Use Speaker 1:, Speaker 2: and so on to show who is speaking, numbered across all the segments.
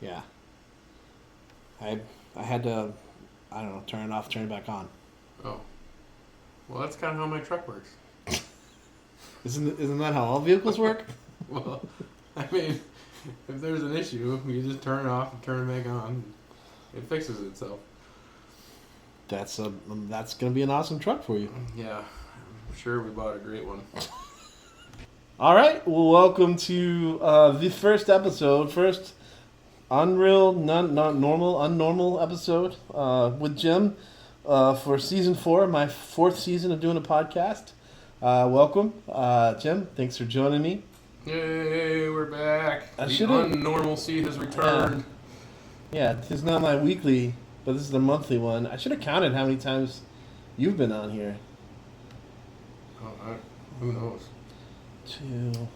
Speaker 1: Yeah. I I had to, I don't know, turn it off, turn it back on.
Speaker 2: Oh. Well, that's kind of how my truck works.
Speaker 1: Isn't that how all vehicles work?
Speaker 2: Well, I mean, if there's an issue, you just turn it off and turn it back on. It fixes itself.
Speaker 1: That's gonna be an awesome truck for you.
Speaker 2: Yeah, I'm sure we bought a great one.
Speaker 1: All right. Well, welcome to the first episode, first unnormal episode with Jim for season 4, my 4th season of doing a podcast. Welcome, Jim. Thanks for joining me.
Speaker 2: Yay, we're back.
Speaker 1: I
Speaker 2: The
Speaker 1: should've-
Speaker 2: unnormalcy has returned.
Speaker 1: Yeah, this is not my weekly, but this is the monthly one. I should have counted how many times you've been on here.
Speaker 2: Oh, who knows?
Speaker 1: 2,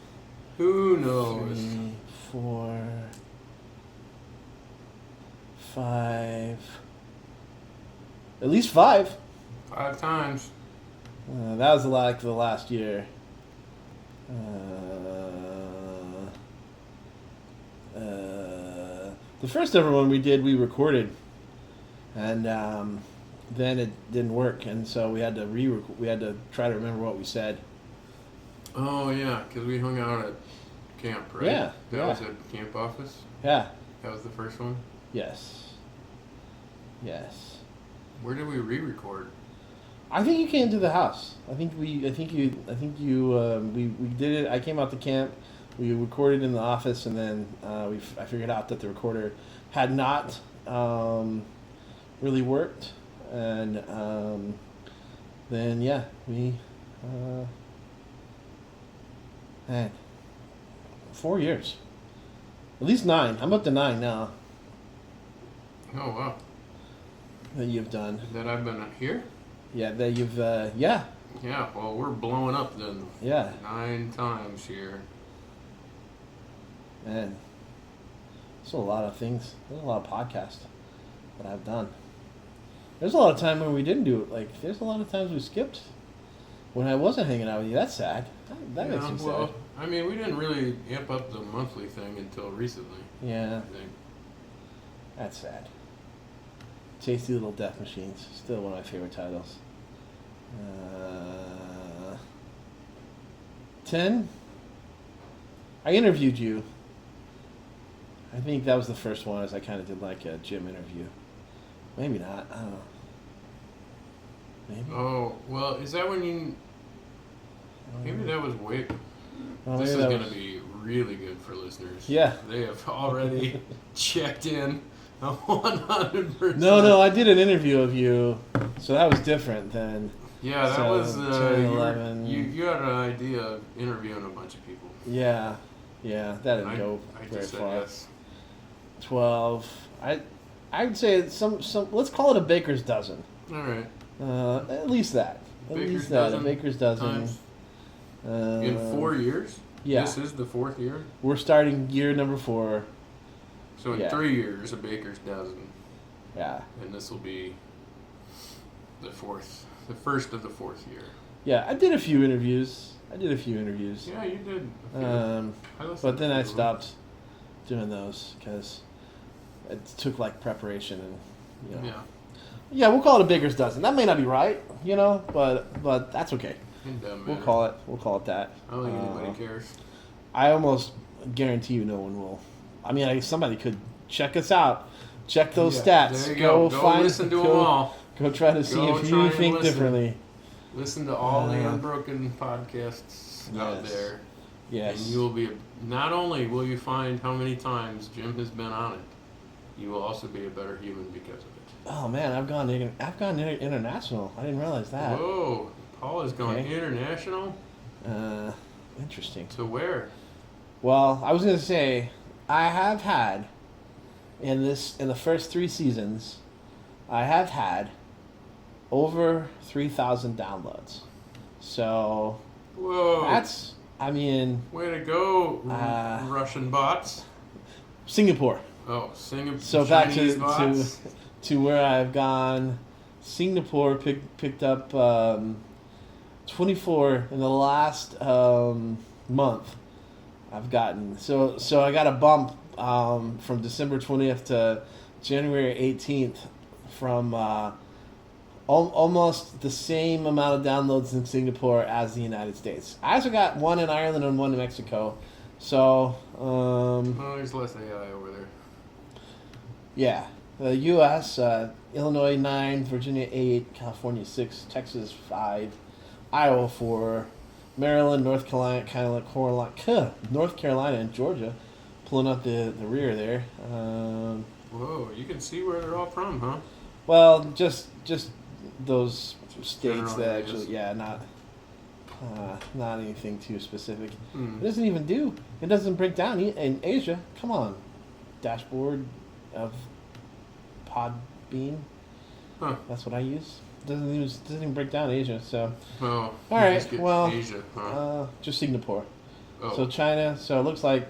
Speaker 2: Who knows?
Speaker 1: 3, 4, 5. At least 5.
Speaker 2: 5 times.
Speaker 1: That was like the last year. The first ever one we did, we recorded, and then it didn't work, and so we had to we had to try to remember what we said.
Speaker 2: Oh, yeah, because we hung out at camp, right?
Speaker 1: Yeah,
Speaker 2: That
Speaker 1: yeah.
Speaker 2: was at camp office?
Speaker 1: Yeah.
Speaker 2: That was the first one?
Speaker 1: Yes. Yes.
Speaker 2: Where did we re-record?
Speaker 1: I think you came to the house. I think you. We did it. I came out to camp. We recorded in the office, and then I figured out that the recorder had not really worked, and then yeah, we man, 4 years, at least 9. I'm up to 9 now
Speaker 2: Oh, wow.
Speaker 1: that you've done.
Speaker 2: That I've been here?
Speaker 1: Yeah, that you've yeah.
Speaker 2: Yeah, well, we're blowing up then.
Speaker 1: Yeah.
Speaker 2: 9 times here.
Speaker 1: Man, there's a lot of things. There's a lot of podcasts that I've done. There's a lot of time when we didn't do it. Like, there's a lot of times we skipped when I wasn't hanging out with you. That's sad. That makes me
Speaker 2: well,
Speaker 1: sad.
Speaker 2: I mean, we didn't really amp up the monthly thing until recently,
Speaker 1: Yeah,
Speaker 2: I think.
Speaker 1: that's sad. Tasty Little Death Machines. Still one of my favorite titles. 10. I interviewed you. I think that was the first one, as I kind of did like a gym interview. Maybe not. I don't know. Maybe.
Speaker 2: Oh, well, is that when you... Maybe that was way...
Speaker 1: Well,
Speaker 2: This
Speaker 1: maybe
Speaker 2: is
Speaker 1: that
Speaker 2: going
Speaker 1: was-
Speaker 2: to be really good for listeners.
Speaker 1: Yeah.
Speaker 2: They have already checked in 100%.
Speaker 1: No, I did an interview of you, so that was different than.
Speaker 2: Yeah, that
Speaker 1: So,
Speaker 2: was...
Speaker 1: 10,
Speaker 2: you,
Speaker 1: 11.
Speaker 2: you had an idea of interviewing a bunch of people.
Speaker 1: Yeah, that didn't
Speaker 2: And
Speaker 1: go
Speaker 2: I
Speaker 1: very
Speaker 2: just said
Speaker 1: far.
Speaker 2: yes.
Speaker 1: 12. I'd say some. Let's call it a baker's dozen.
Speaker 2: All right.
Speaker 1: At least that. At
Speaker 2: Baker's
Speaker 1: least that.
Speaker 2: dozen
Speaker 1: A baker's dozen.
Speaker 2: Times
Speaker 1: Uh,
Speaker 2: in 4 years?
Speaker 1: Yeah.
Speaker 2: This is the 4th year?
Speaker 1: We're starting year number 4.
Speaker 2: So in
Speaker 1: Yeah.
Speaker 2: 3 years, a baker's dozen.
Speaker 1: Yeah.
Speaker 2: And this will be the first of the 4th year.
Speaker 1: Yeah, I did a few interviews.
Speaker 2: Yeah, you did. a few. I listened
Speaker 1: But then
Speaker 2: to
Speaker 1: I
Speaker 2: them.
Speaker 1: stopped doing those because it took like preparation and
Speaker 2: Yeah.
Speaker 1: Yeah, we'll call it a baker's dozen. That may not be right, but that's okay.
Speaker 2: It doesn't
Speaker 1: We'll
Speaker 2: matter.
Speaker 1: call it that.
Speaker 2: I don't think anybody cares.
Speaker 1: I almost guarantee you no one will. I mean, somebody could check us out, check those
Speaker 2: Yeah,
Speaker 1: stats.
Speaker 2: There you go. Go
Speaker 1: find,
Speaker 2: listen to them
Speaker 1: go,
Speaker 2: all.
Speaker 1: Go try to see
Speaker 2: Go
Speaker 1: if
Speaker 2: try
Speaker 1: you
Speaker 2: and
Speaker 1: think
Speaker 2: listen.
Speaker 1: differently.
Speaker 2: Listen to all the
Speaker 1: Uh,
Speaker 2: unbroken podcasts out
Speaker 1: yes.
Speaker 2: there.
Speaker 1: Yes.
Speaker 2: And you will be, not only will you find how many times Jim has been on it, you will also be a better human because of it.
Speaker 1: Oh man, I've gone international. I didn't realize that.
Speaker 2: Whoa, Paul has gone
Speaker 1: Okay.
Speaker 2: international?
Speaker 1: Interesting.
Speaker 2: To where?
Speaker 1: Well, I was gonna say, I have had in the first 3 seasons, I have had over 3,000 downloads. So
Speaker 2: Whoa.
Speaker 1: that's, I mean,
Speaker 2: Way to go, Russian bots.
Speaker 1: Singapore.
Speaker 2: Oh, Singapore.
Speaker 1: So back
Speaker 2: Chinese
Speaker 1: to
Speaker 2: bots.
Speaker 1: to where I've gone. Singapore picked up 24 in the last month. I've gotten so I got a bump from December 20th to January 18th from almost the same amount of downloads in Singapore as the United States. I also got one in Ireland and one in Mexico. So,
Speaker 2: Oh, there's less AI over there.
Speaker 1: yeah. The U.S., Illinois 9, Virginia 8, California 6, Texas 5, Iowa 4, Maryland, North Carolina, and Georgia pulling up the rear there.
Speaker 2: Whoa, you can see where they're all from, huh?
Speaker 1: Well, just those states
Speaker 2: General
Speaker 1: that
Speaker 2: areas.
Speaker 1: actually, yeah, not anything too specific.
Speaker 2: Hmm.
Speaker 1: It doesn't even do. It doesn't break down in Asia. Come on, dashboard of Podbean.
Speaker 2: Huh.
Speaker 1: That's what I use. Doesn't even break down Asia. So
Speaker 2: Oh.
Speaker 1: All
Speaker 2: you
Speaker 1: right,
Speaker 2: just get
Speaker 1: well,
Speaker 2: Asia, huh?
Speaker 1: just Singapore.
Speaker 2: Oh.
Speaker 1: So China. So it looks like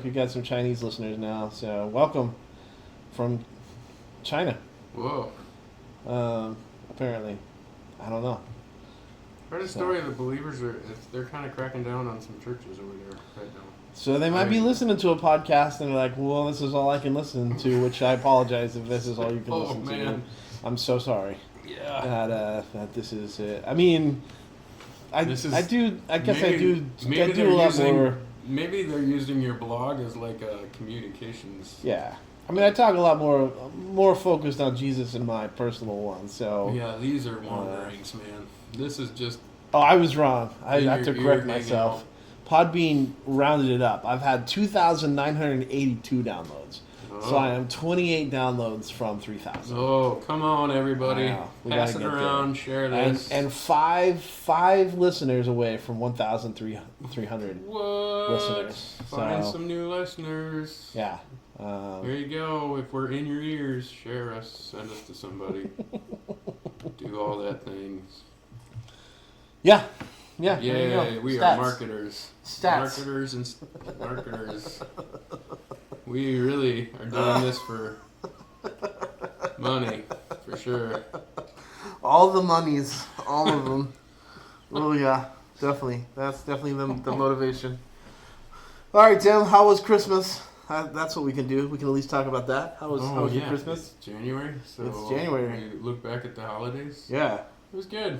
Speaker 1: we've got some Chinese listeners now. So welcome from China.
Speaker 2: Whoa.
Speaker 1: Apparently, I don't know.
Speaker 2: Heard a story of the believers they're kind of cracking down on some churches over there right now.
Speaker 1: So they might be listening to a podcast and they're like, "Well, this is all I can listen to," which I apologize if this is all you can
Speaker 2: Oh,
Speaker 1: listen
Speaker 2: man.
Speaker 1: to. I'm so sorry
Speaker 2: Yeah.
Speaker 1: that this is it. I mean, I guess I do a
Speaker 2: they're
Speaker 1: lot
Speaker 2: using,
Speaker 1: more.
Speaker 2: Maybe they're using your blog as like a communications.
Speaker 1: Yeah, I mean, I talk a lot more focused on Jesus in my personal one. So
Speaker 2: Yeah, these are wanderings, man. This is just.
Speaker 1: oh, I was wrong. I have to
Speaker 2: You're
Speaker 1: correct
Speaker 2: hanging
Speaker 1: myself. Podbean rounded it up. I've had 2,982 downloads. So I am 28 downloads from 3,000.
Speaker 2: Oh, come on, everybody.
Speaker 1: I know. We
Speaker 2: Pass
Speaker 1: gotta
Speaker 2: it
Speaker 1: get
Speaker 2: around, share this.
Speaker 1: And five listeners away from 1,300
Speaker 2: What?
Speaker 1: listeners.
Speaker 2: Find
Speaker 1: So,
Speaker 2: some new listeners.
Speaker 1: yeah.
Speaker 2: There you go. If we're in your ears, share us. Send us to somebody. Do all that things.
Speaker 1: Yeah. Yeah. there you go.
Speaker 2: Yay, we
Speaker 1: Stats.
Speaker 2: are marketers.
Speaker 1: Stats.
Speaker 2: Marketers and marketers. We really are doing this for money, for sure.
Speaker 1: All the monies, all of them. Oh yeah, definitely. That's definitely the motivation. All right, Tim. How was Christmas? That's what we can do. We can at least talk about that. How was your Christmas?
Speaker 2: It's January, so
Speaker 1: It's January.
Speaker 2: we look back at the holidays.
Speaker 1: Yeah.
Speaker 2: It was good.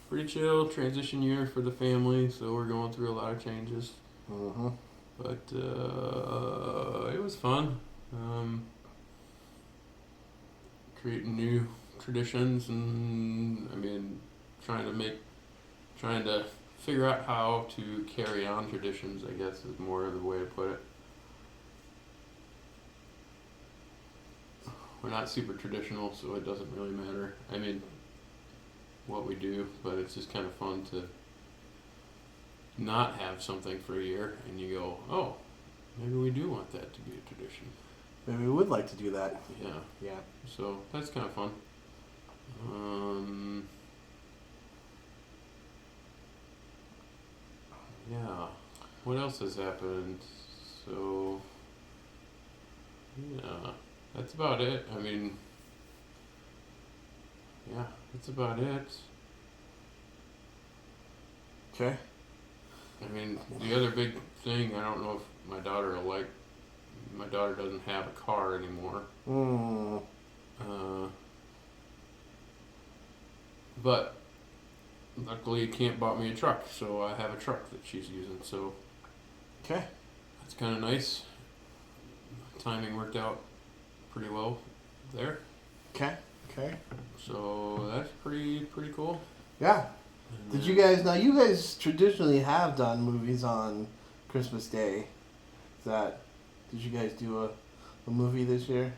Speaker 2: Pretty chill. Transition year for the family, so we're going through a lot of changes.
Speaker 1: Mm-hmm.
Speaker 2: But it was fun. Creating new traditions, and I mean, trying to figure out how to carry on traditions, I guess, is more of the way to put it. We're not super traditional, so it doesn't really matter. I mean, what we do, but it's just kind of fun to not have something for a year and you go, oh, maybe we do want that to be a tradition.
Speaker 1: Maybe we would like to do that.
Speaker 2: Yeah.
Speaker 1: Yeah.
Speaker 2: So that's kind of fun. Yeah. What else has happened? So yeah, that's about it. I mean, yeah, that's about it.
Speaker 1: Okay.
Speaker 2: I mean, the other big thing, I don't know if my daughter will like. My daughter doesn't have a car anymore.
Speaker 1: Mm.
Speaker 2: But luckily, Camp bought me a truck, so I have a truck that she's using. So
Speaker 1: Okay.
Speaker 2: that's kind of nice. Timing worked out pretty well there.
Speaker 1: Okay. Okay.
Speaker 2: So that's pretty cool.
Speaker 1: Yeah.
Speaker 2: And
Speaker 1: Did
Speaker 2: then-
Speaker 1: you guys now? You guys traditionally have done movies on Christmas Day. Did you guys do a movie this year?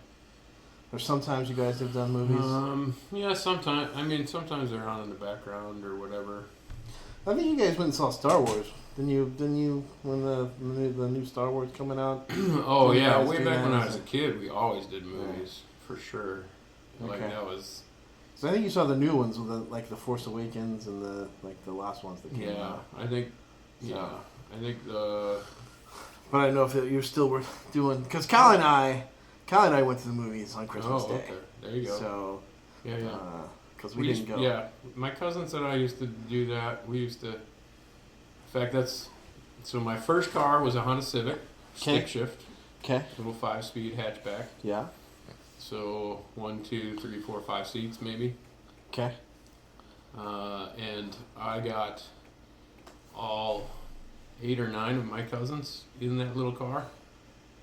Speaker 1: Or sometimes you guys have done movies.
Speaker 2: Yeah, sometimes. I mean, sometimes they're on in the background or whatever.
Speaker 1: I think you guys went and saw Star Wars. Didn't you when the new Star Wars coming out?
Speaker 2: Oh
Speaker 1: Did you
Speaker 2: yeah,
Speaker 1: guys
Speaker 2: way
Speaker 1: do
Speaker 2: back
Speaker 1: that?
Speaker 2: when I was a kid, we always did movies for sure. Like
Speaker 1: Okay.
Speaker 2: that was
Speaker 1: So I think you saw the new ones with the Force Awakens and the last ones that came
Speaker 2: yeah.
Speaker 1: out.
Speaker 2: I think yeah. I think the
Speaker 1: But I don't know if you're still worth doing because Cal and I went to the movies on Christmas Day.
Speaker 2: okay. There you go.
Speaker 1: So
Speaker 2: yeah.
Speaker 1: because we didn't go.
Speaker 2: Yeah, my cousin said I used to do that. We used to. In fact, so my first car was a Honda Civic. stick shift,
Speaker 1: Okay.
Speaker 2: little 5-speed hatchback.
Speaker 1: Yeah.
Speaker 2: So 1, 2, 3, 4, 5 seats maybe.
Speaker 1: Okay.
Speaker 2: And I got all 8 or 9 of my cousins in that little car,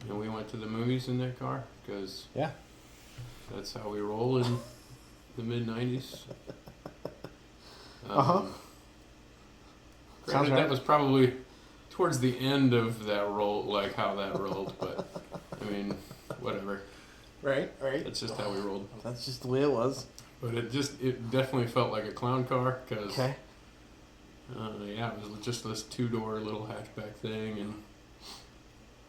Speaker 2: and we went to the movies in that car because
Speaker 1: Yeah.
Speaker 2: that's how we roll in the mid '90s.
Speaker 1: Uh-huh. Sounds
Speaker 2: Granted,
Speaker 1: right.
Speaker 2: that was probably towards the end of that roll, like how that rolled, but I mean, whatever.
Speaker 1: Right. Right.
Speaker 2: That's just how we rolled.
Speaker 1: That's just the way it was.
Speaker 2: But it definitely felt like a clown car because,
Speaker 1: Okay.
Speaker 2: yeah, it was just this 2-door little hatchback thing, and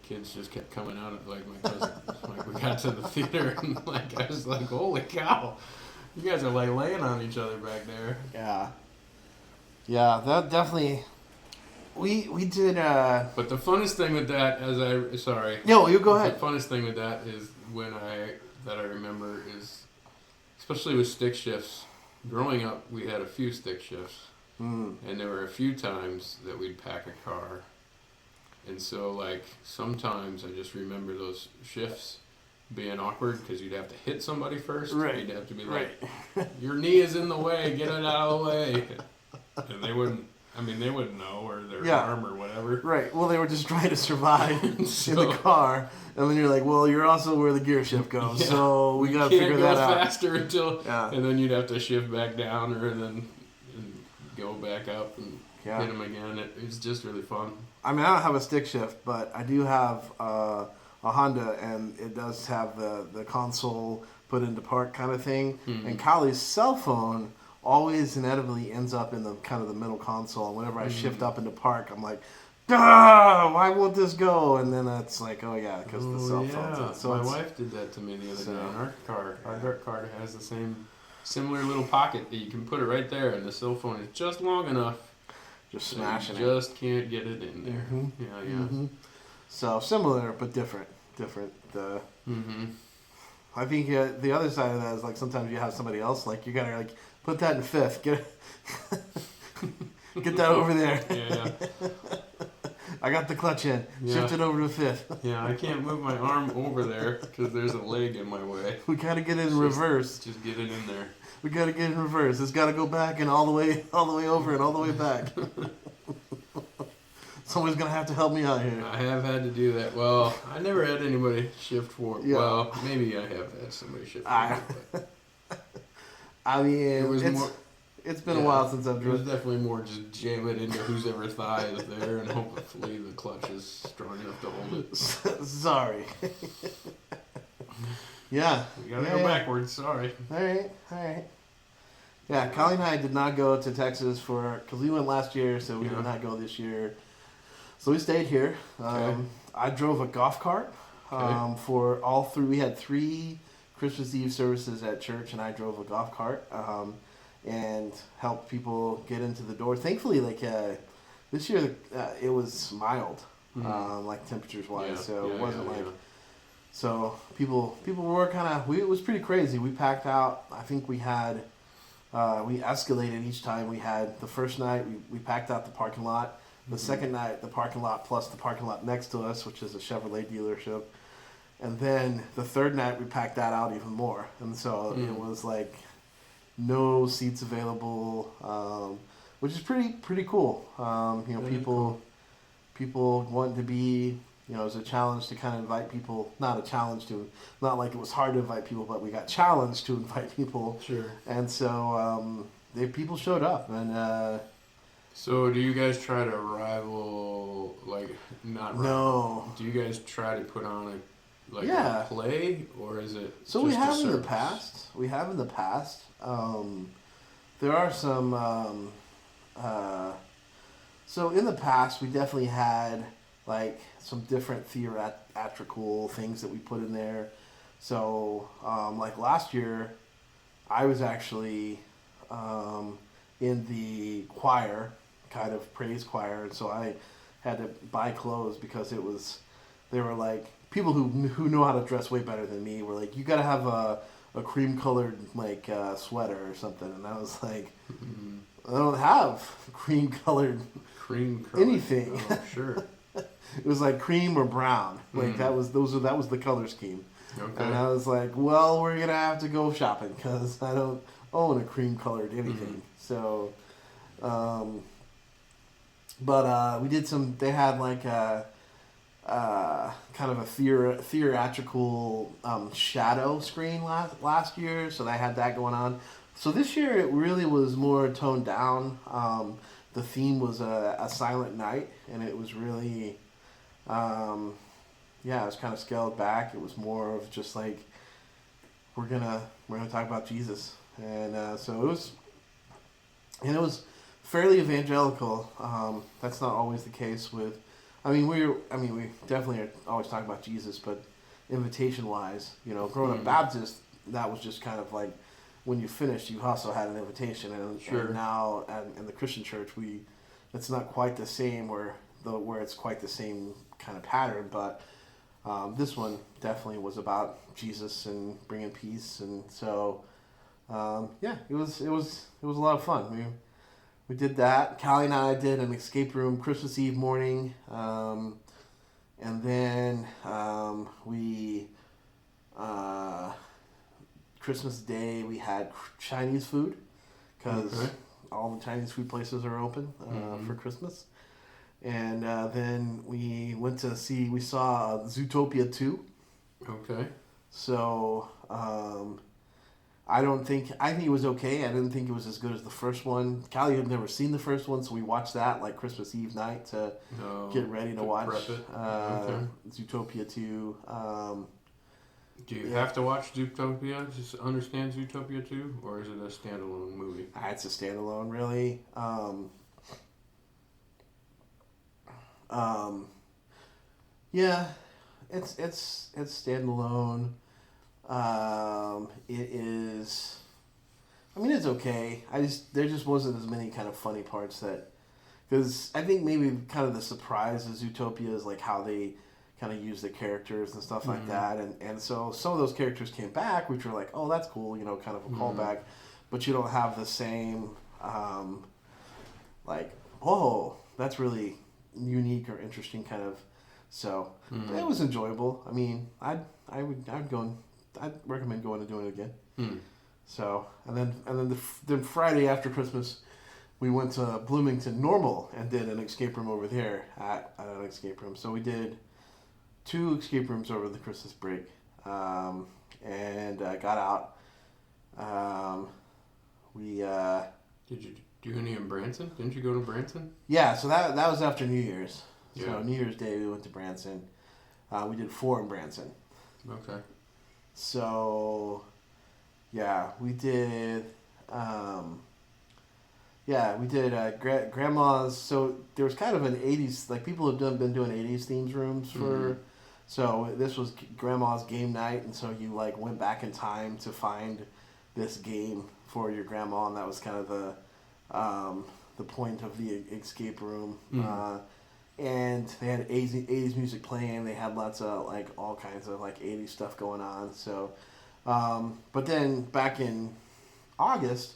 Speaker 2: kids just kept coming out of like my cousin. Like we got to the theater, and like I was like, holy cow, you guys are like laying on each other back there.
Speaker 1: Yeah. Yeah. That definitely. We did.
Speaker 2: But the funnest thing with that, sorry.
Speaker 1: No, you go ahead.
Speaker 2: The funnest thing with that is that I remember is, especially with stick shifts. Growing up, we had a few stick shifts,
Speaker 1: Mm.
Speaker 2: and there were a few times that we'd pack a car, and so like sometimes I just remember those shifts being awkward because you'd have to hit somebody first.
Speaker 1: Right.
Speaker 2: You'd have to be
Speaker 1: Right.
Speaker 2: like, your knee is in the way, get it out of the way, and they wouldn't. I mean, they wouldn't know, or their
Speaker 1: Yeah.
Speaker 2: arm or whatever.
Speaker 1: Right. Well, they were just trying to survive in
Speaker 2: So-
Speaker 1: the car, and then you're like, well, you're also where the gear shift goes,
Speaker 2: Yeah.
Speaker 1: so we got to
Speaker 2: Can't
Speaker 1: figure
Speaker 2: go
Speaker 1: that out.
Speaker 2: faster until,
Speaker 1: Yeah.
Speaker 2: and then you'd have to shift back down, or then and go back up and
Speaker 1: Yeah.
Speaker 2: hit them again. It's just really fun.
Speaker 1: I mean, I don't have a stick shift, but I do have a Honda, and it does have the console put into park kind of thing.
Speaker 2: Mhm.
Speaker 1: And Kylie's cell phone always inevitably ends up in the kind of the middle console. And whenever I shift up into park, I'm like, ah, why won't this go? And then it's like, oh yeah, because the cell phone's in. So
Speaker 2: my
Speaker 1: it's,
Speaker 2: wife did that to me the other
Speaker 1: so-
Speaker 2: day in our car. Our dirt car has the similar little pocket that you can put it right there, and the cell phone is just long enough.
Speaker 1: just
Speaker 2: So
Speaker 1: smashing
Speaker 2: you just can't get it in
Speaker 1: it.
Speaker 2: there.
Speaker 1: Mhm.
Speaker 2: Yeah.
Speaker 1: Mhm. So similar but different.
Speaker 2: Mm-hmm.
Speaker 1: I think the other side of that is like sometimes you have somebody else like you gotta like put that in fifth, get that over there.
Speaker 2: Yeah.
Speaker 1: I got the clutch in,
Speaker 2: Yeah.
Speaker 1: shift it over to fifth.
Speaker 2: Yeah, I can't move my arm over there because there's a leg in my way.
Speaker 1: We gotta get it in
Speaker 2: Just-
Speaker 1: reverse.
Speaker 2: Just get it in there.
Speaker 1: We gotta get it in reverse. It's gotta go back and all the way over and all the way back. Someone's gonna have to help me out here.
Speaker 2: I have had to do that. Well, I never had anybody shift for me.
Speaker 1: Yeah.
Speaker 2: Well, maybe I have had somebody shift for
Speaker 1: I-
Speaker 2: me. But
Speaker 1: I mean,
Speaker 2: it was more.
Speaker 1: it's been a
Speaker 2: Yeah,
Speaker 1: while since I've
Speaker 2: It was
Speaker 1: driven.
Speaker 2: definitely more just jam it into whose ever thigh is there, and hopefully the clutch is strong enough to hold it.
Speaker 1: Sorry. Yeah.
Speaker 2: We gotta
Speaker 1: Yeah,
Speaker 2: go
Speaker 1: yeah.
Speaker 2: backwards. Sorry.
Speaker 1: All right. Yeah, Colleen and I did not go to Texas because we went last year, so we
Speaker 2: Yeah.
Speaker 1: did not go this year. So we stayed here.
Speaker 2: Okay.
Speaker 1: I drove a golf cart
Speaker 2: Okay.
Speaker 1: for all three. We had 3 Christmas Eve services at church, and I drove a golf cart and helped people get into the door. Thankfully, like this year, it was mild,
Speaker 2: Mhm.
Speaker 1: like temperatures wise,
Speaker 2: Yeah,
Speaker 1: so it
Speaker 2: yeah,
Speaker 1: wasn't
Speaker 2: yeah,
Speaker 1: like.
Speaker 2: yeah.
Speaker 1: So people were kind of. It was pretty crazy. We packed out. I think we had. We escalated each time. We had the first night we packed out the parking lot. The
Speaker 2: Mhm.
Speaker 1: second night the parking lot plus the parking lot next to us, which is a Chevrolet dealership. And then the third night we packed that out even more. And so it
Speaker 2: Mm.
Speaker 1: was like no seats available, which is pretty cool.
Speaker 2: Very
Speaker 1: People want to be. It was a challenge to kind of invite people. Not a challenge to, not like it was hard to invite people, but we got challenged to invite people.
Speaker 2: Sure.
Speaker 1: And so people showed up, and
Speaker 2: So, do you guys try to rival, like, not rival?
Speaker 1: no.
Speaker 2: Do you guys try to put on
Speaker 1: Yeah.
Speaker 2: a play, or is it?
Speaker 1: So we
Speaker 2: just a
Speaker 1: have in the
Speaker 2: service?
Speaker 1: past. There are some. So in the past, we definitely had like some different theatrical things that we put in there. So like last year, I was actually in the choir, kind of praise choir, and so I had to buy clothes because they were like people who know how to dress way better than me were like, you got to have a cream colored like sweater or something, and I was like,
Speaker 2: Mhm.
Speaker 1: I don't have cream colored
Speaker 2: Cream color.
Speaker 1: anything.
Speaker 2: Oh, sure.
Speaker 1: it was like cream or brown. Like that was the color scheme. And I was like, well, we're gonna have to go shopping because I don't own a cream colored anything. So, but we did some. They had like a kind of a theatrical shadow screen last year, so they had that going on. So this year it really was more toned down. The theme was a silent night, and it was really, it was kind of scaled back. It was more of just like we're gonna talk about Jesus, and so it was fairly evangelical. That's not always the case with. We definitely are always talking about Jesus, but invitation wise, growing up Baptist, that was just kind of like when you finished, you also had an invitation, and now in the Christian church, it's not quite the same where it's quite the same kind of pattern, but this one definitely was about Jesus and bringing peace, and so it was a lot of fun. We did that. Callie and I did an escape room Christmas Eve morning, and then Christmas Day we had Chinese food because all the Chinese food places are open for Christmas, and then we saw Zootopia 2.
Speaker 2: Okay.
Speaker 1: So I think it was okay. I didn't think it was as good as the first one. Callie had never seen the first one, so we watched that like Christmas Eve night to get ready to watch Zootopia 2.
Speaker 2: Do you have to watch Zootopia to understand Zootopia 2, or is it a standalone movie?
Speaker 1: It's a standalone, really. It's standalone. It is. It's okay. There just wasn't as many kind of funny parts because I think maybe kind of the surprise of Zootopia is like how they kind of use the characters and stuff like that, and so some of those characters came back, which were like, oh, that's cool, kind of a callback, but you don't have the same, like, oh, that's really unique or interesting kind of. So it was enjoyable. I'd recommend going and doing it again. So and then Friday after Christmas, we went to Bloomington Normal and did an escape room over there at an escape room. So we did 2 escape rooms over the Christmas break, and got out.
Speaker 2: Did you do any in Branson? Didn't you go to Branson?
Speaker 1: Yeah, so that was after New Year's.
Speaker 2: Yeah.
Speaker 1: So New Year's Day we went to Branson. We did 4 in Branson.
Speaker 2: Okay.
Speaker 1: So, we did. We did grandma's. So there was kind of an 80s, like people have been doing 80s themes rooms for. So this was grandma's game night, and so you like went back in time to find this game for your grandma, and that was kind of the point of the escape room. And they had 80s music playing. They had lots of like all kinds of like 80s stuff going on. So, but then back in August,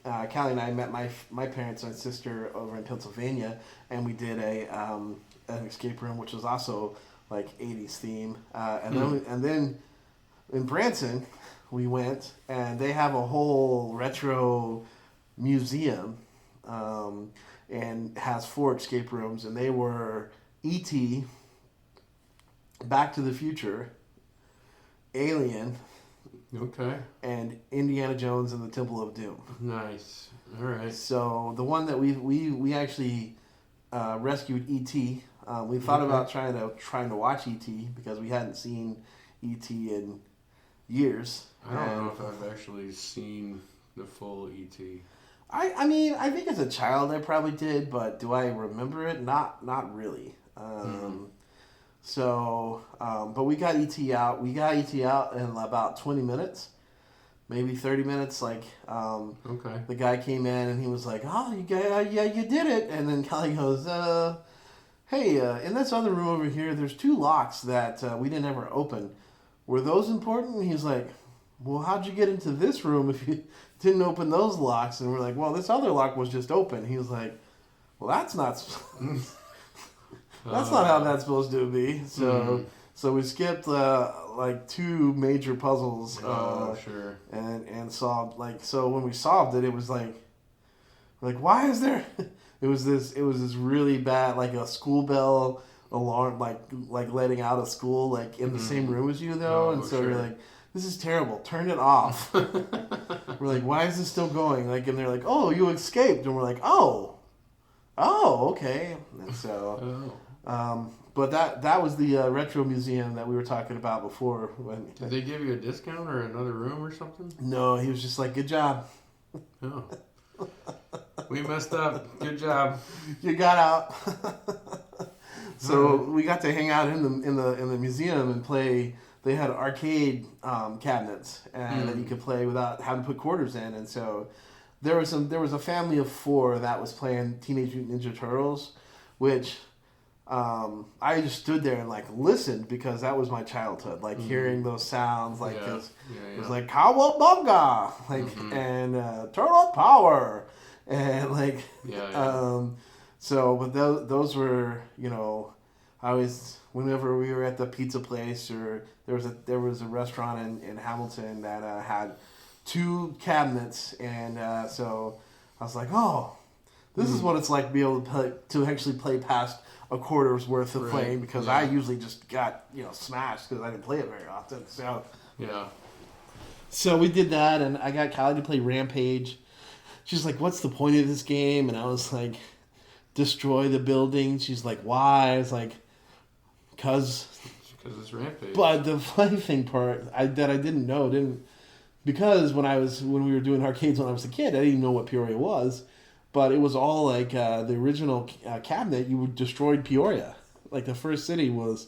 Speaker 1: Callie and I met my parents and sister over in Pennsylvania, and we did an escape room, which was also like 80s theme. And then in Branson, we went, and they have a whole retro museum. And has 4 escape rooms, and they were E.T., Back to the Future, Alien, and Indiana Jones and the Temple of Doom.
Speaker 2: Nice. All right.
Speaker 1: So the one that we actually rescued E.T. We thought about trying to watch E.T. because we hadn't seen E.T. in years.
Speaker 2: I don't know if I've actually seen the full E.T.
Speaker 1: I think as a child I probably did, but do I remember it? Not really. So, but we got E.T. out. We got E.T. out in about 20 minutes, maybe 30 minutes. Like, the guy came in and he was like, "Oh, you did it." And then Callie goes, "Hey, in this other room over here, there's 2 locks that we didn't ever open. Were those important?" And he's like, "Well, how'd you get into this room if you didn't open those locks?" And we're like, "Well, this other lock was just open." He was like, "Well, that's not That's not how that's supposed to be. So we skipped like 2 major puzzles.
Speaker 2: Sure.
Speaker 1: And solved so when we solved it, it was like why is there? It was this really bad like a school bell alarm like letting out of school like in the same room as you though, and so you're like, this is terrible. Turn it off. We're like, why is this still going? Like, and they're like, oh, you escaped, and we're like, oh, okay, and so. But that was the retro museum that we were talking about before.
Speaker 2: Did they give you a discount or another room or something?
Speaker 1: No, he was just like, good job.
Speaker 2: Oh. We messed up. Good job.
Speaker 1: You got out. So we got to hang out in the museum and play. They had arcade cabinets and that you could play without having to put quarters in. And so there was a family of 4 that was playing Teenage Mutant Ninja Turtles, which I just stood there and like listened because that was my childhood, like hearing those sounds, like it was like cowabunga, like and turtle power, and like so. But those were I always whenever we were at the pizza place or there was a restaurant in Hamilton that had 2 cabinets, and so I was like, oh, this is what it's like to be able to actually play past a quarter's worth of playing, because I usually just got smashed because I didn't play it very often. So we did that, and I got Callie to play Rampage. She's like, "What's the point of this game?" And I was like, "Destroy the building." She's like, "Why?" I was like, "Cause
Speaker 2: it's Rampage."
Speaker 1: But the funny thing part that I didn't know because when we were doing arcades when I was a kid, I didn't even know what Peoria was. But it was all like the original cabinet. You destroyed Peoria. Like the first city was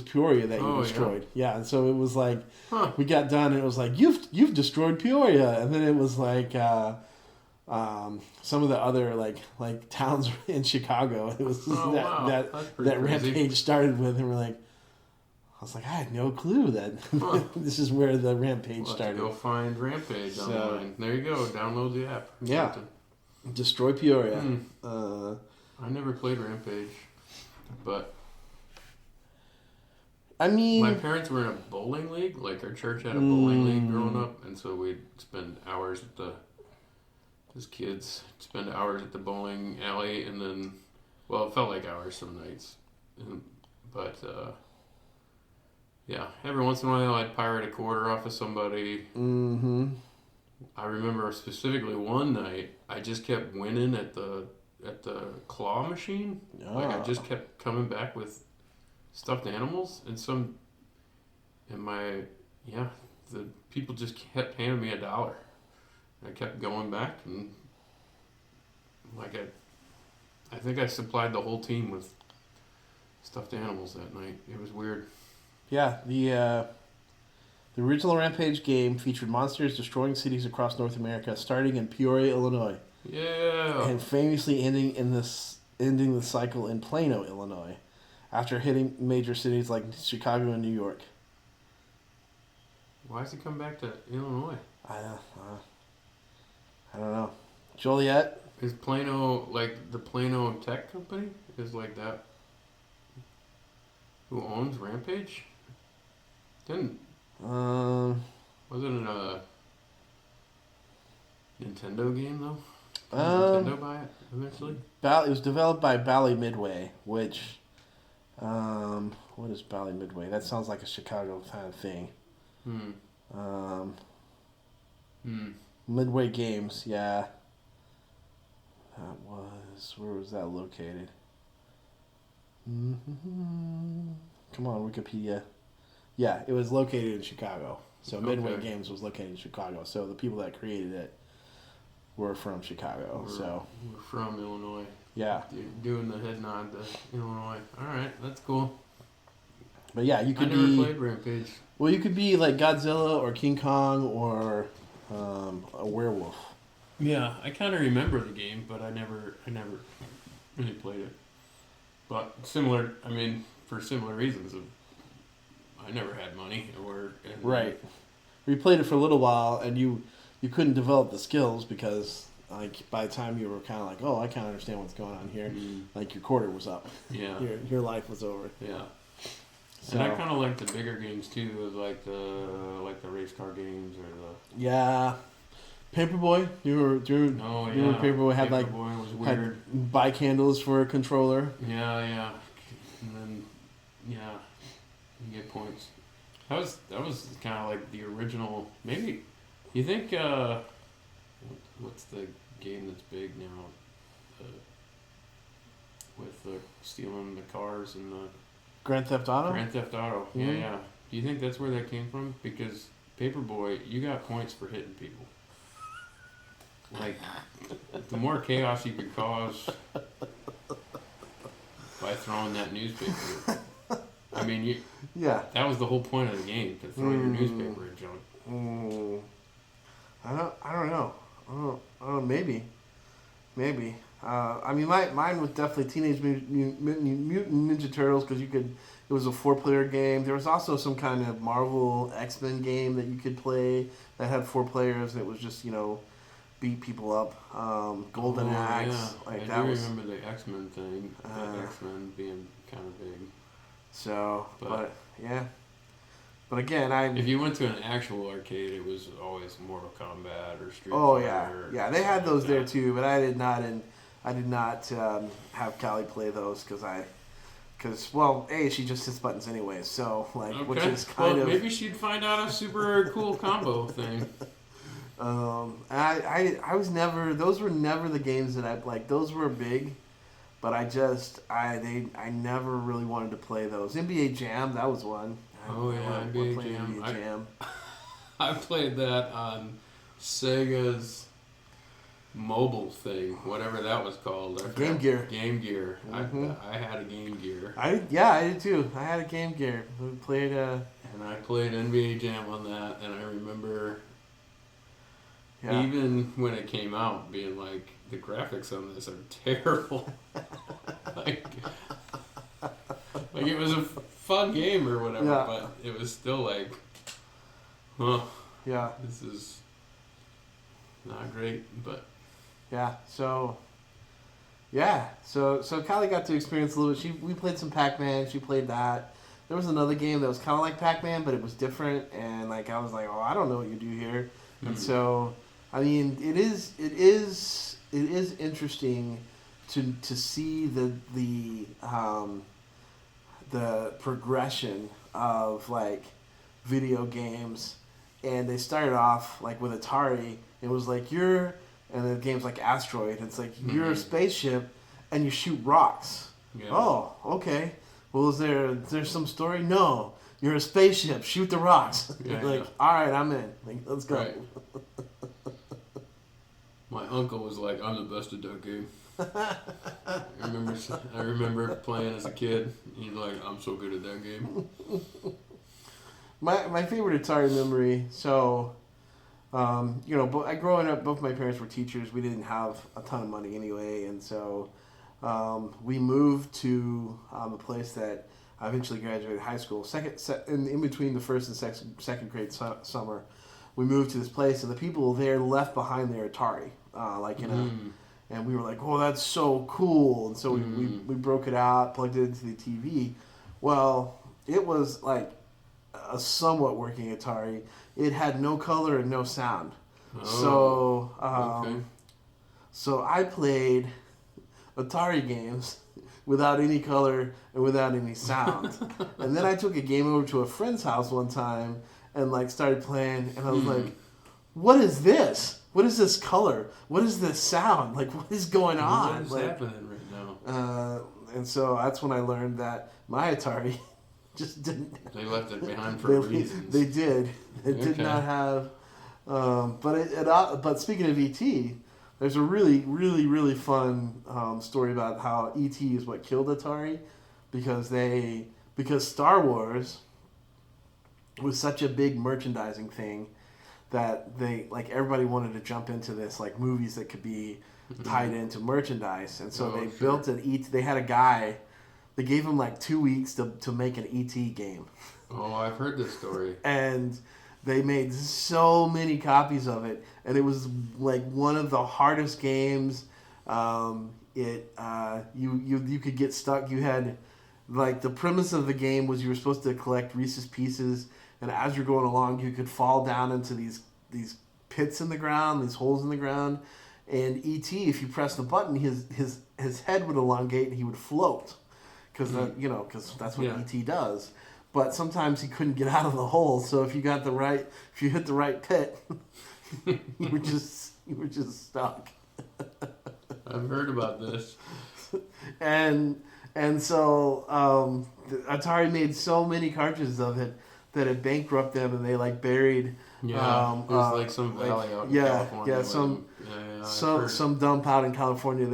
Speaker 1: Peoria that you destroyed. Yeah, and so it was like we got done, and it was like you've destroyed Peoria, and then it was like some of the other like towns in Chicago. It was that Rampage started with, and we're like, I was like, I had no clue that this is where the Rampage started.
Speaker 2: Go find Rampage online. There you go. Download the app.
Speaker 1: Yeah. Destroy Peoria.
Speaker 2: I never played Rampage, but
Speaker 1: I mean,
Speaker 2: my parents were in a bowling league. Like our church had a bowling league growing up, and so we'd spend hours as kids, spend hours at the bowling alley, and then, well, it felt like hours some nights, but yeah, every once in a while I'd pirate a quarter off of somebody. I remember specifically one night I just kept winning at the claw machine. Like I just kept coming back with stuffed animals, and the people just kept handing me $1. I kept going back, and like I think I supplied the whole team with stuffed animals that night. It was weird.
Speaker 1: Yeah, the original Rampage game featured monsters destroying cities across North America, starting in Peoria, Illinois.
Speaker 2: Yeah.
Speaker 1: And famously ending the cycle in Plano, Illinois, after hitting major cities like Chicago and New York.
Speaker 2: Why does it come back to Illinois?
Speaker 1: I don't know. Joliet?
Speaker 2: Is Plano like the Plano Tech Company? Is like that? Who owns Rampage? Wasn't it a Nintendo game though? Did Nintendo buy it eventually?
Speaker 1: It was developed by Bally Midway, which what is Bally Midway? That sounds like a Chicago kind of thing. Midway Games, yeah. Where was that located? Come on, Wikipedia. Yeah, it was located in Chicago. So Midway Games was located in Chicago. So the people that created it were from Chicago.
Speaker 2: We're from Illinois.
Speaker 1: Yeah.
Speaker 2: Doing the head nod to Illinois. All right, that's cool.
Speaker 1: But yeah, you could
Speaker 2: I never played Rampage.
Speaker 1: Well, you could be like Godzilla or King Kong or a werewolf.
Speaker 2: Yeah, I kind of remember the game, but I never really played it. But for similar reasons. I never had money
Speaker 1: Right. We played it for a little while, and you couldn't develop the skills because like by the time you were kind of like, oh, I kind of understand what's going on here,
Speaker 2: Mm.
Speaker 1: like your quarter was up,
Speaker 2: Yeah.
Speaker 1: your life was over.
Speaker 2: Yeah.
Speaker 1: So
Speaker 2: And I kind of like the bigger games too, of like the race car games or the.
Speaker 1: yeah, Paperboy.
Speaker 2: Oh yeah.
Speaker 1: You Paperboy had like
Speaker 2: Paperboy was
Speaker 1: had
Speaker 2: weird.
Speaker 1: bike handles for a controller.
Speaker 2: Yeah. And then yeah, you get points. That was kind of like the original. Maybe you think what's the game that's big now? With the stealing the cars and the
Speaker 1: Grand Theft Auto.
Speaker 2: Grand Theft Auto.
Speaker 1: Mhm.
Speaker 2: Yeah. Do you think that's where that came from? Because Paperboy, you got points for hitting people. Like, the more chaos you could cause by throwing that newspaper. I mean,
Speaker 1: Yeah.
Speaker 2: that was the whole point of the game, to throw your newspaper at junk.
Speaker 1: I don't know. Maybe. I mean, mine was definitely Teenage Mutant Ninja Turtles because you could. It was a 4-player game. There was also some kind of Marvel X-Men game that you could play that had 4 players. And it was just beat people up. Golden Axe.
Speaker 2: Yeah.
Speaker 1: Like
Speaker 2: I
Speaker 1: that
Speaker 2: do
Speaker 1: was.
Speaker 2: remember the X-Men thing. The X-Men being kind of big.
Speaker 1: So,
Speaker 2: But-
Speaker 1: but yeah. But again,
Speaker 2: If you went to an actual arcade, it was always Mortal Kombat or Street
Speaker 1: Oh
Speaker 2: Fighter.
Speaker 1: yeah, they had
Speaker 2: something
Speaker 1: those
Speaker 2: like
Speaker 1: there
Speaker 2: that.
Speaker 1: too, but I did not, and I did not have Callie play those because well, she just hits buttons anyways, so like,
Speaker 2: Okay.
Speaker 1: which is kind
Speaker 2: well,
Speaker 1: of.
Speaker 2: maybe she'd find out a super cool combo thing.
Speaker 1: I was never. Those were never the games that I like. Those were big, but I never really wanted to play those. NBA Jam, that was one.
Speaker 2: Oh, yeah,
Speaker 1: I
Speaker 2: NBA
Speaker 1: played
Speaker 2: Jam.
Speaker 1: NBA Jam.
Speaker 2: I played that on Sega's mobile thing, whatever that was called. I forgot.
Speaker 1: Game Gear.
Speaker 2: Game Gear.
Speaker 1: Mhm.
Speaker 2: I had a Game Gear.
Speaker 1: I did too. I had a Game Gear. We played.
Speaker 2: And I played NBA Jam on that, and I remember
Speaker 1: Yeah.
Speaker 2: even when it came out being like, the graphics on this are terrible. like it was a fun game or whatever,
Speaker 1: Yeah.
Speaker 2: but it was still like, huh,
Speaker 1: Yeah.
Speaker 2: this is not great, but
Speaker 1: Yeah. So. Yeah. So Callie got to experience a little bit. We played some Pac-Man. She played that. There was another game that was kind of like Pac-Man, but it was different. And like I was like, oh, I don't know what you do here. And so, I mean, it is interesting to see the progression of like video games. And they started off like with Atari. It was like and the game's like Asteroid. It's like you're a spaceship and you shoot rocks.
Speaker 2: yeah.
Speaker 1: Oh, okay. Well, is there some story? No. You're a spaceship. Shoot the rocks.
Speaker 2: Yeah,
Speaker 1: like,
Speaker 2: yeah.
Speaker 1: all right, I'm in. Like, let's go.
Speaker 2: Right. My uncle was like, I'm the best at that game. I remember playing as a kid. He's like, I'm so good at that game.
Speaker 1: My favorite Atari memory. So, growing up, both my parents were teachers. We didn't have a ton of money anyway, and so we moved to a place that I eventually graduated high school. In between the first and second grade summer, we moved to this place, and the people there left behind their Atari, and we were like, "Oh, that's so cool!" And so we broke it out, plugged it into the TV. Well, it was like a somewhat working Atari. It had no color and no sound.
Speaker 2: Okay.
Speaker 1: So I played Atari games without any color and without any sound. And then I took a game over to a friend's house one time and like started playing, and I was like, "What is this? What is this color? What is this sound? Like, what is going on?"
Speaker 2: What is
Speaker 1: Like,
Speaker 2: happening right now?
Speaker 1: and so that's when I learned that my Atari just didn't.
Speaker 2: They left it behind for reasons.
Speaker 1: They did. It did
Speaker 2: Okay.
Speaker 1: not have. But speaking of ET, there's a really, really, really fun story about how ET is what killed Atari, because Star Wars was such a big merchandising thing that everybody wanted to jump into this, like movies that could be tied into merchandise, and so they built an ET. They had a guy. They gave him like 2 weeks to make an ET game.
Speaker 2: Oh, I've heard this story.
Speaker 1: And They made so many copies of it, and it was like one of the hardest games. You could get stuck. You had like the premise of the game was you were supposed to collect Reese's Pieces, and as you're going along, you could fall down into these pits in the ground, these holes in the ground. And E.T., if you press the button, his head would elongate and he would float, because that's what
Speaker 2: Yeah.
Speaker 1: E.T. does. But sometimes he couldn't get out of the hole. So if you hit the right pit, you were just stuck.
Speaker 2: I've heard about this.
Speaker 1: And so Atari made so many cartridges of it that it bankrupted them, and they like buried.
Speaker 2: Yeah, there's like some valley out in California. I've heard.
Speaker 1: Some dump out in California.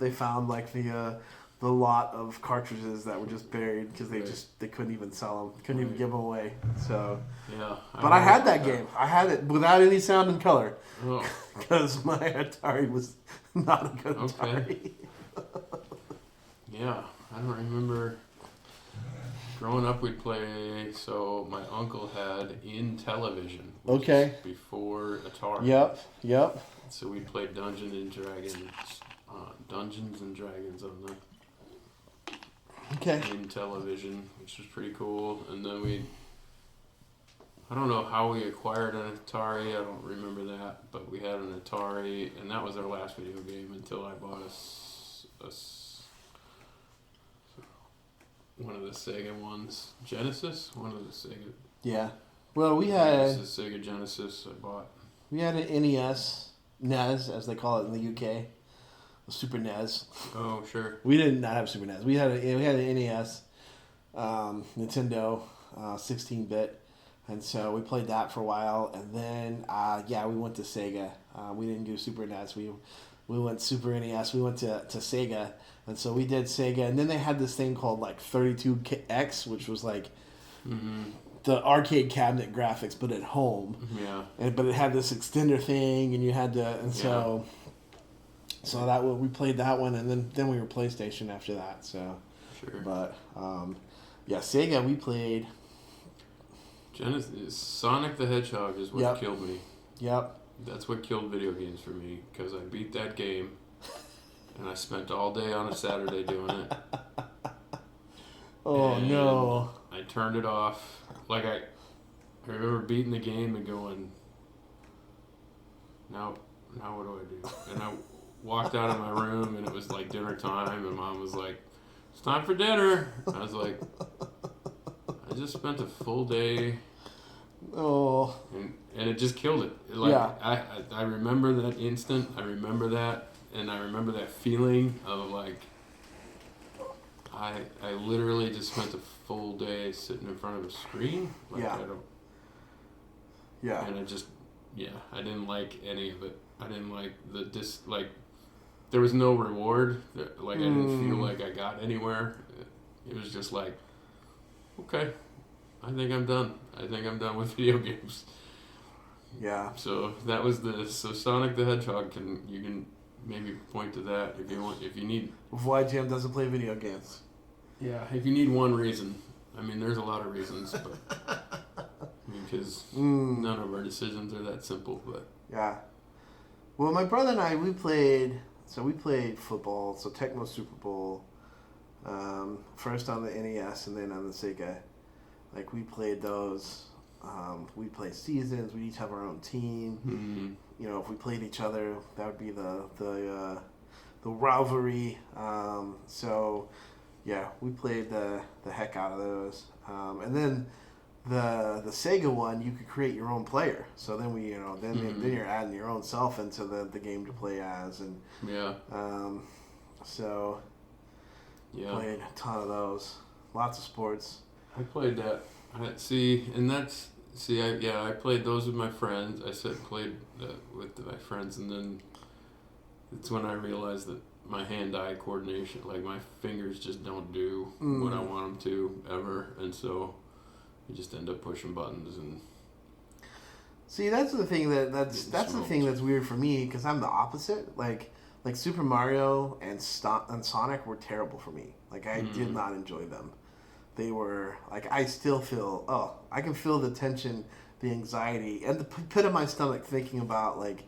Speaker 1: They found like the lot of cartridges that were just buried because they couldn't even sell them, couldn't even give them away. So
Speaker 2: Yeah.
Speaker 1: but I had that game. I had it without any sound and color
Speaker 2: Oh,
Speaker 1: because my Atari was not a good Atari.
Speaker 2: yeah. I don't remember. Growing up, we'd play. So my uncle had Intellivision. Which
Speaker 1: Okay.
Speaker 2: is before Atari.
Speaker 1: Yep.
Speaker 2: So we played Dungeons and Dragons on the
Speaker 1: Okay.
Speaker 2: Intellivision, which was pretty cool. And then I don't know how we acquired an Atari. I don't remember that, but we had an Atari, and that was our last video game until I bought one of the Sega ones, Genesis. One of the Sega.
Speaker 1: Yeah. Well, we had
Speaker 2: Sega Genesis. I bought.
Speaker 1: an NES, as they call it in the UK, the Super NES.
Speaker 2: Oh sure.
Speaker 1: We did not have Super NES. We had an NES, Nintendo, 16-bit, and so we played that for a while. And then we went to Sega. We didn't do Super NES. We went Super NES. We went to Sega, and so we did Sega. And then they had this thing called like 32X, which was like the arcade cabinet graphics, but at home.
Speaker 2: Yeah.
Speaker 1: But it had this extender thing, and you had to, and so. So that we played that one, and then we were PlayStation after that. So,
Speaker 2: Sure.
Speaker 1: but Sega we played.
Speaker 2: Genesis, Sonic the Hedgehog is what
Speaker 1: Yep.
Speaker 2: killed me.
Speaker 1: Yep.
Speaker 2: That's what killed video games for me, because I beat that game, and I spent all day on a Saturday doing it.
Speaker 1: Oh
Speaker 2: And
Speaker 1: no.
Speaker 2: I turned it off. Like I remember beating the game and going, now what do I do? And I walked out of my room, and it was like dinner time, and Mom was like, "It's time for dinner." I was like, I just spent a full day.
Speaker 1: Oh.
Speaker 2: And it just killed it. Like
Speaker 1: Yeah.
Speaker 2: I remember that instant. I remember that, and I remember that feeling of like I literally just spent a full day sitting in front of a screen. Like
Speaker 1: Yeah. Yeah.
Speaker 2: And I didn't like any of it. I didn't like there was no reward. Like I didn't feel like I got anywhere. It was just like, okay, I think I'm done. I think I'm done with video games.
Speaker 1: Yeah.
Speaker 2: So that was Sonic the Hedgehog. You can maybe point to that if you need.
Speaker 1: Why Jim doesn't play video games?
Speaker 2: Yeah, if you need one reason. I mean, there's a lot of reasons, but because none of our decisions are that simple. But
Speaker 1: Yeah. Well, my brother and I we played football. So Tecmo Super Bowl. First on the NES and then on the Sega. Like we played those. We played seasons. We each have our own team. You know, if we played each other, that would be the rivalry. So, yeah, we played the heck out of those. And then the Sega one, you could create your own player. So then then you're adding your own self into the game to play as, and
Speaker 2: yeah,
Speaker 1: so
Speaker 2: yeah,
Speaker 1: played a ton of those. Lots of sports.
Speaker 2: I played that. I played those with my friends. Played with my friends, and then it's when I realized that my hand-eye coordination, like my fingers just don't do what I want them to ever, and so you just end up pushing buttons and.
Speaker 1: See, that's the thing that's the thing that's weird for me because I'm the opposite. Like Super Mario and Sonic were terrible for me. Like I did not enjoy them. They were like I still feel I can feel the tension the anxiety and the pit of my stomach thinking about like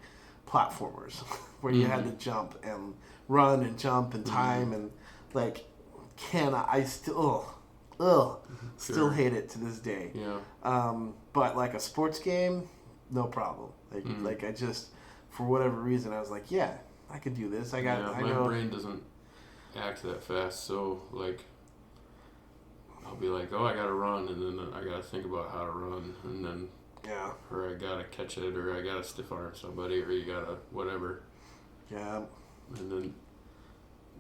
Speaker 1: platformers where you had to jump and run and jump and time and like I still still hate it to this day.
Speaker 2: Yeah.
Speaker 1: But like a sports game, no problem. Like I just for whatever reason I was like, yeah, I could do this. I know.
Speaker 2: My brain doesn't act that fast, so like I'll be like, oh, I gotta run, and then I gotta think about how to run, and then or I gotta catch it, or I gotta stiff arm somebody, or you gotta whatever.
Speaker 1: Yeah.
Speaker 2: And then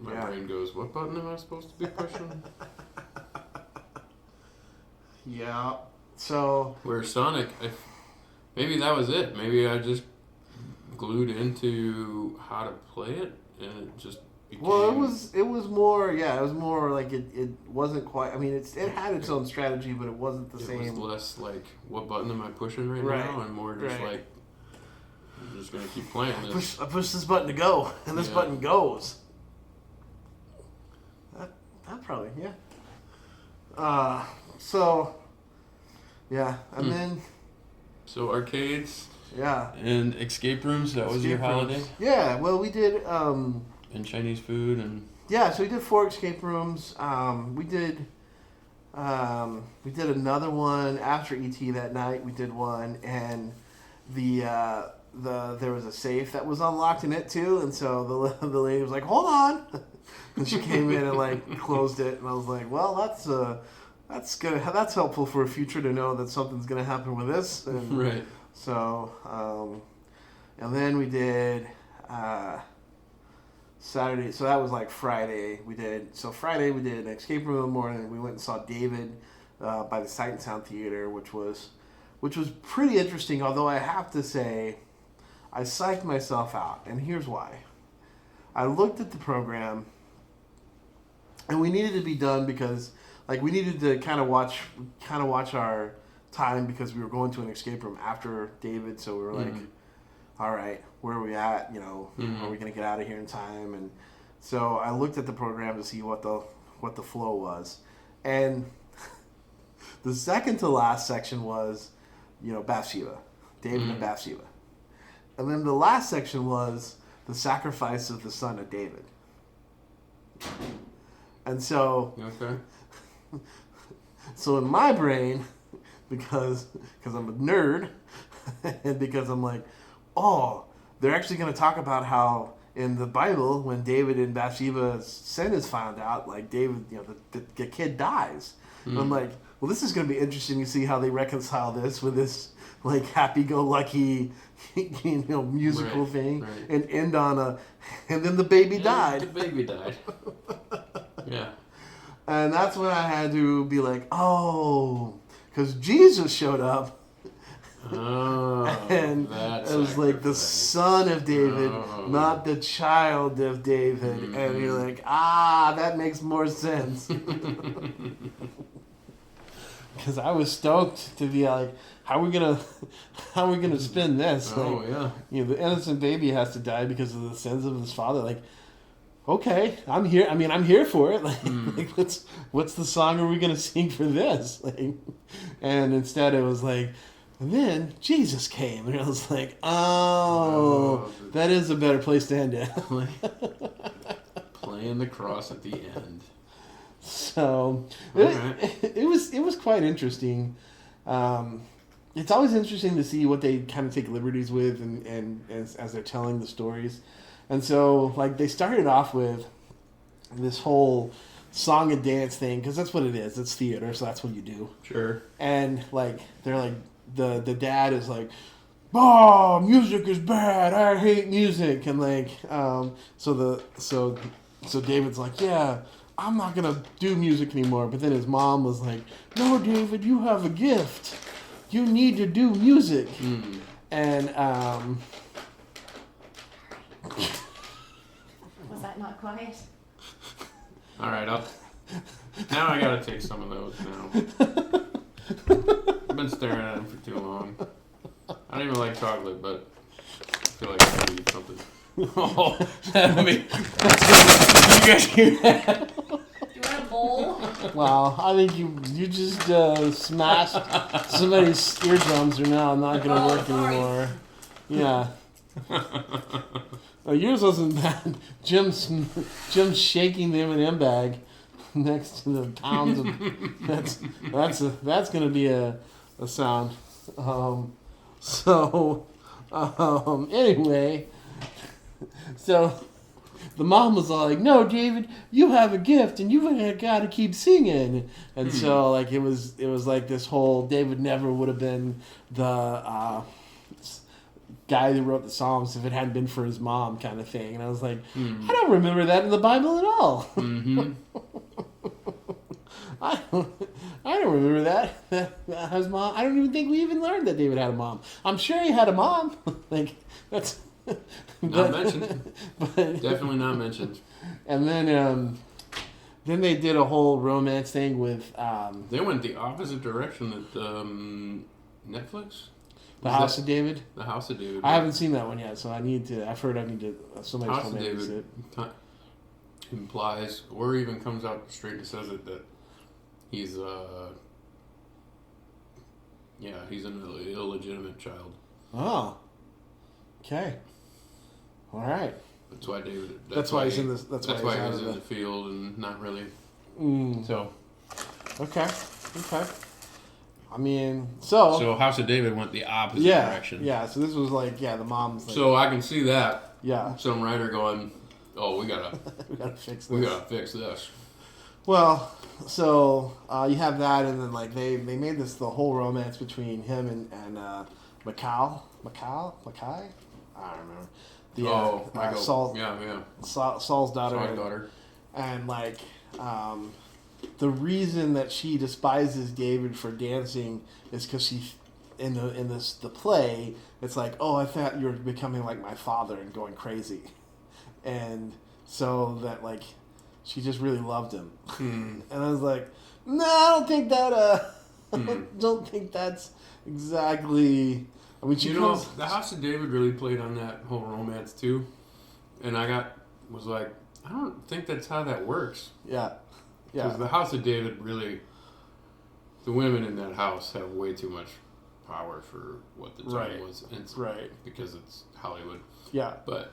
Speaker 2: my brain goes, what button am I supposed to be pushing?
Speaker 1: Yeah. So
Speaker 2: where Sonic, maybe that was it. Maybe I just glued into how to play it, and it just became...
Speaker 1: Well, it was more like it wasn't quite. I mean, it had its own strategy, but it wasn't the same.
Speaker 2: It was less like what button am I pushing right now, and more just like I'm just gonna keep playing this.
Speaker 1: I push this button to go, and this button goes. That probably and then.
Speaker 2: So arcades.
Speaker 1: Yeah.
Speaker 2: And escape rooms. That was your holiday.
Speaker 1: Yeah. Well, we did.
Speaker 2: And Chinese food and.
Speaker 1: Yeah, so we did 4 escape rooms. We did another one after ET that night. We did one, and there was a safe that was unlocked in it too, and so the lady was like, "Hold on," and she came in and like closed it, and I was like, "Well, that's good. That's helpful for a future to know that something's gonna happen with this." And
Speaker 2: right.
Speaker 1: So, and then we did. Saturday, so that was like Friday. Friday we did an escape room in the morning. We went and saw David by the Sight and Sound Theater, which was pretty interesting. Although I have to say, I psyched myself out, and here's why. I looked at the program, and we needed to be done because, like, we needed to kind of watch our time because we were going to an escape room after David. So we were like, all right, where are we at? You know, are we going to get out of here in time? And so I looked at the program to see what the flow was. And the second to last section was, Bathsheba, David and Bathsheba. And then the last section was the sacrifice of the son of David. And so, so in my brain, because I'm a nerd, and because I'm like, oh, they're actually going to talk about how in the Bible, when David and Bathsheba's sin is found out, like David, the kid dies. And I'm like, well, this is going to be interesting to see how they reconcile this with this like happy-go-lucky, musical thing, and end on and then the baby died.
Speaker 2: The baby died. Yeah.
Speaker 1: And that's when I had to be like, oh, because Jesus showed up.
Speaker 2: Oh,
Speaker 1: and it was like the son of David, not the child of David. And you're like, that makes more sense. Because I was stoked to be like, how are we gonna spin this? The innocent baby has to die because of the sins of his father. Like, okay, I'm here. I mean, I'm here for it. Like what's the song are we gonna sing for this? And instead it was like. And then Jesus came, and I was like, that is a better place to end it.
Speaker 2: Playing the cross at the end.
Speaker 1: So, it was quite interesting. It's always interesting to see what they kind of take liberties with and as they're telling the stories. And so, like, they started off with this whole song and dance thing, because that's what it is. It's theater, so that's what you do.
Speaker 2: Sure.
Speaker 1: And, like, they're like, the dad is like, music is bad, I hate music, and like so David's like, yeah, I'm not gonna do music anymore. But then his mom was like, no, David, you have a gift, you need to do music. And
Speaker 3: was that not quiet?
Speaker 2: All right, now I gotta take some of those now. I've been staring at him for too long. I don't even like chocolate, but I feel like I gotta eat something.
Speaker 3: Do you want a hole.
Speaker 1: Wow, I think you just smashed somebody's eardrums are now not going to
Speaker 3: Oh,
Speaker 1: work
Speaker 3: sorry.
Speaker 1: anymore. Yeah. Yours wasn't bad. Jim's shaking the M&M bag next to the pounds of that's going to be a sound. Anyway, so the mom was all like, "No, David, you have a gift, and you've got to keep singing." And so, like, it was like this whole David never would have been the guy who wrote the Psalms if it hadn't been for his mom, kind of thing. And I was like, I don't remember that in the Bible at all.
Speaker 2: Mm-hmm.
Speaker 1: I don't remember that his mom. I don't even think we even learned that David had a mom. I'm sure he had a mom. Like that's
Speaker 2: Not mentioned.
Speaker 1: But,
Speaker 2: Definitely not mentioned.
Speaker 1: and then they did a whole romance thing with
Speaker 2: They went the opposite direction that Netflix.
Speaker 1: the
Speaker 2: Is
Speaker 1: House
Speaker 2: that-
Speaker 1: of David.
Speaker 2: The House of David.
Speaker 1: I haven't seen that one yet, so I need to. I've heard I need to. Somebody's
Speaker 2: House
Speaker 1: told
Speaker 2: of
Speaker 1: me to see
Speaker 2: David
Speaker 1: it.
Speaker 2: implies, or even comes out straight and says it, that he's he's an illegitimate child.
Speaker 1: Oh, okay, all right.
Speaker 2: That's why David.
Speaker 1: That's why he's in this. That's why
Speaker 2: he
Speaker 1: he's
Speaker 2: was
Speaker 1: out
Speaker 2: in
Speaker 1: of
Speaker 2: the field and not really.
Speaker 1: Mm,
Speaker 2: So
Speaker 1: okay. I mean, so
Speaker 2: House of David went the opposite
Speaker 1: yeah,
Speaker 2: direction.
Speaker 1: yeah. So this was like, the mom's like,
Speaker 2: So I can see that
Speaker 1: yeah,
Speaker 2: some writer going, "Oh, we gotta
Speaker 1: we gotta fix this.
Speaker 2: we gotta fix this."
Speaker 1: Well, so you have that, and then like they made this the whole romance between him and Mackay. I don't remember. The
Speaker 2: Michael.
Speaker 1: Saul,
Speaker 2: Yeah.
Speaker 1: Saul's daughter.
Speaker 2: Saul's daughter.
Speaker 1: And like the reason that she despises David for dancing is because she in the play it's like, oh, I thought you were becoming like my father and going crazy, and so that like she just really loved him. And I was like, no, I don't think that don't think that's exactly. I mean, she comes,
Speaker 2: the House of David really played on that whole romance too, and I was like, I don't think that's how that works.
Speaker 1: yeah.
Speaker 2: Because the House of David really, the women in that house have way too much power for what the time
Speaker 1: Right.
Speaker 2: was. And it's
Speaker 1: Right.
Speaker 2: because it's Hollywood.
Speaker 1: Yeah.
Speaker 2: But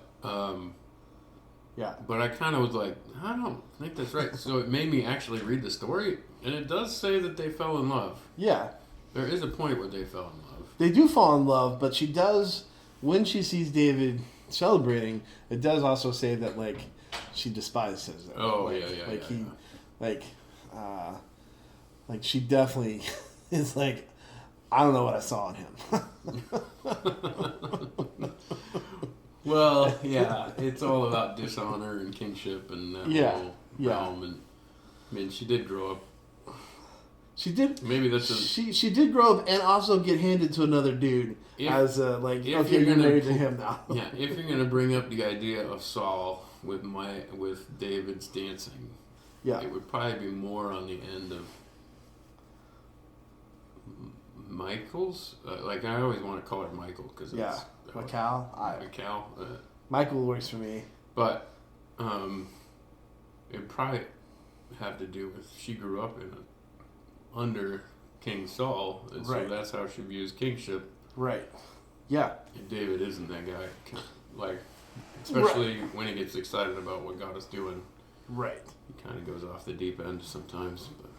Speaker 1: Yeah.
Speaker 2: but I kind of was like, I don't think that's right. So it made me actually read the story, and it does say that they fell in love.
Speaker 1: Yeah.
Speaker 2: There is a point where they fell in love.
Speaker 1: They do fall in love, but she does, when she sees David celebrating, it does also say that, like, she despises him.
Speaker 2: Oh,
Speaker 1: like,
Speaker 2: yeah.
Speaker 1: Like, like, she definitely is like, I don't know what I saw in him.
Speaker 2: Well, yeah, it's all about dishonor and kinship and that whole realm. And I mean, she did grow up.
Speaker 1: She did.
Speaker 2: Maybe that's
Speaker 1: she did grow up and also get handed to another dude as like,
Speaker 2: if
Speaker 1: okay, you're married to him now.
Speaker 2: Yeah, if you're gonna bring up the idea of Saul with David's dancing,
Speaker 1: Yeah.
Speaker 2: it would probably be more on the end of Michael's. Like I always want to call her Michael because it's
Speaker 1: Macau.
Speaker 2: Michael.
Speaker 1: Michael works for me.
Speaker 2: But it'd probably have to do with she grew up under King Saul, and so
Speaker 1: Right.
Speaker 2: that's how she views kingship.
Speaker 1: Right. Yeah.
Speaker 2: And David isn't that guy. Like, especially when he gets excited about what God is doing,
Speaker 1: Right.
Speaker 2: he kind of goes off the deep end sometimes. But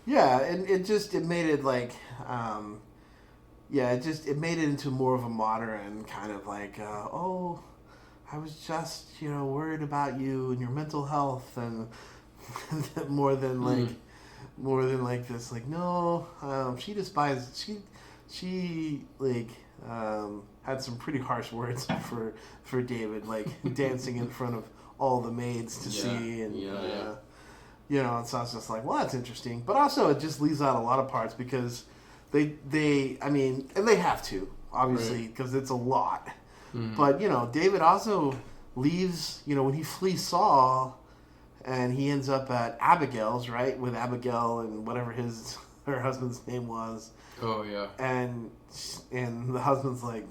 Speaker 1: Yeah, and it made it like, it made it into more of a modern kind of like, oh, I was just, worried about you and your mental health, and more than like this, like, no, she despised, she like, had some pretty harsh words for David, like dancing in front of all the maids to see, and and so I was just like, well, that's interesting. But also, it just leaves out a lot of parts because they have to, obviously, because it's a lot.
Speaker 2: Mm-hmm.
Speaker 1: But, David also leaves, when he flees Saul, and he ends up at Abigail's, right, with Abigail and whatever her husband's name was.
Speaker 2: oh yeah,
Speaker 1: And the husband's like,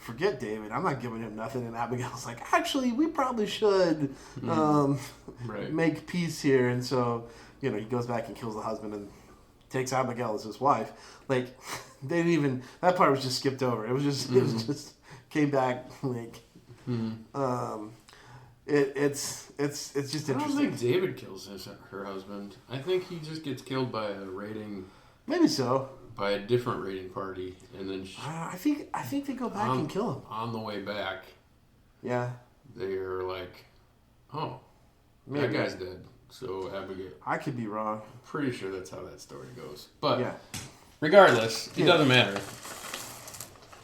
Speaker 1: forget David. I'm not giving him nothing. And Abigail's like, actually, we probably should
Speaker 2: Right.
Speaker 1: make peace here. And so, he goes back and kills the husband and takes Abigail as his wife. Like, they didn't even, that part was just skipped over. It was just came back like, it's just
Speaker 2: I don't
Speaker 1: interesting.
Speaker 2: think David kills her husband. I think he just gets killed by
Speaker 1: Maybe so.
Speaker 2: by a different raiding party, and then
Speaker 1: I think they go back and kill him.
Speaker 2: on the way back.
Speaker 1: Yeah.
Speaker 2: They're like, oh,
Speaker 1: Maybe.
Speaker 2: that guy's dead. So Abigail.
Speaker 1: I could be wrong.
Speaker 2: Pretty sure that's how that story goes. But
Speaker 1: Yeah.
Speaker 2: regardless, it
Speaker 1: Yeah.
Speaker 2: doesn't matter.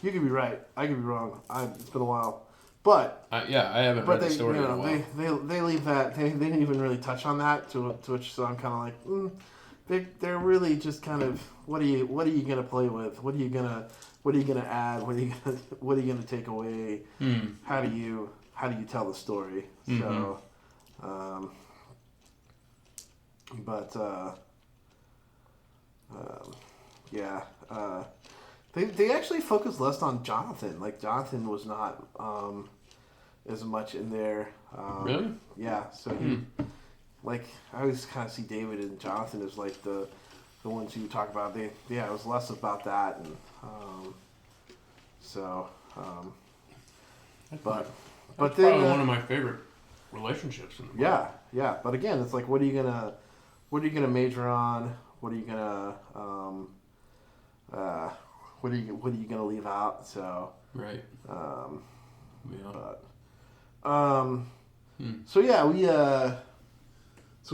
Speaker 1: You could be right. I could be wrong. It's been a while. But
Speaker 2: I haven't read the story in a while.
Speaker 1: they leave that. They didn't even really touch on that to which, so I'm kind of like, they're really just kind of, what are you gonna play with? What are you gonna add? What are you gonna take away? How do you tell the story? So, yeah. They actually focused less on Jonathan. Like, Jonathan was not as much in there.
Speaker 2: Really?
Speaker 1: Yeah. So he, like, I always kind of see David and Jonathan as like the ones you talk about. It was less about that, and but
Speaker 2: That's
Speaker 1: then
Speaker 2: probably one of my favorite relationships in the book.
Speaker 1: yeah. But again, it's like, what are you gonna major on? What are you gonna what are you gonna leave out? So
Speaker 2: Right. Yeah.
Speaker 1: So yeah, we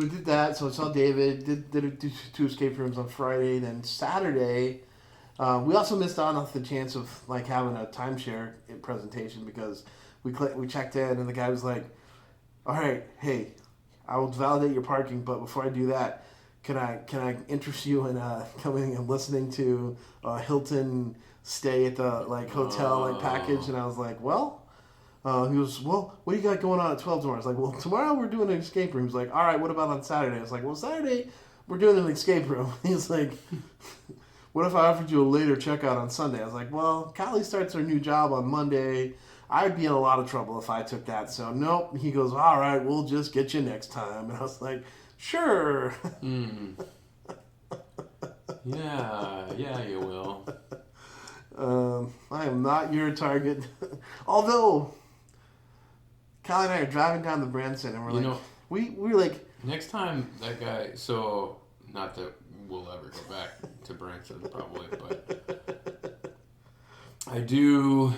Speaker 1: did that. So I saw David, did two escape rooms on Friday. Then Saturday, we also missed out on the chance of like having a timeshare presentation because we checked in and the guy was like, "All right, hey, I will validate your parking, but before I do that, can I interest you in coming and listening to a Hilton stay at the hotel package?" And I was like, "Well." He goes, "Well, what do you got going on at 12 tomorrow?" I was like, "Well, tomorrow we're doing an escape room." He's like, "All right, what about on Saturday?" I was like, "Well, Saturday we're doing an escape room." He's like, "What if I offered you a later checkout on Sunday?" I was like, "Well, Callie starts her new job on Monday. I'd be in a lot of trouble if I took that." So, nope. He goes, "All right, we'll just get you next time." And I was like, "Sure."
Speaker 2: Yeah, you will.
Speaker 1: I am not your target. Although, Callie and I are driving down the Branson, and we're like,
Speaker 2: Next time that guy, so not that we'll ever go back to Branson probably, but I do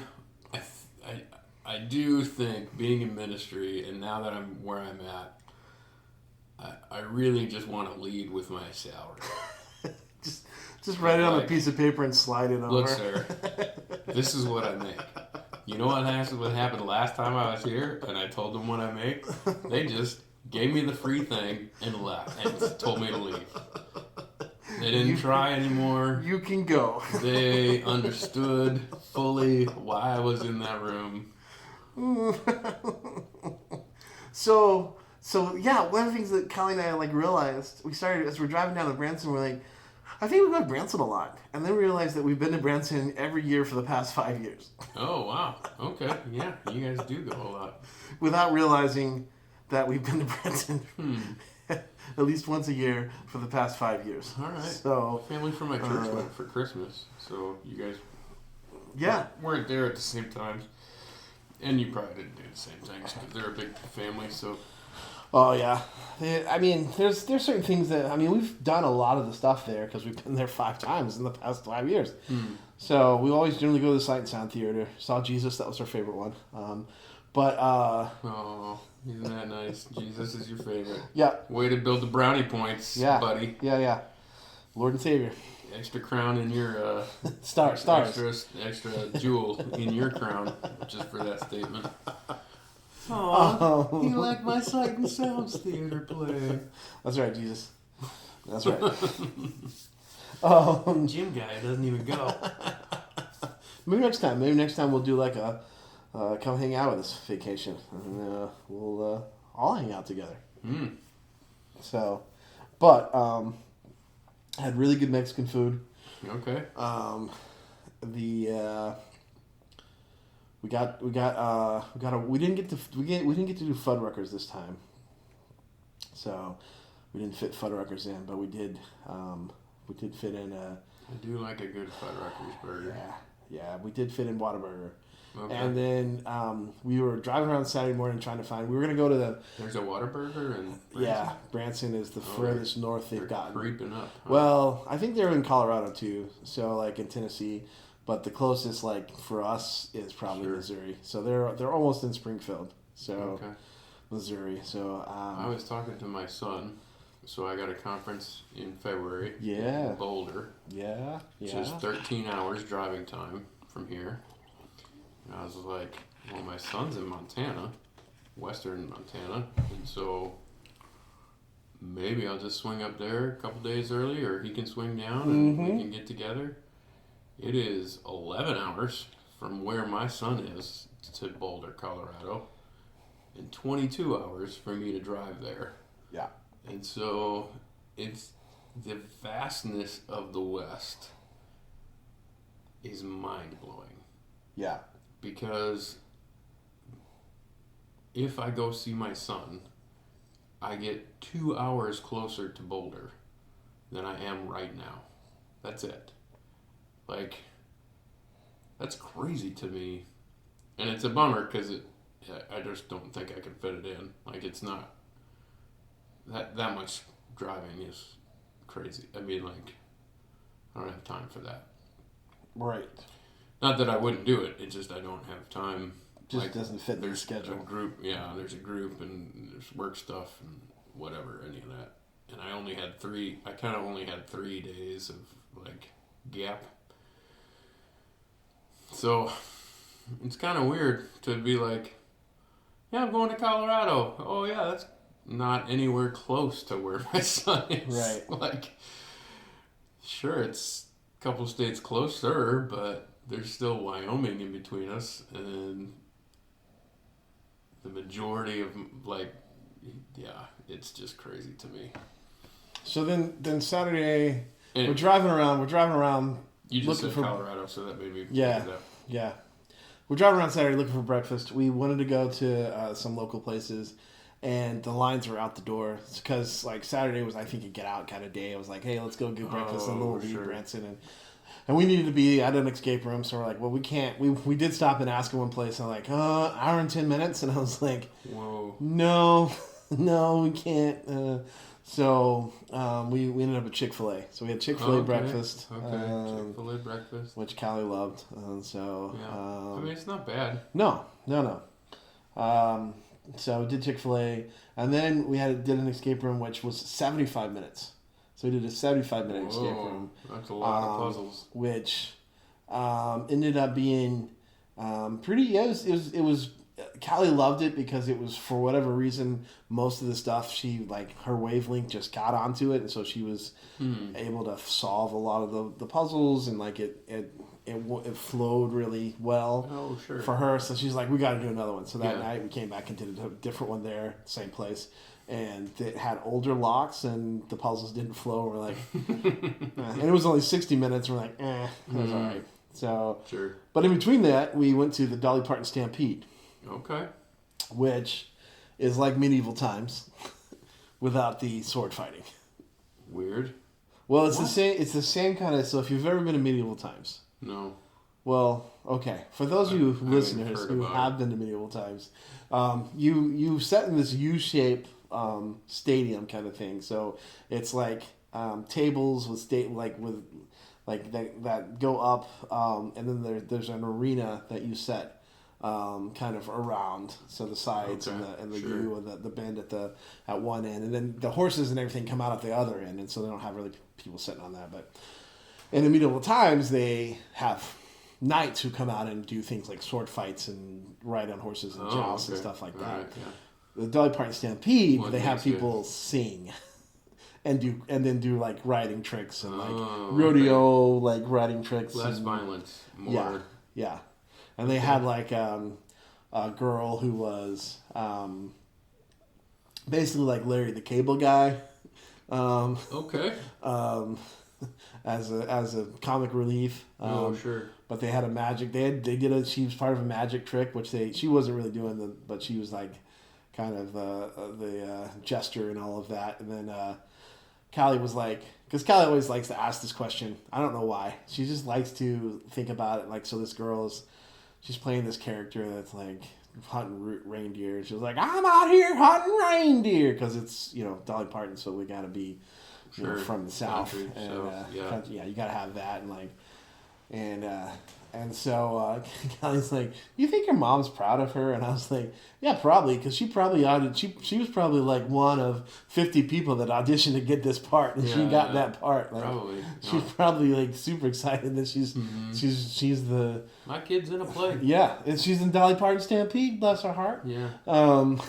Speaker 2: think being in ministry, and now that I'm where I'm at, I really just want to lead with my salary.
Speaker 1: just write it on a piece of paper and slide it over.
Speaker 2: Look, sir, this is what I make. You know what happened last time I was here, and I told them what I make? They just gave me the free thing and left, and told me to leave. They didn't try anymore.
Speaker 1: You can go.
Speaker 2: They understood fully why I was in that room.
Speaker 1: So yeah, one of the things that Callie and I realized, we started as we're driving down to Branson, we're like, I think we go to Branson a lot, and then we realized that we've been to Branson every year for the past 5 years.
Speaker 2: Oh wow, okay, yeah, you guys do go a lot.
Speaker 1: Without realizing that we've been to Branson at least once a year for the past 5 years.
Speaker 2: All right.
Speaker 1: So
Speaker 2: family from my church went for Christmas, so you guys weren't there at the same time, and you probably didn't do the same things because they're a big family. So
Speaker 1: oh yeah, I mean, there's certain things that we've done a lot of the stuff there because we've been there 5 times in the past 5 years. So we always generally go to the Sight and Sound Theater. Saw Jesus, that was our favorite one.
Speaker 2: oh, isn't that nice? Jesus is your favorite.
Speaker 1: Yeah.
Speaker 2: Way to build the brownie points, buddy.
Speaker 1: Yeah. Lord and Savior.
Speaker 2: Extra crown in your
Speaker 1: stars.
Speaker 2: Extra jewel in your crown, just for that statement.
Speaker 1: Oh,
Speaker 2: you like my Sight and Sounds Theater play.
Speaker 1: That's right, Jesus. That's right.
Speaker 2: Gym guy doesn't even go.
Speaker 1: Maybe next time we'll do like a come hang out with us vacation, and we'll all hang out together. So, but had really good Mexican food.
Speaker 2: Okay.
Speaker 1: we didn't get to do Fuddruckers this time, so we didn't fit Fuddruckers in, but we did fit in
Speaker 2: I do like a good Fuddruckers burger.
Speaker 1: yeah, we did fit in Whataburger.
Speaker 2: Okay.
Speaker 1: And then we were driving around Saturday morning trying to find. We were gonna go to the.
Speaker 2: There's a Whataburger in Branson?
Speaker 1: Yeah, Branson is the furthest north they've gotten.
Speaker 2: Creeping up. Huh?
Speaker 1: Well, I think they're in Colorado too, so like in Tennessee, but the closest like for us is probably Missouri. So they're almost in Springfield, so Missouri. So
Speaker 2: I was talking to my son, so I got a conference in February.
Speaker 1: Yeah.
Speaker 2: In Boulder.
Speaker 1: Yeah.
Speaker 2: Which is 13 hours driving time from here. And I was like, well, my son's in Montana, western Montana, and so maybe I'll just swing up there a couple days early, or he can swing down and we can get together. It is 11 hours from where my son is to Boulder, Colorado, and 22 hours for me to drive there.
Speaker 1: Yeah.
Speaker 2: And so it's the vastness of the West is mind-blowing.
Speaker 1: Yeah.
Speaker 2: Because if I go see my son, I get 2 hours closer to Boulder than I am right now. That's it. Like, that's crazy to me. And it's a bummer because I just don't think I can fit it in. Like, it's not, that much driving is crazy. I mean, like, I don't have time for that.
Speaker 1: Right.
Speaker 2: Not that I wouldn't do it. It's just I don't have time.
Speaker 1: Just like, doesn't fit their schedule.
Speaker 2: A group, yeah. There's a group and there's work stuff and whatever, any of that. And I only had 3. I kind of only had 3 days of like gap. So it's kind of weird to be like, yeah, I'm going to Colorado. Oh yeah, that's not anywhere close to where my son is.
Speaker 1: Right.
Speaker 2: Like, sure, it's a couple states closer, but there's still Wyoming in between us, and the majority of, like, yeah, it's just crazy to me.
Speaker 1: So then Saturday, we're driving around.
Speaker 2: You just said Colorado, so that made me
Speaker 1: yeah. We're driving around Saturday looking for breakfast. We wanted to go to some local places, and the lines were out the door because like Saturday was, I think, a get out kind of day. I was like, hey, let's go get breakfast in Little League, Branson, and we needed to be at an escape room. So we're like, well, we can't. We did stop and ask in one place. And I'm like, hour and 10 minutes, and I was like,
Speaker 2: whoa,
Speaker 1: no, we can't. So we ended up at Chick-fil-A. So we had Chick-fil-A breakfast.
Speaker 2: Okay, Chick-fil-A breakfast.
Speaker 1: Which Callie loved. So
Speaker 2: yeah. I mean, it's not bad.
Speaker 1: No. So we did Chick-fil-A. And then we did an escape room, which was 75 minutes. So we did a 75-minute escape room.
Speaker 2: That's a lot of puzzles.
Speaker 1: Which ended up being pretty... Yeah, it was Callie loved it because it was, for whatever reason, most of the stuff, she, like, her wavelength just got onto it, and so she was able to solve a lot of the puzzles, and, like, it flowed really well for her. So she's like, we got to do another one. So that night we came back and did a different one there, same place, and it had older locks, and the puzzles didn't flow. We're like, and it was only 60 minutes. And we're like, it was all right. So, but in between that, we went to the Dolly Parton Stampede.
Speaker 2: Okay.
Speaker 1: Which is like medieval times without the sword fighting.
Speaker 2: Weird.
Speaker 1: Well, it's the same. It's the same kind of. So if you've ever been to medieval times,
Speaker 2: no.
Speaker 1: Well, okay. For those of you listeners who have been to medieval times, you set in this U-shaped stadium kind of thing. So it's like tables with that go up, and then there's an arena that you set. Kind of around, so the sides and the U and the bend at one end, and then the horses and everything come out at the other end, and so they don't have really people sitting on that. But in the medieval times, they have knights who come out and do things like sword fights and ride on horses and joust and stuff like that. Right, yeah. The Dolly Parton Stampede, they have people sing and then do like riding tricks and like rodeo like riding tricks.
Speaker 2: Less violence, more.
Speaker 1: Yeah. And they had like a girl who was basically like Larry the Cable Guy. As a comic relief. but they had a magic. She was part of a magic trick, which she wasn't really doing but she was like kind of the jester and all of that. And then Callie was like, because Callie always likes to ask this question. I don't know why. She just likes to think about it. Like, so this she's playing this character that's like hunting reindeer. She was like, I'm out here hunting reindeer because it's Dolly Parton, so we got to be from the South,
Speaker 2: country,
Speaker 1: and
Speaker 2: so, yeah.
Speaker 1: you got to have that and so Callie's like, you think your mom's proud of her? And I was like, yeah, probably, because she was probably like one of 50 people that auditioned to get this part, and she got that part. Like,
Speaker 2: probably.
Speaker 1: She's probably like super excited that she's the
Speaker 2: my kid's in a play.
Speaker 1: Yeah, and she's in Dolly Parton Stampede, bless her heart.
Speaker 2: Yeah.
Speaker 1: And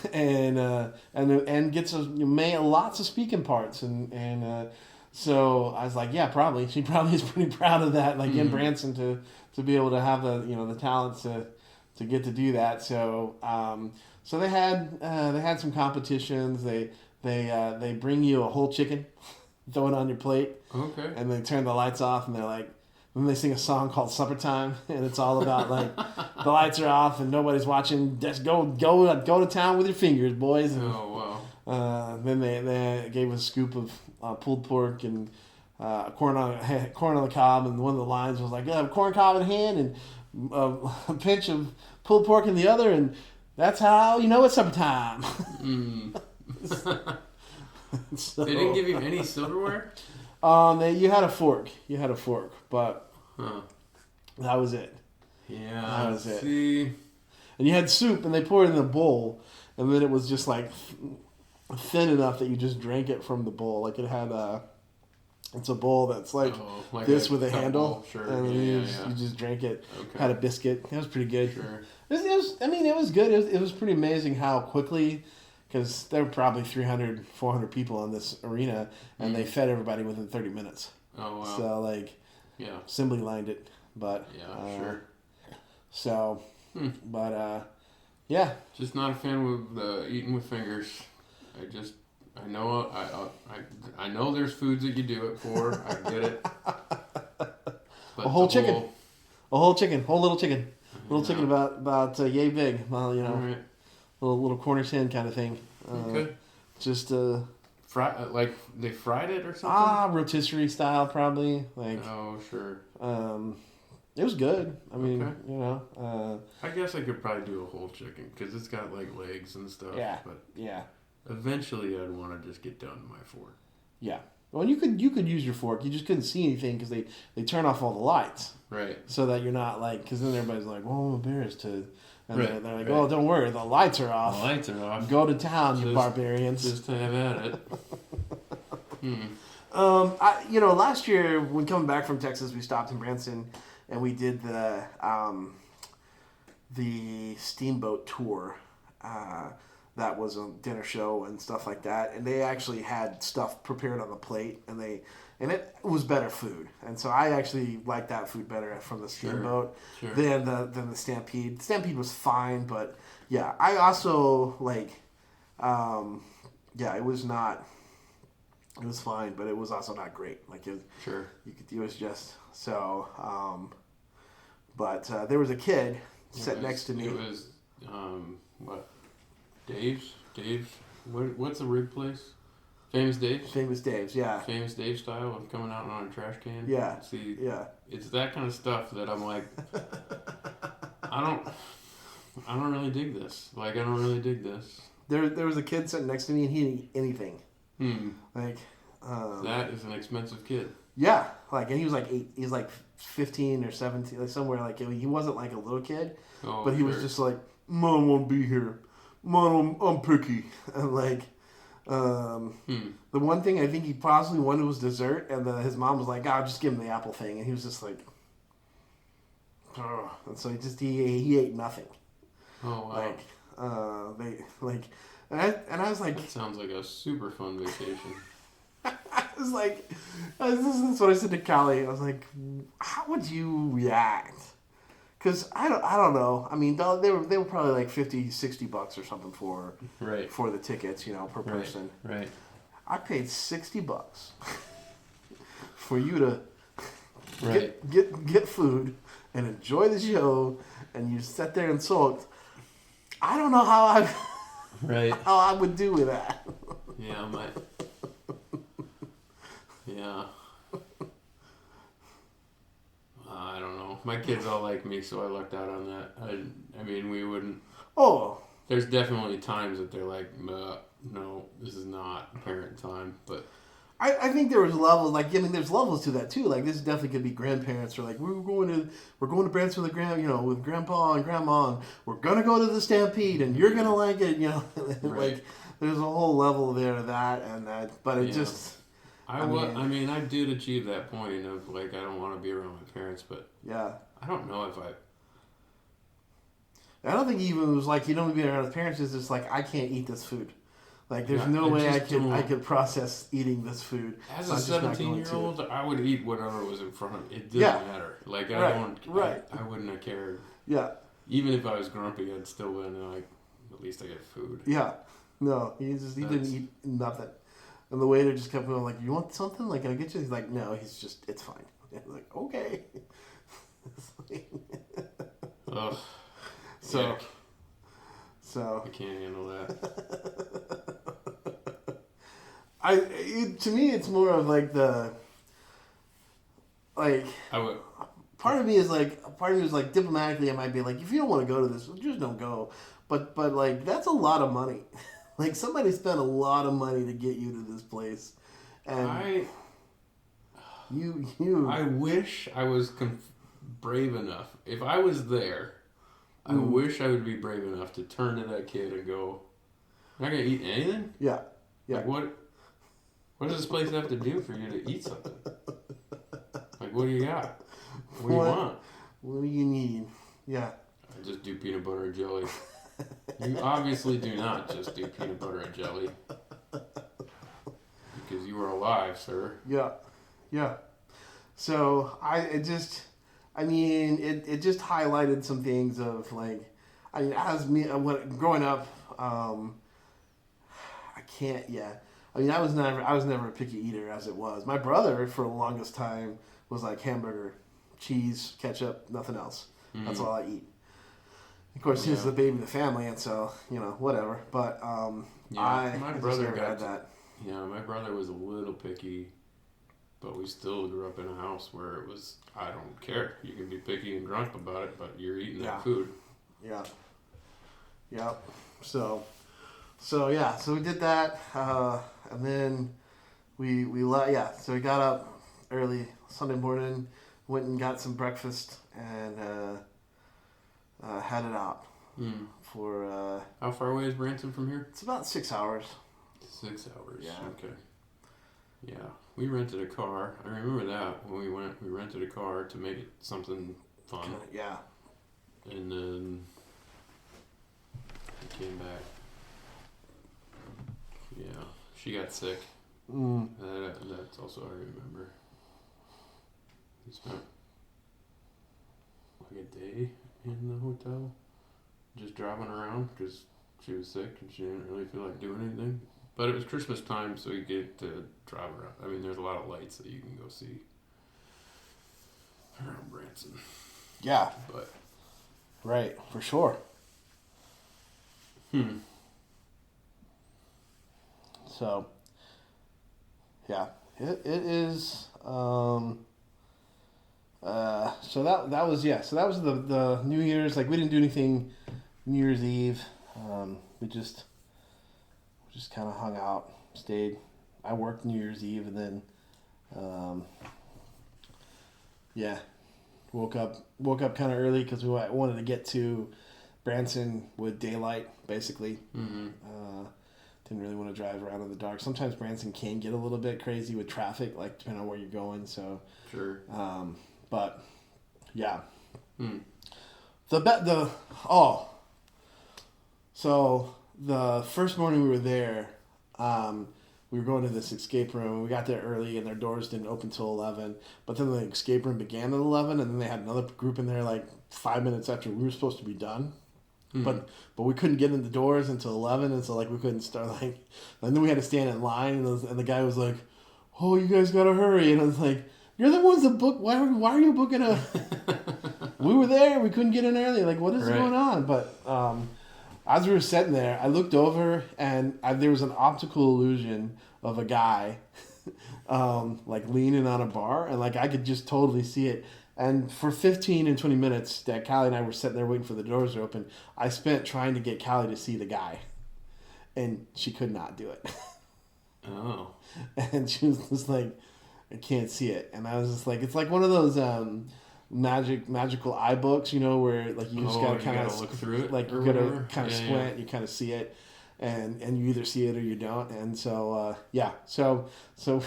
Speaker 1: gets lots of speaking parts and. So I was like, yeah, probably. She probably is pretty proud of that, like in Branson to be able to have the talents to get to do that. So so they had some competitions. They bring you a whole chicken, throw it on your plate,
Speaker 2: okay,
Speaker 1: and they turn the lights off, and they're like, then they sing a song called Supper Time, and it's all about like the lights are off and nobody's watching. Just go to town with your fingers, boys. And,
Speaker 2: oh
Speaker 1: wow. Then they gave us a scoop of pulled pork and corn on the cob, and one of the lines was like, corn cob in hand and a pinch of pulled pork in the other, and that's how you know it's supper time. So,
Speaker 2: they didn't give you any silverware?
Speaker 1: You had a fork, but that was it.
Speaker 2: Yeah,
Speaker 1: that was it.
Speaker 2: See.
Speaker 1: And you had soup, and they poured it in a bowl, and then it was just like thin enough that you just drank it from the bowl. Like it had it's a bowl that's like this with a handle,
Speaker 2: bowl. Sure.
Speaker 1: And you just drank it.
Speaker 2: Okay.
Speaker 1: Had a biscuit. It was pretty good.
Speaker 2: Sure.
Speaker 1: It was good. It was pretty amazing how quickly, because there were probably 300, 400 people in this arena, and they fed everybody within 30 minutes.
Speaker 2: Oh wow.
Speaker 1: So like, assembly lined it, but
Speaker 2: sure.
Speaker 1: So, but yeah.
Speaker 2: Just not a fan with eating with fingers. I know there's foods that you do it for. I get it. But
Speaker 1: a whole little chicken, about yay big. Well,
Speaker 2: right.
Speaker 1: little Cornish hen kind of thing.
Speaker 2: Okay.
Speaker 1: Just
Speaker 2: like they fried it or something.
Speaker 1: Rotisserie style probably. Like.
Speaker 2: Oh sure.
Speaker 1: It was good. I mean,
Speaker 2: okay. I guess I could probably do a whole chicken because it's got like legs and stuff.
Speaker 1: Yeah.
Speaker 2: But
Speaker 1: yeah.
Speaker 2: Eventually, I'd want to just get down to my fork.
Speaker 1: Yeah. Well, you could use your fork. You just couldn't see anything because they turn off all the lights.
Speaker 2: Right.
Speaker 1: So that you're not like, because then everybody's like, well, I'm embarrassed to. And
Speaker 2: right.
Speaker 1: they're like, oh, don't worry, the lights are off.
Speaker 2: The lights are off.
Speaker 1: Go to town, you barbarians.
Speaker 2: Just have at it.
Speaker 1: Last year when coming back from Texas, we stopped in Branson and we did the steamboat tour. That was a dinner show and stuff like that, and they actually had stuff prepared on the plate, and it was better food, and so I actually liked that food better from the steamboat than the Stampede. Stampede was fine, but yeah, I also like, it was not. It was fine, but it was also not great. Like it was just so. But there was a kid sitting next to me.
Speaker 2: It was what? Dave's? What's the rib place? Famous Dave's?
Speaker 1: Famous Dave's, yeah.
Speaker 2: Famous Dave style of coming out on a trash can?
Speaker 1: Yeah.
Speaker 2: See, it's that kind of stuff that I'm like, I don't really dig this. Like, I don't really dig this.
Speaker 1: There was a kid sitting next to me, and he didn't eat anything. Like,
Speaker 2: that is an expensive kid.
Speaker 1: Yeah, like, and he was like 8. He was like 15 or 17, like somewhere like he wasn't like a little kid, but he was just like, Mom won't be here. Mom, I'm picky. And like, the one thing I think he possibly wanted was dessert, and his mom was like, just give him the apple thing, and he was just like, oh. And so he ate nothing.
Speaker 2: Oh wow.
Speaker 1: And I was like,
Speaker 2: that sounds like a super fun vacation.
Speaker 1: I was like, this is what I said to Callie. I was like, how would you react? Because I don't know. I mean, they were probably like $50, $60 or something for the tickets, per person.
Speaker 2: Right.
Speaker 1: I paid $60 for you to get food
Speaker 3: and enjoy the show, and you sat there and sulked, I don't know how
Speaker 2: Right.
Speaker 3: I would do with that.
Speaker 2: Yeah, yeah. I don't know. My kids all like me, so I lucked out on that. I mean, we wouldn't.
Speaker 3: Oh,
Speaker 2: There's definitely times that they're like, no, this is not parent time. But
Speaker 3: I think there was levels. Like, I mean, there's levels to that too. Like, this definitely could be grandparents or like we're going to Branson with with grandpa and grandma, and we're gonna go to the Stampede, and you're gonna like it.
Speaker 2: Right.
Speaker 3: Like there's a whole level there to that and that. But it
Speaker 2: Yeah.
Speaker 3: just,
Speaker 2: I mean, I did achieve that point of like I don't want to be around my parents, but
Speaker 3: yeah.
Speaker 2: I don't know if
Speaker 3: I don't think even was like you don't be around the parents. It's just like I can't eat this food. Like there's
Speaker 2: Yeah,
Speaker 3: no
Speaker 2: I
Speaker 3: way I
Speaker 2: just
Speaker 3: could
Speaker 2: don't-
Speaker 3: process eating this food.
Speaker 2: As
Speaker 3: So
Speaker 2: a
Speaker 3: I'm just not going to.
Speaker 2: 17-year-old, I would eat whatever was in front of me. It doesn't
Speaker 3: Yeah.
Speaker 2: matter. Like
Speaker 3: Right.
Speaker 2: I wouldn't have cared.
Speaker 3: Yeah,
Speaker 2: Even if I was grumpy, I'd still been like, at least I get food.
Speaker 3: yeah. No, he didn't
Speaker 2: That's-
Speaker 3: eat nothing. And the waiter just kept going like, "You want something? Like, can I get you?" He's like, "No." He's just, "It's fine." And I'm like, okay.
Speaker 2: Ugh.
Speaker 3: So,
Speaker 2: Yuck.
Speaker 3: so
Speaker 2: I can't handle that.
Speaker 3: to me, it's more of like like.
Speaker 2: I would.
Speaker 3: Part of me was like diplomatically I might be like, if you don't want to go to this, just don't go. But like that's a lot of money. Like somebody spent a lot of money to get you to this place, and
Speaker 2: I wish I was brave enough. If I was there, I wish I would be brave enough to turn to that kid and go, "I'm not gonna eat anything."
Speaker 3: yeah.
Speaker 2: Like what? What does this place have to do for you to eat something? Like what do you got? What do you want?
Speaker 3: What do you need? Yeah.
Speaker 2: I just do peanut butter and jelly. You obviously do not just do peanut butter and jelly. Because you are alive, sir.
Speaker 3: Yeah. Yeah. So it just highlighted some things of like, I mean, as me growing up, I can't. Yeah. I mean, I was never a picky eater as it was. My brother, for the longest time, was like hamburger, cheese, ketchup, nothing else. That's all I eat. Of course, he's the baby of the family, and so whatever. But
Speaker 2: my brother
Speaker 3: had that.
Speaker 2: Yeah, my brother was a little picky, but we still grew up in a house where it was, I don't care. You can be picky and drunk about it, but you're eating that food.
Speaker 3: Yeah. Yep. So we did that, and then we so we got up early Sunday morning, went and got some breakfast, and headed out for.
Speaker 2: How far away is Branson from here?
Speaker 3: It's about 6 hours.
Speaker 2: 6 hours.
Speaker 3: Yeah.
Speaker 2: Okay. Yeah, we rented a car. I remember that when we went. We rented a car to make it something fun,
Speaker 3: Yeah.
Speaker 2: and then we came back. Yeah, she got sick. That's also I remember. We spent like a day in the hotel, just driving around because she was sick and she didn't really feel like doing anything. But it was Christmas time, so you get to drive around. I mean, there's a lot of lights that you can go see around Branson.
Speaker 3: Yeah.
Speaker 2: But
Speaker 3: Right. For sure. So. Yeah. It is. So that was So that was the New Year's. Like we didn't do anything New Year's Eve. We just kind of hung out, stayed. I worked New Year's Eve and then, woke up kind of early because we wanted to get to Branson with daylight, basically. Didn't really want to drive around in the dark. Sometimes Branson can get a little bit crazy with traffic, like depending on where you're going. So,
Speaker 2: sure.
Speaker 3: But yeah. So the first morning we were there, we were going to this escape room. We got there early, and their doors didn't open till 11. But then the escape room began at 11, and then they had another group in there like 5 minutes after we were supposed to be done. But we couldn't get in the doors until 11, and so like we couldn't start and then we had to stand in line, and the guy was like, "Oh, you guys gotta hurry!" And I was like, "You're the ones that book. Why are you booking a We were there. We couldn't get in early. Like, what is
Speaker 2: Right.
Speaker 3: going on? But as we were sitting there, I looked over and there was an optical illusion of a guy, like leaning on a bar, and like I could just totally see it. And for 15 and 20 minutes that Callie and I were sitting there waiting for the doors to open, I spent trying to get Callie to see the guy, and she could not do it.
Speaker 2: Oh.
Speaker 3: And she was just like, I can't see it. And I was just like, it's like one of those magical eye books, you know, where like you just gotta
Speaker 2: you
Speaker 3: kind
Speaker 2: gotta
Speaker 3: of
Speaker 2: look through it.
Speaker 3: like
Speaker 2: or
Speaker 3: you gotta
Speaker 2: whatever?
Speaker 3: kind of
Speaker 2: Yeah,
Speaker 3: squint, you kind of see it, and you either see it or you don't. And so yeah, so so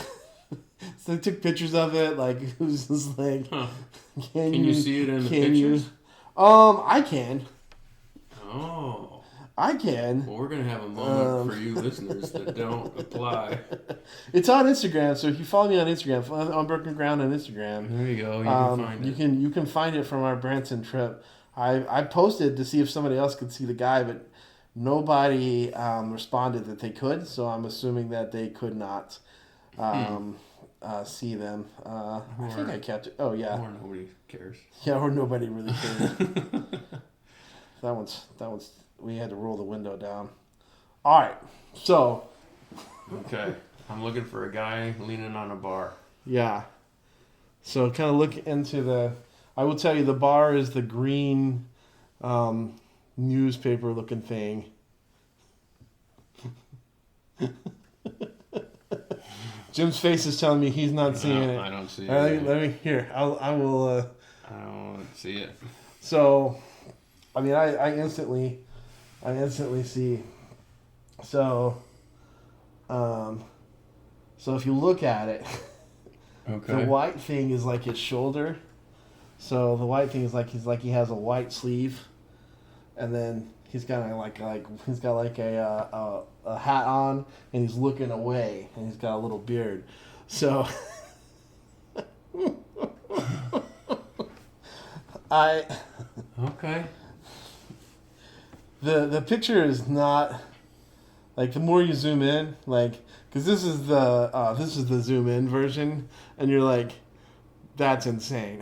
Speaker 3: they took pictures of it. Like it was just like,
Speaker 2: Huh.
Speaker 3: can
Speaker 2: you see it in the
Speaker 3: can you-
Speaker 2: pictures?
Speaker 3: I can.
Speaker 2: Oh.
Speaker 3: I can.
Speaker 2: Well, we're gonna have a moment for you listeners that don't apply.
Speaker 3: It's on Instagram, so if you follow me on Instagram, on Broken Ground on Instagram,
Speaker 2: There you go. You can find
Speaker 3: you
Speaker 2: it.
Speaker 3: can find it from our Branson trip. I posted to see if somebody else could see the guy, but nobody responded that they could. So I'm assuming that they could not see them. I think I kept it. Oh yeah,
Speaker 2: Or nobody cares.
Speaker 3: yeah, or nobody really cared. that one's. We had to roll the window down. All right, so
Speaker 2: Okay. I'm looking for a guy leaning on a bar.
Speaker 3: yeah, so kind of look into the. I will tell you, the bar is the green newspaper looking thing. Jim's face is telling me he's not seeing it.
Speaker 2: I don't see it.
Speaker 3: Let me here. I will.
Speaker 2: I don't see it.
Speaker 3: So, I mean, I instantly see. So, so if you look at it,
Speaker 2: Okay.
Speaker 3: the white thing is like his shoulder. So the white thing is like he has a white sleeve, and then he's got he's got like a hat on, and he's looking away, and he's got a little beard. So
Speaker 2: Okay.
Speaker 3: the picture is not like, the more you zoom in, like, because this is the zoom in version, and you're like, that's insane.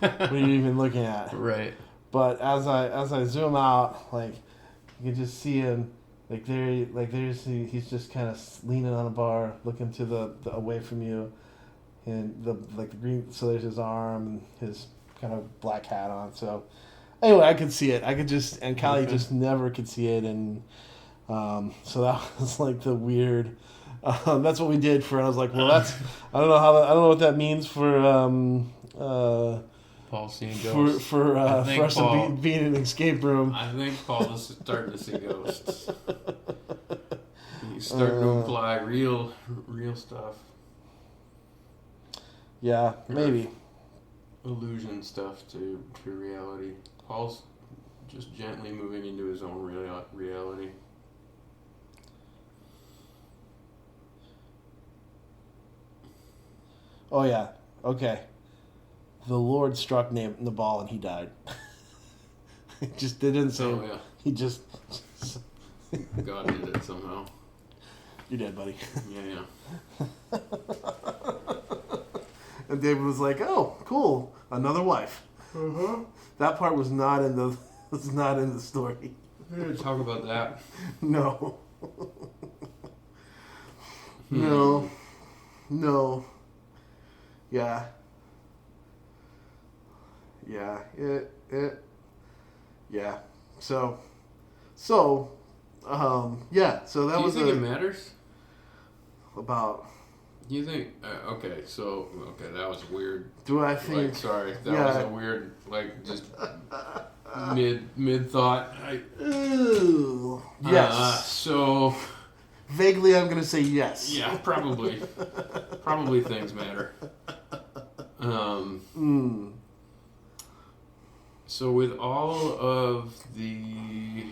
Speaker 3: What are you even looking at?
Speaker 2: Right.
Speaker 3: But as I zoom out, like, you can just see him, he's just kind of leaning on a bar, looking to the away from you, and the green. So there's his arm and his kind of black hat on. So anyway, I could see it. And Callie
Speaker 2: Okay.
Speaker 3: just never could see it, and so that was like the weird. That's what we did for. I was like, well, that's I don't know what that means for.
Speaker 2: Paul seeing
Speaker 3: For
Speaker 2: ghosts.
Speaker 3: for
Speaker 2: I think
Speaker 3: for us
Speaker 2: Paul-
Speaker 3: to be in an escape room.
Speaker 2: I think Paul is starting to see ghosts. He's starting to apply real stuff.
Speaker 3: Yeah, maybe.
Speaker 2: Illusion stuff to reality. Paul's just gently moving into his own reality.
Speaker 3: Oh yeah. Okay. The Lord struck Nabal and he died. It just didn't say.
Speaker 2: Oh yeah,
Speaker 3: He just.
Speaker 2: God did it somehow.
Speaker 3: You're dead, buddy.
Speaker 2: Yeah.
Speaker 3: And David was like, "Oh, cool, another wife." That part was not in the story.
Speaker 2: We're gonna talk about that.
Speaker 3: No.
Speaker 2: Hmm.
Speaker 3: No. Yeah. Yeah. Yeah. So yeah. So that
Speaker 2: Do you
Speaker 3: was
Speaker 2: think it matters?
Speaker 3: about.
Speaker 2: Do you think? Okay, that was weird.
Speaker 3: Do I think?
Speaker 2: Like, sorry, that
Speaker 3: Yeah.
Speaker 2: was a weird, like, just mid thought.
Speaker 3: Ooh. Yes.
Speaker 2: So
Speaker 3: Vaguely, I'm gonna say yes.
Speaker 2: yeah, probably things matter.
Speaker 3: Mm.
Speaker 2: So with all of the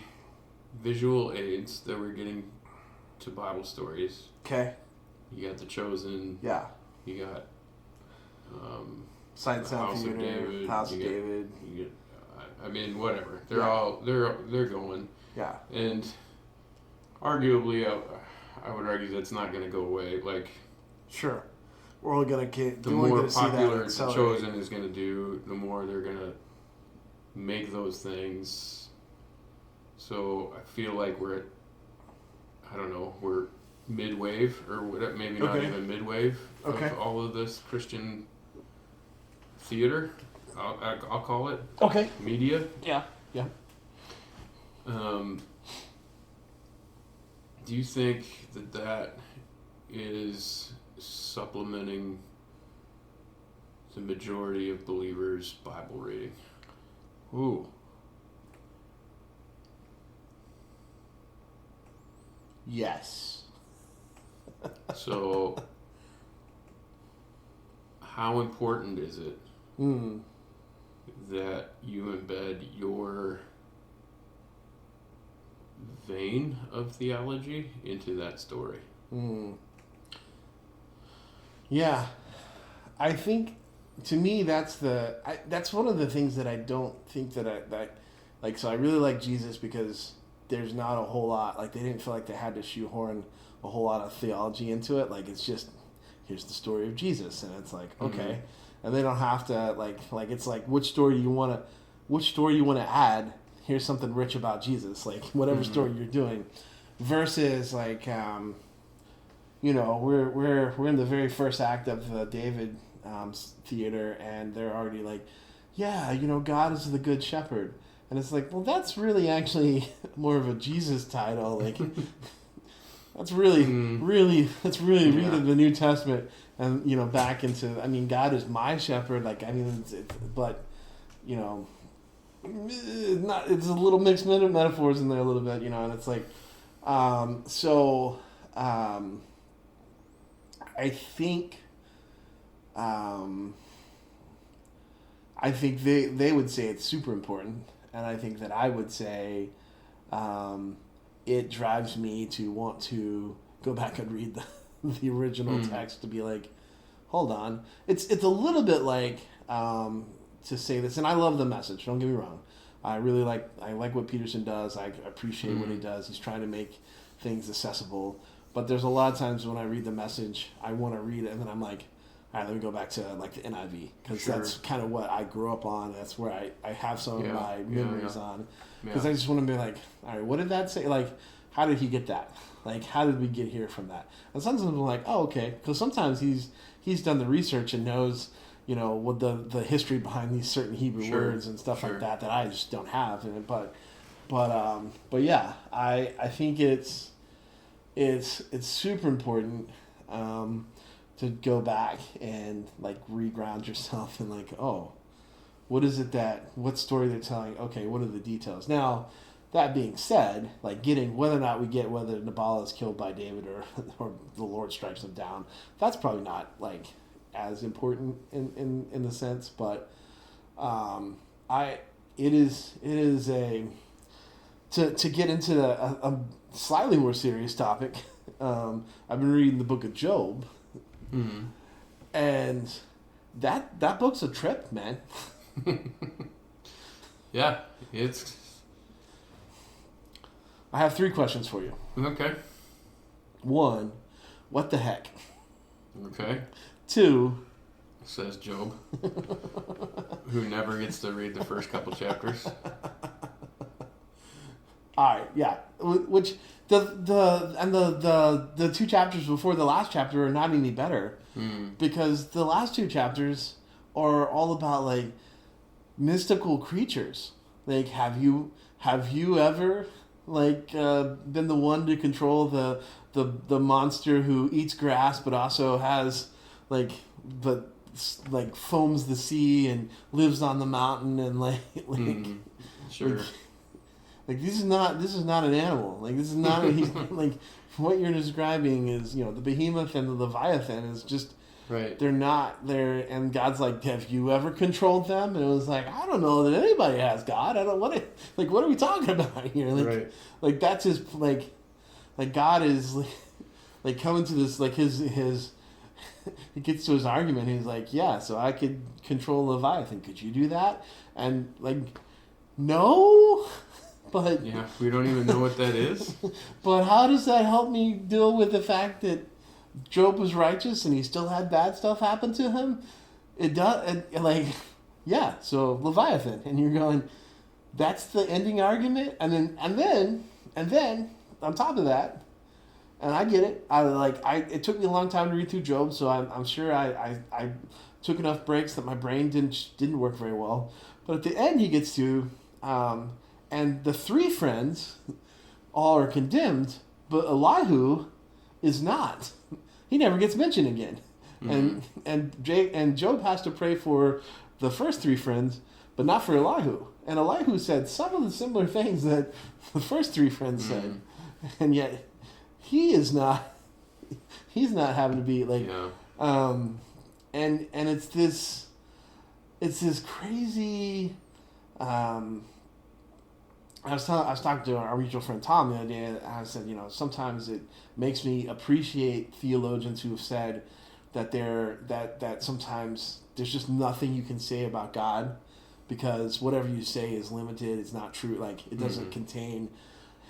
Speaker 2: visual aids that we're getting to Bible stories,
Speaker 3: Okay.
Speaker 2: you got The Chosen,
Speaker 3: Yeah.
Speaker 2: you got
Speaker 3: Sight
Speaker 2: The
Speaker 3: Sound
Speaker 2: House of
Speaker 3: Theater,
Speaker 2: David,
Speaker 3: House of
Speaker 2: you get-
Speaker 3: David.
Speaker 2: you get, I mean, whatever. They're
Speaker 3: Yeah.
Speaker 2: all they're going,
Speaker 3: Yeah.
Speaker 2: and arguably, I would argue that's not going to go away. Like,
Speaker 3: Sure. we're only gonna
Speaker 2: the
Speaker 3: we're only
Speaker 2: more
Speaker 3: gonna see that
Speaker 2: popular the
Speaker 3: accelerate.
Speaker 2: Chosen is going to do, the more they're going to make those things. So I feel like we're at, I don't know, we're mid-wave, or maybe not
Speaker 3: Okay.
Speaker 2: even mid-wave
Speaker 3: Okay.
Speaker 2: of all of this Christian theater. I'll call it
Speaker 3: Okay.
Speaker 2: media.
Speaker 3: Yeah. Yeah.
Speaker 2: Do you think that is supplementing the majority of believers' Bible reading?
Speaker 3: Ooh. Yes.
Speaker 2: So, how important is it that you embed your vein of theology into that story?
Speaker 3: Yeah. I think, to me, that's that's one of the things that I don't think that like. So I really like Jesus because there's not a whole lot, like, they didn't feel like they had to shoehorn a whole lot of theology into it. Like, it's just, here's the story of Jesus, and it's like, okay, and they don't have to like it's like, which story do you want to add? Here's something rich about Jesus, like whatever story you're doing, versus like you know, we're in the very first act of David theater, and they're already like, yeah, you know, God is the good shepherd, and it's like, well, that's really actually more of a Jesus title, like. That's really reading the New Testament and, you know, back into, I mean, God is my shepherd. Like, I mean, but, you know, it's a little mixed metaphors in there a little bit, you know, and it's like, I think they would say it's super important, and I think that I would say, it drives me to want to go back and read the original text to be like, hold on. It's a little bit like, to say this, and I love the message, don't get me wrong. I like what Peterson does. I appreciate what he does. He's trying to make things accessible. But there's a lot of times when I read the message, I want to read it, and then I'm like, all right, let me go back to like the NIV, because that's kind of what I grew up on. That's where I have some of my memories on. Because I just want to be like, all right, what did that say? Like, how did he get that? Like, how did we get here from that? And sometimes I'm like, oh, okay. Because sometimes he's done the research and knows, you know, what the history behind these certain Hebrew words and stuff like that I just don't have. And but yeah, I think it's super important to go back and like reground yourself and like, oh, what story they're telling? Okay, what are the details? Now, that being said, like getting whether or not we get whether Nabal is killed by David or the Lord strikes him down, that's probably not like as important in the sense, but it is a to get into a slightly more serious topic. I've been reading the book of Job, and that book's a trip, man.
Speaker 2: Yeah, it's.
Speaker 3: I have 3 questions for you.
Speaker 2: Okay.
Speaker 3: 1, what the heck?
Speaker 2: Okay.
Speaker 3: 2,
Speaker 2: says Job, who never gets to read the first couple chapters.
Speaker 3: All right, yeah. Which the 2 chapters before the last chapter are not any better, because the last 2 chapters are all about like mystical creatures. Like, have you ever like been the one to control the monster who eats grass but also has like foams the sea and lives on the mountain and
Speaker 2: Sure.
Speaker 3: Like this is not an animal. Like this is not like what you're describing is, you know, the behemoth and the leviathan is just
Speaker 2: right.
Speaker 3: They're not there, and God's like, have you ever controlled them? And it was like, I don't know that anybody has, God. I don't what are we talking about here? Like,
Speaker 2: right.
Speaker 3: Like that's his like God is like coming to this like his he gets to his argument. He's like, yeah, so I could control Leviathan. Could you do that? And like, no. But
Speaker 2: yeah, we don't even know what that is.
Speaker 3: But how does that help me deal with the fact that Job was righteous and he still had bad stuff happen to him, it does, and like, yeah. So Leviathan, and you're going, that's the ending argument, and then on top of that, and I get it. It took me a long time to read through Job, so I'm sure I took enough breaks that my brain didn't work very well. But at the end, he gets to, and the three friends all are condemned, but Elihu is not. He never gets mentioned again, and Job has to pray for the first three friends, but not for Elihu. And Elihu said some of the similar things that the first three friends said, and yet he is not. He's not having to be like, and it's this crazy. I was talking to our mutual friend Tom the other day, and I said, sometimes it makes me appreciate theologians who have said that that sometimes there's just nothing you can say about God, because whatever you say is limited. It's not true. Like, it doesn't contain.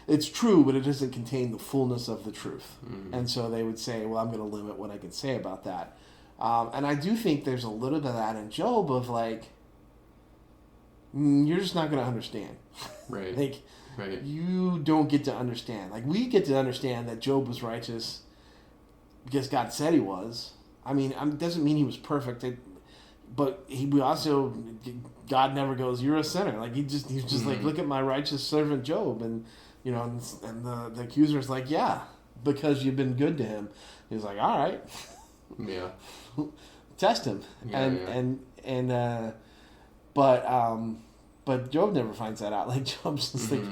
Speaker 3: It's true, but it doesn't contain the fullness of the truth. And so they would say, well, I'm going to limit what I can say about that. And I do think there's a little bit of that in Job of like, you're just not going to understand.
Speaker 2: Right.
Speaker 3: Right. You don't get to understand. Like, we get to understand that Job was righteous because God said he was. I mean, it doesn't mean he was perfect. But God never goes, you're a sinner. Like, he's just like, look at my righteous servant Job. And, and the accuser's like, yeah, because you've been good to him. He's like, all right.
Speaker 2: Yeah.
Speaker 3: Test him. But Job never finds that out. Like, Job's just like,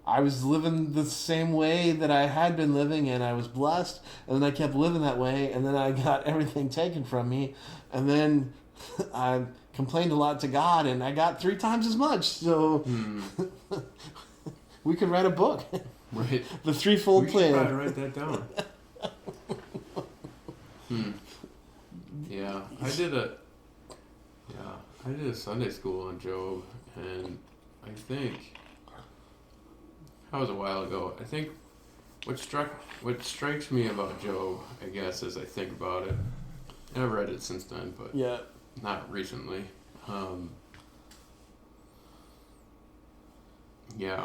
Speaker 3: I was living the same way that I had been living, and I was blessed, and then I kept living that way, and then I got everything taken from me, and then I complained a lot to God, and I got 3 times as much. So we could write a book.
Speaker 2: Right.
Speaker 3: The threefold plan.
Speaker 2: We should probably write that down. Yeah, I did a Sunday school on Job, and I think that was a while ago. I think what strikes me about Job, I guess, as I think about it, and I've read it since then, but not recently.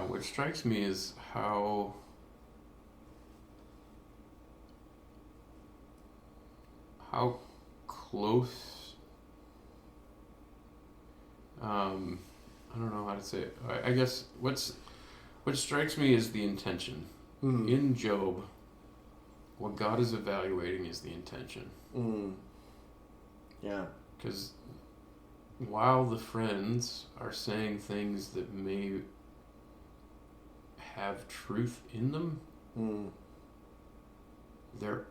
Speaker 2: What strikes me is how close. I don't know how to say it. I guess what strikes me is the intention. In Job, what God is evaluating is the intention.
Speaker 3: Yeah.
Speaker 2: Because while the friends are saying things that may have truth in them, they're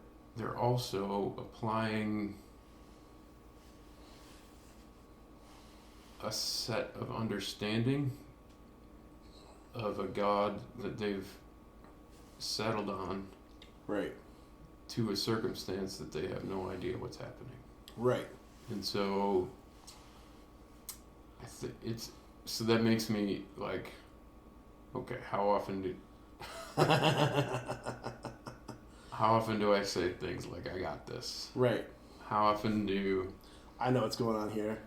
Speaker 2: also applying a set of understanding of a God that they've settled on,
Speaker 3: right,
Speaker 2: to a circumstance that they have no idea what's happening.
Speaker 3: Right.
Speaker 2: And so so that makes me like, okay, how often do I say things like, I got this?
Speaker 3: Right.
Speaker 2: How often do
Speaker 3: I know what's going on here?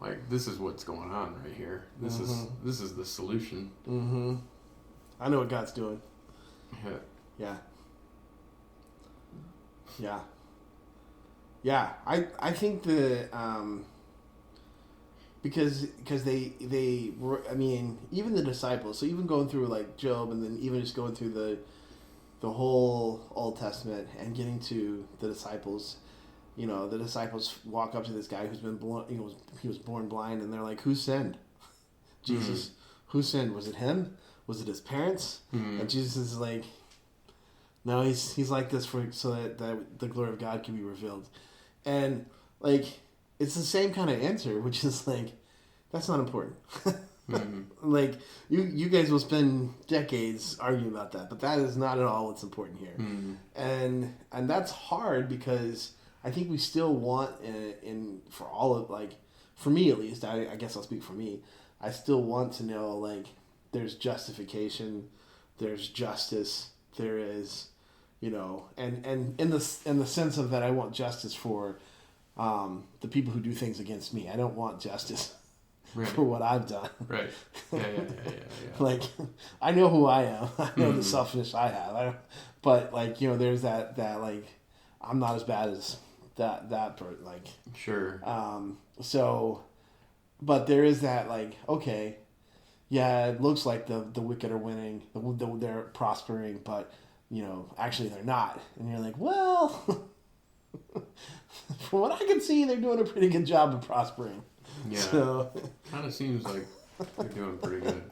Speaker 2: Like, this is what's going on right here. This is the solution.
Speaker 3: I know what God's doing.
Speaker 2: Yeah.
Speaker 3: Yeah. I think because they were, I mean, even the disciples, so even going through like Job, and then even just going through the whole Old Testament and getting to the disciples, the disciples walk up to this guy who's been born, he was born blind, and they're like, who sinned? Jesus. Who sinned? Was it him? Was it his parents? And Jesus is like, no, he's like this so that the glory of God can be revealed. And like, it's the same kind of answer, which is like, that's not important. Like, you guys will spend decades arguing about that, but that is not at all what's important here. And that's hard, because I think we still want, for all of, like, for me at least, I guess I'll speak for me, I still want to know, like, there's justification, there's justice, there is you know, and in the sense of that I want justice for the people who do things against me. I don't want justice
Speaker 2: Right.
Speaker 3: for what I've done.
Speaker 2: Right. Yeah.
Speaker 3: Like, I know who I am. I know the
Speaker 2: Mhm.
Speaker 3: selfishness I have. But like, you know, there's that like, I'm not as bad as that person. Like,
Speaker 2: Sure.
Speaker 3: so, but there is that like, okay, yeah, it looks like the wicked are winning, they're prospering, but you know, actually they're not. And you're like, well, from what I can see, they're doing a pretty good job of prospering.
Speaker 2: Yeah.
Speaker 3: So,
Speaker 2: Kind of seems like they're doing pretty good.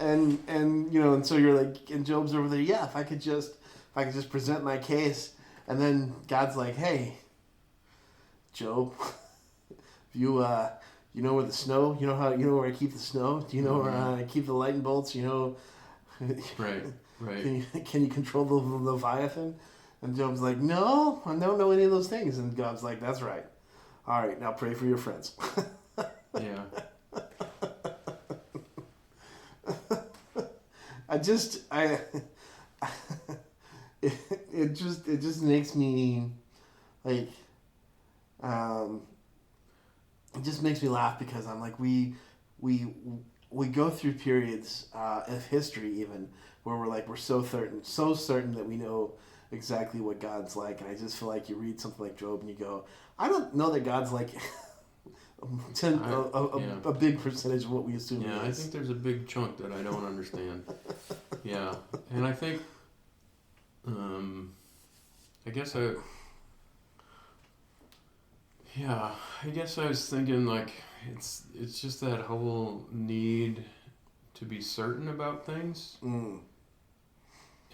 Speaker 3: and you know, and so you're like, and Job's over there. Yeah, if I could just present my case, and then God's like, hey, Job, you know where the snow, you know where I keep the snow. Do you know where I keep the lightning bolts? You know,
Speaker 2: Right. Right.
Speaker 3: can you control the Leviathan? And Job's like, no, I don't know any of those things. And God's like, that's right. All right, now pray for your friends.
Speaker 2: Yeah.
Speaker 3: It just makes me like it just makes me laugh because I'm like we go through periods of history even where we're so certain that we know exactly what God's like, and I just feel like you read something like Job and you go, I don't know that God's like a big percentage of what we assume.
Speaker 2: Yeah, I think there's a big chunk that I don't understand. Yeah, and I think, I guess I was thinking like it's just that whole need to be certain about things,
Speaker 3: Mm.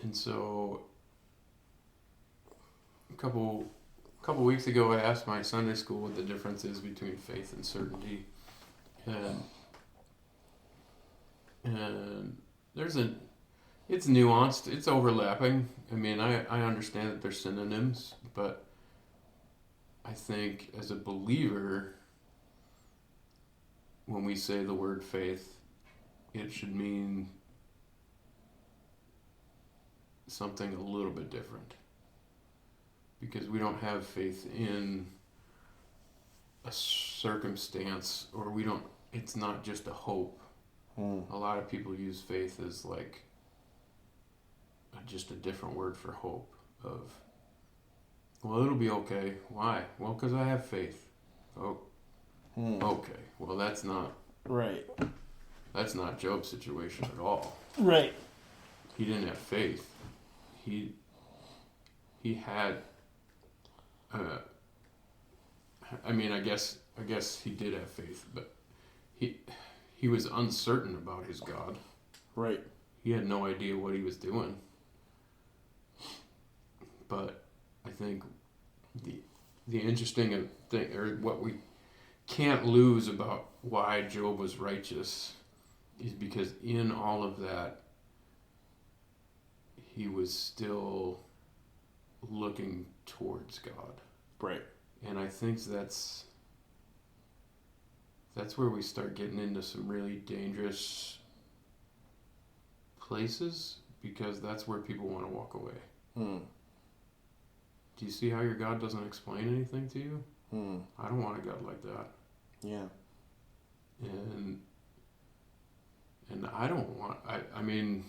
Speaker 2: and so a couple weeks ago I asked my Sunday school what the difference is between faith and certainty, and it's nuanced, it's overlapping. I mean, I understand that they're synonyms, but I think as a believer, when we say the word faith, it should mean something a little bit different. Because we don't have faith in a circumstance, or it's not just a hope.
Speaker 3: Mm.
Speaker 2: A lot of people use faith as like just a different word for hope of, well, it'll be okay. Why? Well, because I have faith. Oh, okay. Well, that's not
Speaker 3: Right.
Speaker 2: Job's situation at all.
Speaker 3: Right.
Speaker 2: He didn't have faith. He had. I mean, I guess he did have faith, but he was uncertain about his God.
Speaker 3: Right.
Speaker 2: He had no idea what he was doing. But I think the interesting thing, or what we can't lose about why Job was righteous, is because in all of that, he was still looking towards God.
Speaker 3: Right.
Speaker 2: And I think that's where we start getting into some really dangerous places, because that's where people want to walk away.
Speaker 3: Mm.
Speaker 2: Do you see how your God doesn't explain anything to you?
Speaker 3: Mm.
Speaker 2: I don't want a God like that.
Speaker 3: Yeah.
Speaker 2: And I don't want, I mean,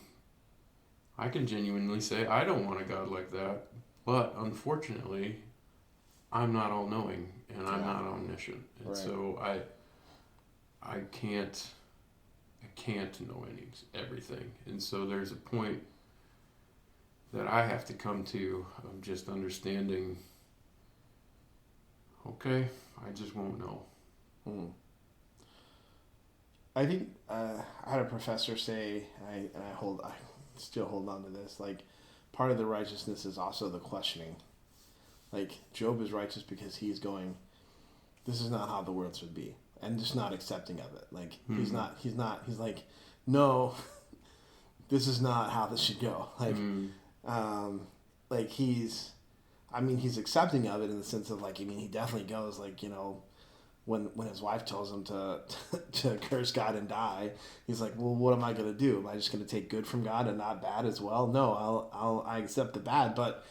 Speaker 2: I can genuinely say I don't want a God like that, but unfortunately, I'm not all-knowing, and I'm not omniscient, and
Speaker 3: Right.
Speaker 2: so I can't know everything, and so there's a point that I have to come to of just understanding, okay, I just won't know.
Speaker 3: Mm. I think I had a professor say, I still hold on to this, like, part of the righteousness is also the questioning. Like, Job is righteous because he's going, this is not how the world should be, and just not accepting of it. Like, he's like, no, this is not how this should go. Like, like he's accepting of it in the sense of, like, I mean, he definitely goes, like, you know, when his wife tells him to to curse God and die, he's like, well, what am I going to do? Am I just going to take good from God and not bad as well? No, I accept the bad, but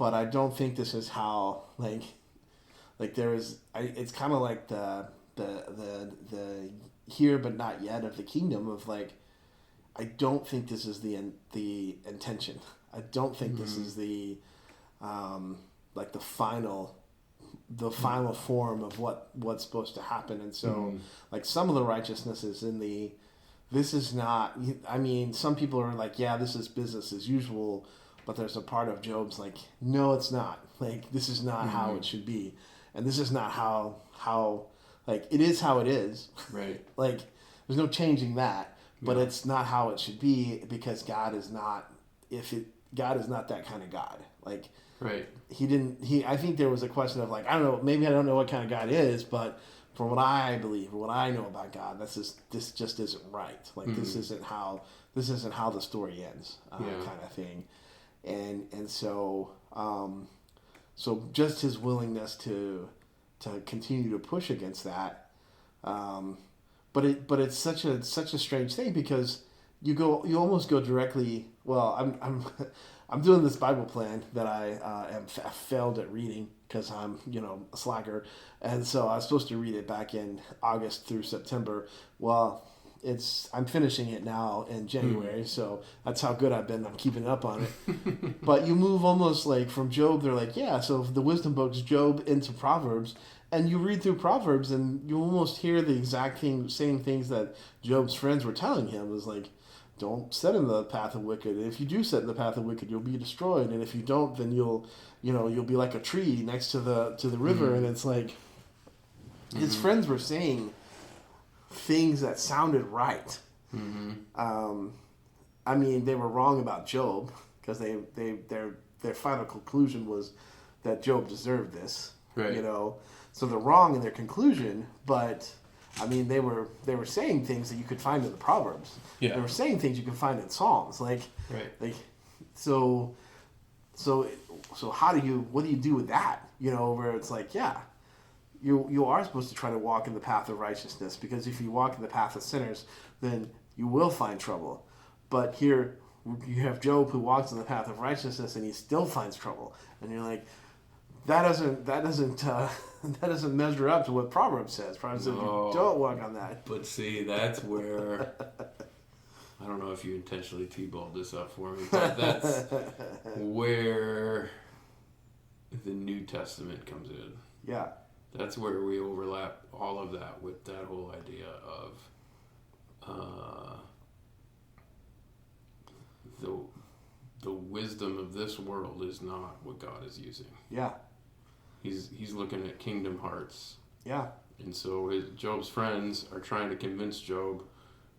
Speaker 3: I don't think this is how like there is. It's kind of like the here but not yet of the kingdom of like. I don't think this is the intention. I don't think this is the like the final form of what's supposed to happen. And so like some of the righteousness is in the this is not. I mean, some people are like, yeah, this is business as usual, but there's a part of Job's like, no, it's not. Like this is not how it should be, and this is not how like it is how it is.
Speaker 2: Right.
Speaker 3: Like there's no changing that. But it's not how it should be because God is not. God is not that kind of God. Like
Speaker 2: right.
Speaker 3: I think there was a question of like I don't know. Maybe I don't know what kind of God is, but from what I believe or what I know about God, this just isn't right. Like this isn't how the story ends. Kind of thing. And so so just his willingness to continue to push against that. But it's such a strange thing because you almost go directly. Well, I'm doing this Bible plan that I failed at reading because I'm a slacker, and so I was supposed to read it back in August through September. Well, I'm finishing it now in January, so that's how good I've been. I'm keeping up on it. But you move almost like from Job. They're like, yeah, so the wisdom books, Job into Proverbs. And you read through Proverbs, and you almost hear the exact same things that Job's friends were telling him. It was like, don't set in the path of wicked. And if you do set in the path of wicked, you'll be destroyed. And if you don't, then you'll be like a tree next to the river. And it's like his friends were saying things that sounded right. I mean, they were wrong about Job because their final conclusion was that Job deserved this.
Speaker 2: Right.
Speaker 3: So they're wrong in their conclusion, but I mean they were saying things that you could find in the Proverbs.
Speaker 2: Yeah.
Speaker 3: They were saying things you can find in Psalms. Like so what do you do with that? Where it's like, yeah, you are supposed to try to walk in the path of righteousness because if you walk in the path of sinners, then you will find trouble. But here you have Job who walks in the path of righteousness and he still finds trouble, and you're like, that doesn't measure up to what Proverbs says. Proverbs says you don't walk on that.
Speaker 2: But see, that's where I don't know if you intentionally T-balled this up for me, but that's where the New Testament comes in.
Speaker 3: Yeah.
Speaker 2: That's where we overlap all of that with that whole idea of the wisdom of this world is not what God is using.
Speaker 3: Yeah.
Speaker 2: He's looking at kingdom hearts.
Speaker 3: Yeah.
Speaker 2: And so Job's friends are trying to convince Job,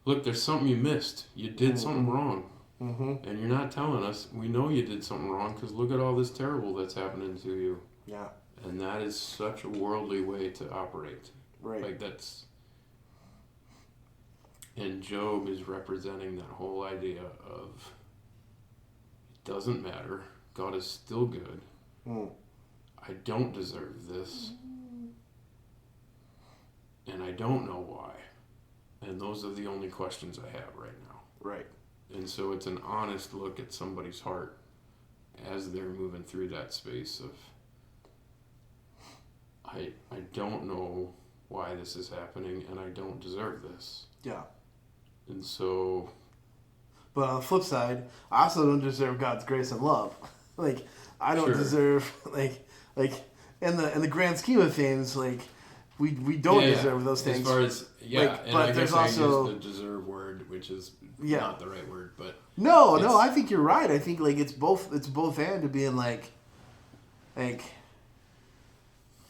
Speaker 2: look, there's something you missed. You did something wrong. And you're not telling us. We know you did something wrong because look at all this terrible that's happening to you.
Speaker 3: Yeah.
Speaker 2: And that is such a worldly way to operate.
Speaker 3: Right.
Speaker 2: Like that's... And Job is representing that whole idea of it doesn't matter. God is still good. I don't deserve this. And I don't know why. And those are the only questions I have right now.
Speaker 3: Right.
Speaker 2: And so it's an honest look at somebody's heart as they're moving through that space of I don't know why this is happening and I don't deserve this.
Speaker 3: Yeah.
Speaker 2: And so...
Speaker 3: But on the flip side, I also don't deserve God's grace and love. Like, I don't deserve, like in the grand scheme of things, like, we don't deserve those things.
Speaker 2: As far as, and
Speaker 3: but
Speaker 2: I
Speaker 3: there's
Speaker 2: guess
Speaker 3: also...
Speaker 2: I use the deserve word, which is not the right word, but...
Speaker 3: No, I think you're right. I think, like, it's both and to being, like,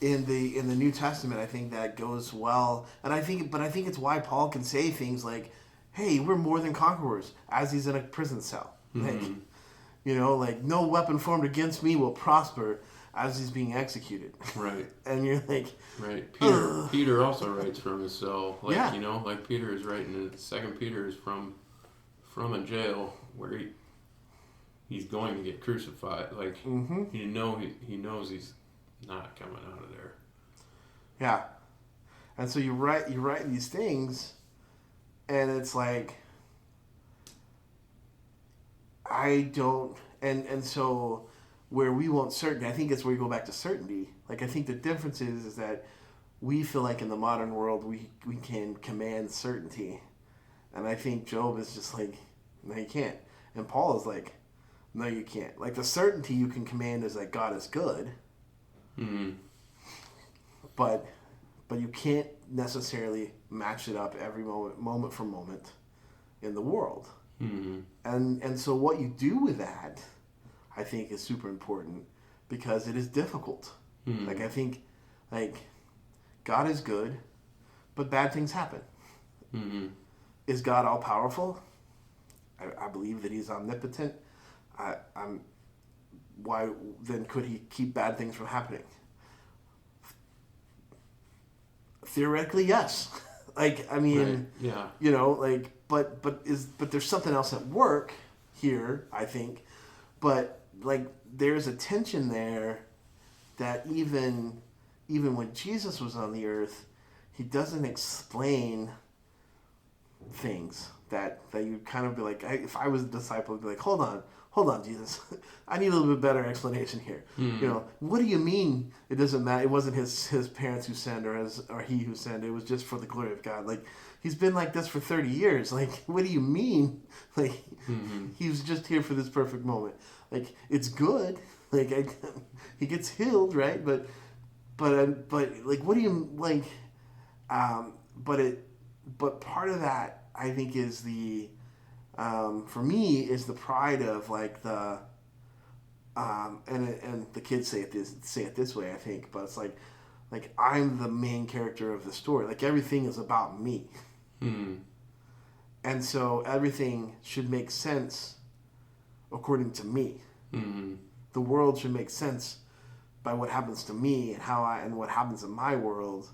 Speaker 3: in the New Testament, I think that goes well. And I think it's why Paul can say things like, hey, we're more than conquerors, as he's in a prison cell. Like, like, no weapon formed against me will prosper as he's being executed.
Speaker 2: Right.
Speaker 3: And you're like...
Speaker 2: Right. Peter also writes from his cell. Like, like Peter is writing, Second Peter is from a jail where he's going to get crucified. Like, he knows he's not coming out of there.
Speaker 3: Yeah. And so you write these things, and it's like, I don't, and so where we want certainty, I think it's where you go back to certainty. Like, I think the difference is that we feel like in the modern world we can command certainty, and I think Job is just like, no, you can't. And Paul is like, no, you can't. Like, the certainty you can command is that God is good, but you can't necessarily match it up every moment for moment in the world. And so what you do with that, I think, is super important, because it is difficult. Like, I think, like, God is good, but bad things happen. Is God all powerful? I believe that He's omnipotent. Why then could He keep bad things from happening? Theoretically, yes. Like, I mean,
Speaker 2: Right. Yeah.
Speaker 3: you know, like, but there's something else at work here, I think. But like, there's a tension there that even when Jesus was on the earth, He doesn't explain things that you kind of be like, if I was a disciple, I'd be like, hold on, Jesus, I need a little bit better explanation here. You know, what do you mean? It doesn't matter. It wasn't his parents who sinned, or he who sinned. It was just for the glory of God. Like, He's been like this for 30 years. Like, what do you mean? Like, He was just here for this perfect moment. Like, it's good. Like, he gets healed, right? But like, what do you like? But part of that, I think, is the for me, is the pride of like the and the kids say it this way, I think, but it's like I'm the main character of the story. Like, everything is about me. And so everything should make sense according to me. The world should make sense by what happens to me and what happens in my world.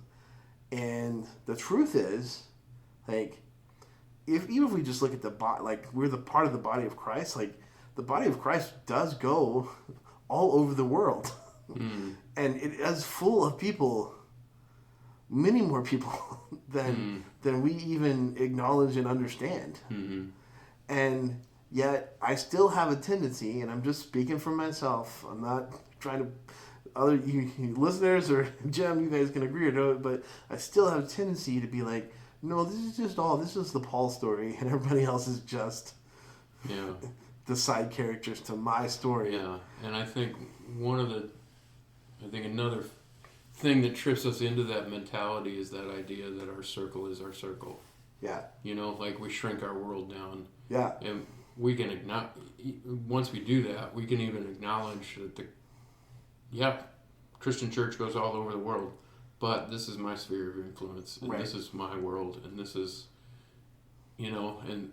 Speaker 3: And the truth is, like, even if we just look at the body, like, we're the part of the body of Christ. Like, the body of Christ does go all over the world, and it is full of people, many more people than we even acknowledge and understand. And yet, I still have a tendency, and I'm just speaking for myself. I'm not trying to. Other you listeners or Jim, you guys can agree or no, but I still have a tendency to be like, no, this is the Paul story, and everybody else is just the side characters to my story.
Speaker 2: Yeah, and I think another thing that trips us into that mentality is that idea that our circle is our circle.
Speaker 3: Yeah.
Speaker 2: You know, like, we shrink our world down.
Speaker 3: Yeah.
Speaker 2: And we can once we do that, we can even acknowledge that Christian church goes all over the world, but this is my sphere of influence, and this is my world, and this is, you know, and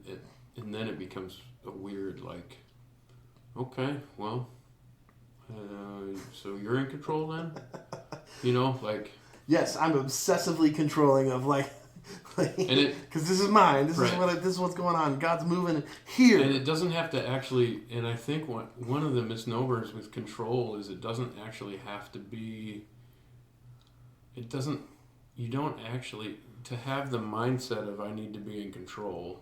Speaker 2: then it becomes a weird, like, okay, well, so you're in control then? You know, like...
Speaker 3: Yes, I'm obsessively controlling of, like because this is mine. This is what's going on. God's moving here.
Speaker 2: And it doesn't have to actually... And I think one of the misnomers with control is it doesn't actually have to be... It doesn't... You don't actually... To have the mindset of I need to be in control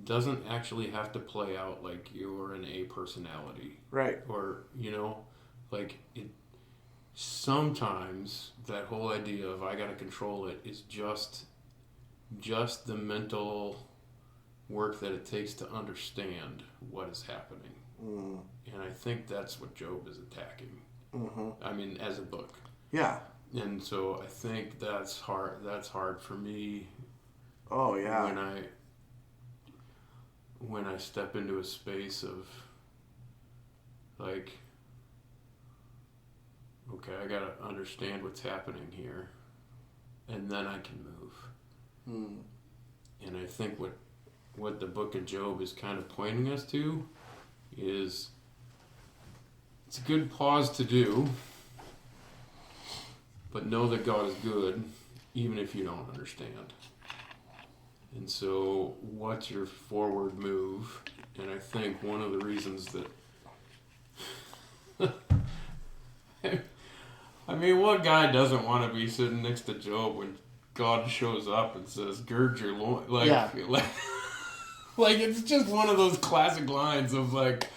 Speaker 2: doesn't actually have to play out like you're an A personality.
Speaker 3: Right.
Speaker 2: Or, you know, like, it... Sometimes that whole idea of I gotta control it is just the mental work that it takes to understand what is happening. And I think that's what Job is attacking. I mean, as a book.
Speaker 3: Yeah.
Speaker 2: And so I think that's hard for me.
Speaker 3: Oh, yeah.
Speaker 2: When I step into a space of, like, okay, I gotta understand what's happening here, and then I can move. And I think what the book of Job is kind of pointing us to is it's a good pause to do, but know that God is good even if you don't understand. And so what's your forward move? And I think one of the reasons that I mean, what guy doesn't want to be sitting next to Job when God shows up and says, "Gird your loin." Like,
Speaker 3: Yeah.
Speaker 2: like it's just one of those classic lines of like,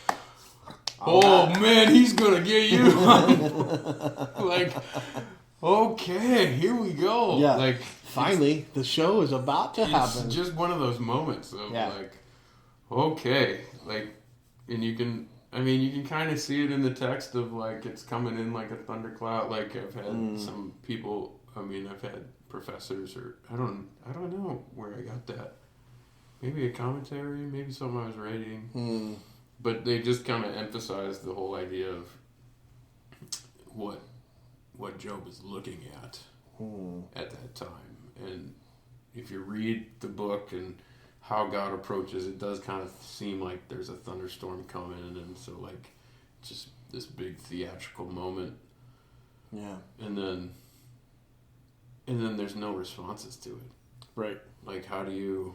Speaker 2: "Oh man, he's gonna get you." Like, okay, here we go.
Speaker 3: Yeah.
Speaker 2: Like,
Speaker 3: Finally, the show is about to happen.
Speaker 2: it's just one of those moments of
Speaker 3: Yeah.
Speaker 2: like, okay, like, and you can kind of see it in the text of like it's coming in like a thundercloud. Like I've had some people. I've had professors, or I don't know where I got that. Maybe a commentary, maybe something I was reading. But they just kind of emphasized the whole idea of what Job is looking at that time. And if you read the book and how God approaches, it does kind of seem like there's a thunderstorm coming, and so like just this big theatrical moment.
Speaker 3: Yeah.
Speaker 2: And then there's no responses to it.
Speaker 3: Right.
Speaker 2: Like, how do you...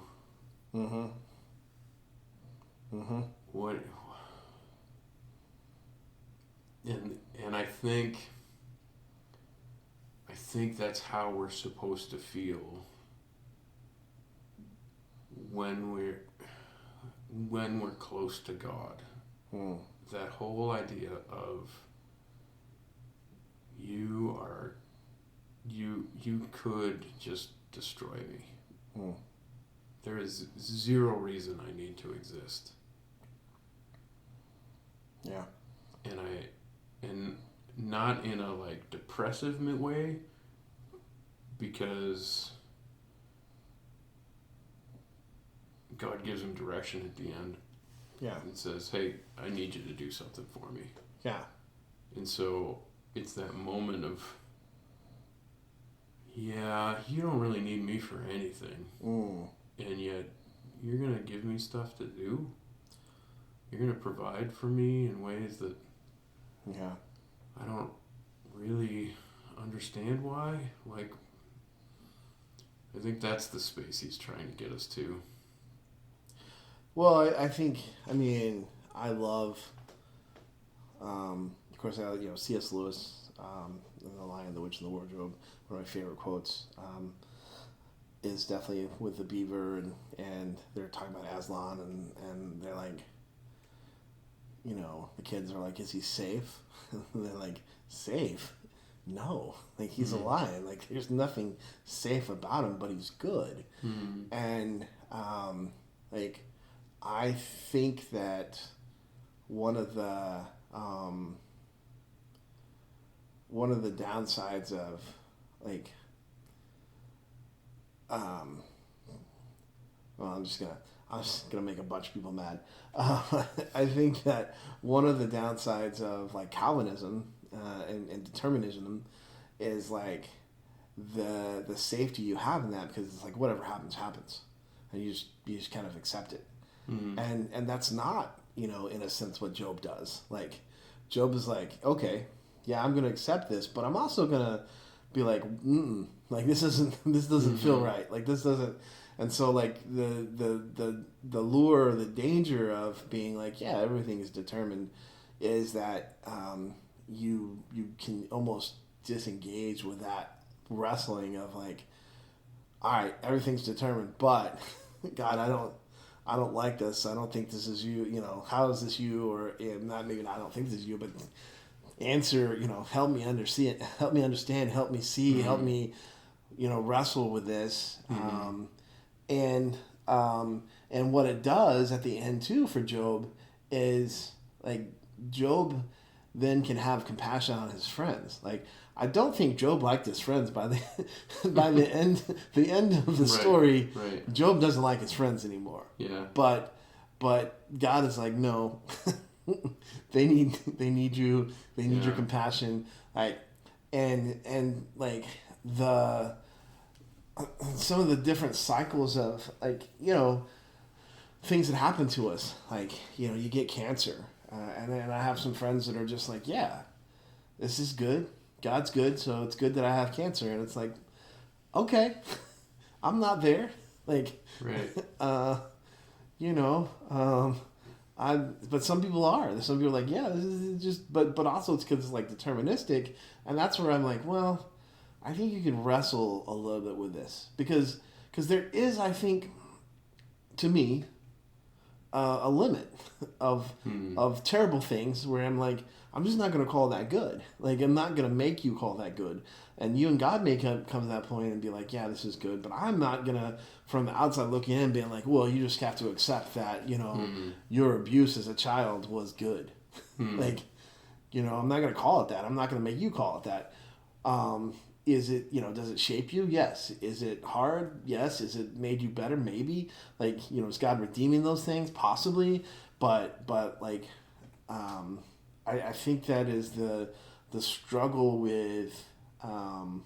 Speaker 2: What... And I think that's how we're supposed to feel when we're close to God. That whole idea of you could just destroy me. There is zero reason I need to exist.
Speaker 3: Yeah.
Speaker 2: And not in a like depressive way, because God gives him direction at the end.
Speaker 3: Yeah.
Speaker 2: And says, "Hey, I need you to do something for me."
Speaker 3: Yeah.
Speaker 2: And so it's that moment of, yeah, you don't really need me for anything. And yet you're going to give me stuff to do. You're going to provide for me in ways that I don't really understand why. Like, I think that's the space he's trying to get us to.
Speaker 3: Well, I think, I love, of course, C.S. Lewis, The Lion, the Witch, and the Wardrobe, one of my favorite quotes, is definitely with the beaver, and they're talking about Aslan, and they're like, the kids are like, is he safe? And they're like, safe? No. Like, he's a lion. Like, there's nothing safe about him, but he's good. And, I think that one of the downsides of I'm just gonna make a bunch of people mad. I think that one of the downsides of like Calvinism and determinism is like the safety you have in that, because it's like whatever happens, and you just kind of accept it. And that's not, in a sense what Job does. Like, Job is like, okay, yeah, I'm going to accept this, but I'm also going to be like, like this doesn't feel right. Like this doesn't. And so like the lure, or the danger of being like, yeah, everything is determined, is that you can almost disengage with that wrestling of like, all right, everything's determined, but God, I don't like this. I don't think this is you. How is this you? Or not, maybe I don't think this is you, but answer, help me understand, help me see, help me, wrestle with this. And what it does at the end too for Job is like Job then can have compassion on his friends. Like, I don't think Job liked his friends by the the end of the story.
Speaker 2: Right.
Speaker 3: Job doesn't like his friends anymore.
Speaker 2: Yeah.
Speaker 3: But God is like, no, they need you. They need your compassion. Like, and like some of the different cycles of like, things that happen to us. Like, you get cancer, and then I have some friends that are just like, yeah, this is good. God's good, so it's good that I have cancer. And it's like, okay, I'm not there. Like,
Speaker 2: right.
Speaker 3: But some people are. Some people are like, yeah, this is just, but also it's because it's like deterministic. And that's where I'm like, well, I think you can wrestle a little bit with this because there is, I think, to me, a limit of terrible things where I'm like, I'm just not going to call that good. Like, I'm not going to make you call that good. And you and God may come to that point and be like, yeah, this is good. But I'm not going to, from the outside looking in, being like, well, you just have to accept that, your abuse as a child was good. Like, I'm not going to call it that. I'm not going to make you call it that. Is it, does it shape you? Yes. Is it hard? Yes. Is it made you better? Maybe. Like, is God redeeming those things? Possibly. But like, I think that is the struggle with the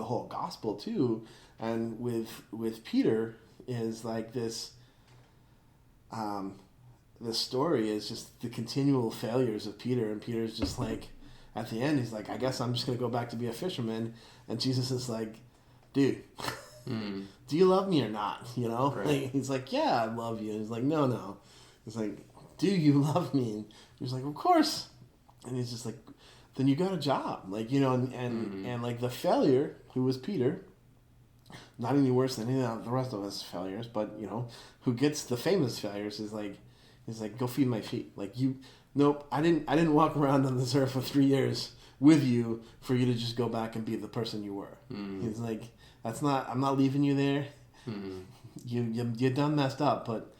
Speaker 3: whole gospel too, and with Peter is like this. This story is just the continual failures of Peter, and Peter's just like, at the end, he's like, I guess I'm just gonna go back to be a fisherman, and Jesus is like, dude, do you love me or not?
Speaker 2: Right.
Speaker 3: Like, he's like, yeah, I love you. And he's like, no. He's like, do you love me? And he's like, of course. And he's just like, then you got a job, like, and like the failure, who was Peter, not any worse than any of the rest of us failures, but who gets the famous failures is like, he's like, go feed my feet. Like, nope, I didn't walk around on this earth for 3 years with you for you to just go back and be the person you were. He's like, I'm not leaving you there. You done messed up, but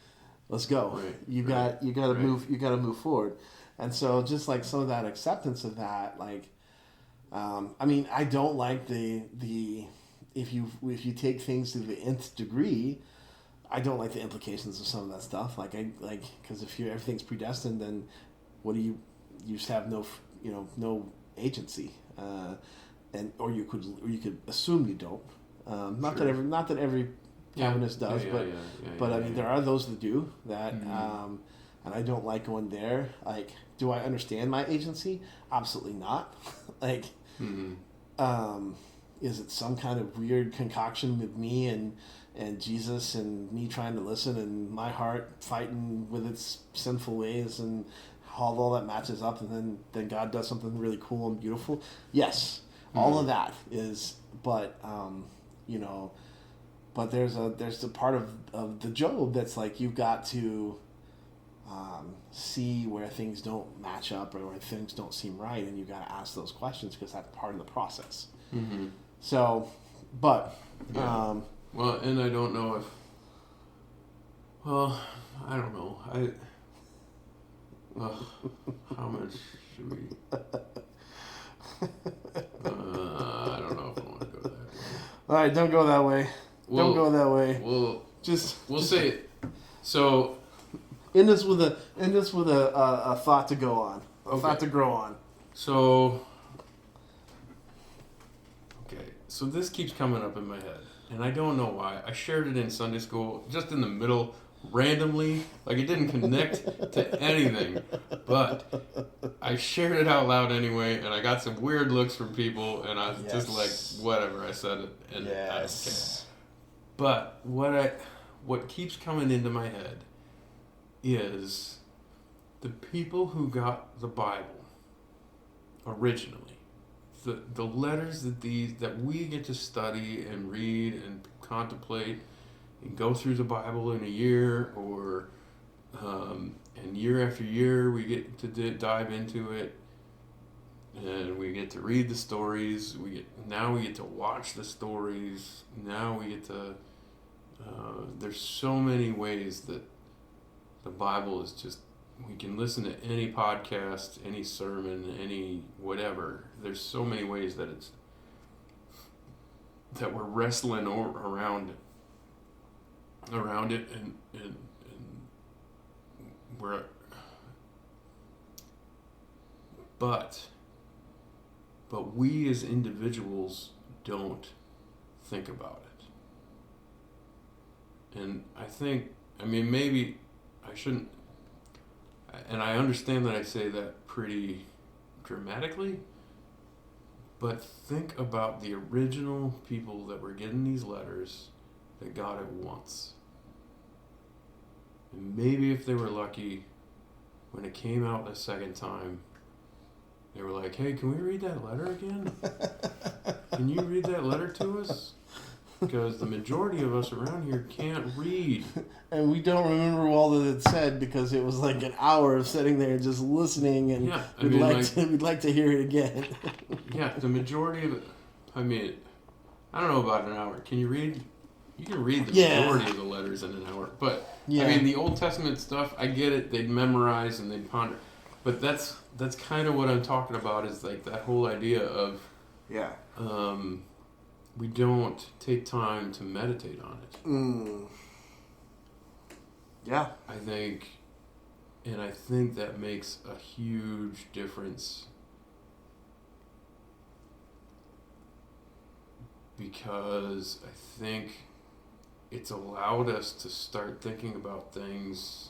Speaker 3: let's go.
Speaker 2: Right.
Speaker 3: You got to move forward. And so just like some of that acceptance of that, like, I mean, I don't like the if you take things to the nth degree, I don't like the implications of some of that stuff. Because if everything's predestined, then what do you just have no agency, or you could assume you don't. Not that every Calvinist does, but I mean there are those that do that, and I don't like going there. Like, do I understand my agency? Absolutely not. Like, is it some kind of weird concoction with me and Jesus and me trying to listen and my heart fighting with its sinful ways and how all that matches up, and then God does something really cool and beautiful? Yes, all of that is, but but there's a part of the Job that's like, you've got to see where things don't match up or where things don't seem right, and you've got to ask those questions because that's part of the process. So, but
Speaker 2: well, and I don't know if, well, I don't know. How much should we? I don't know if I want to go that way.
Speaker 3: All right, don't go that way. Don't go that way.
Speaker 2: We'll say it. So
Speaker 3: end this with a thought to go on, a thought to grow on.
Speaker 2: So so this keeps coming up in my head, and I don't know why. I shared it in Sunday school, just in the middle, randomly, like it didn't connect to anything, but I shared it out loud anyway, and I got some weird looks from people, and I was just like, whatever, I said it, and I don't care. But what keeps coming into my head is the people who got the Bible originally, the letters that we get to study and read and contemplate and go through the Bible in a year, or and year after year we get to dive into it, and we get to read the stories. Now we get to watch the stories. Now we get to there's so many ways that the Bible is just, we can listen to any podcast, any sermon, any whatever. There's so many ways that we're wrestling around it, and we're, but we as individuals don't think about it. And I mean, maybe I shouldn't, and I understand that I say that pretty dramatically, but think about the original people that were getting these letters that got it once. And maybe if they were lucky, when it came out a second time, they were like, "Hey, can we read that letter again? Can you read that letter to us? Because the majority of us around here can't read."
Speaker 3: And we don't remember all that it said because it was like an hour of sitting there just listening, and
Speaker 2: Yeah, I
Speaker 3: we'd
Speaker 2: mean,
Speaker 3: like
Speaker 2: like-
Speaker 3: to, we'd like to hear it again.
Speaker 2: Yeah, the majority of it. I mean, I don't know about an hour. Can you read? You can read the
Speaker 3: Yeah.
Speaker 2: majority of the letters in an hour, but
Speaker 3: Yeah.
Speaker 2: I mean, the Old Testament stuff, I get it. They'd memorize and they'd ponder, but that's kind of what I'm talking about. Is like that whole idea of
Speaker 3: Yeah.
Speaker 2: we don't take time to meditate on it.
Speaker 3: Yeah.
Speaker 2: I think that makes a huge difference because I think it's allowed us to start thinking about things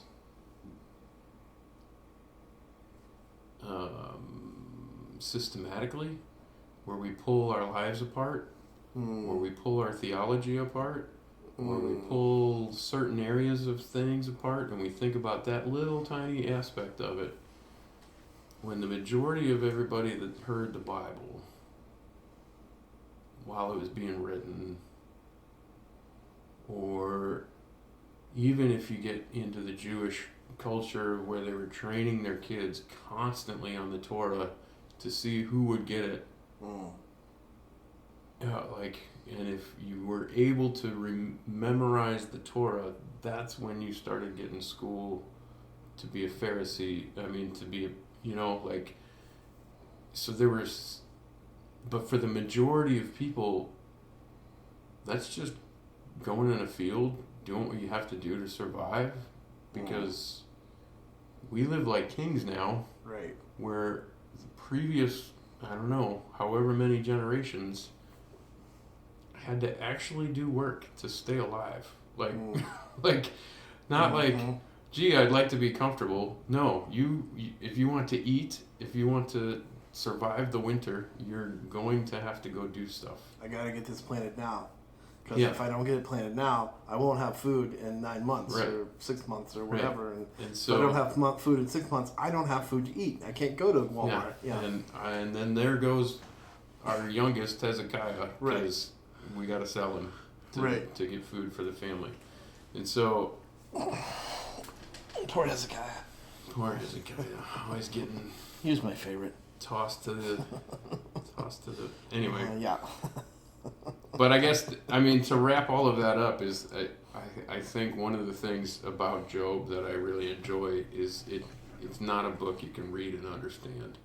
Speaker 2: systematically, where we pull our lives apart, where we pull our theology apart, where we pull certain areas of things apart and we think about that little tiny aspect of it. When the majority of everybody that heard the Bible while it was being written, or even if you get into the Jewish culture where they were training their kids constantly on the Torah to see who would get it, and if you were able to memorize the Torah, that's when you started getting school to be a Pharisee. I mean, to be, so there was, but for the majority of people, that's just going in a field, doing what you have to do to survive, because we live like kings now,
Speaker 3: Right.
Speaker 2: where the previous, I don't know, however many generations had to actually do work to stay alive. Gee, I'd like to be comfortable. No, you if you want to eat, if you want to survive the winter, you're going to have to go do stuff.
Speaker 3: I gotta get this planted now. Because
Speaker 2: Yeah.
Speaker 3: if I don't get it planted now, I won't have food in 9 months
Speaker 2: Right.
Speaker 3: or 6 months or whatever. And
Speaker 2: And
Speaker 3: if
Speaker 2: so
Speaker 3: I don't have food in 6 months, I don't have food to eat. I can't go to Walmart. Yeah.
Speaker 2: And then there goes our youngest Hezekiah,
Speaker 3: Right.
Speaker 2: because we got to sell him
Speaker 3: Right.
Speaker 2: to get food for the family. And so
Speaker 3: Poor Hezekiah.
Speaker 2: poor Hezekiah, always getting
Speaker 3: He was my favorite.
Speaker 2: tossed to the anyway.
Speaker 3: Yeah.
Speaker 2: But I guess to wrap all of that up is I think one of the things about Job that I really enjoy is it's not a book you can read and understand.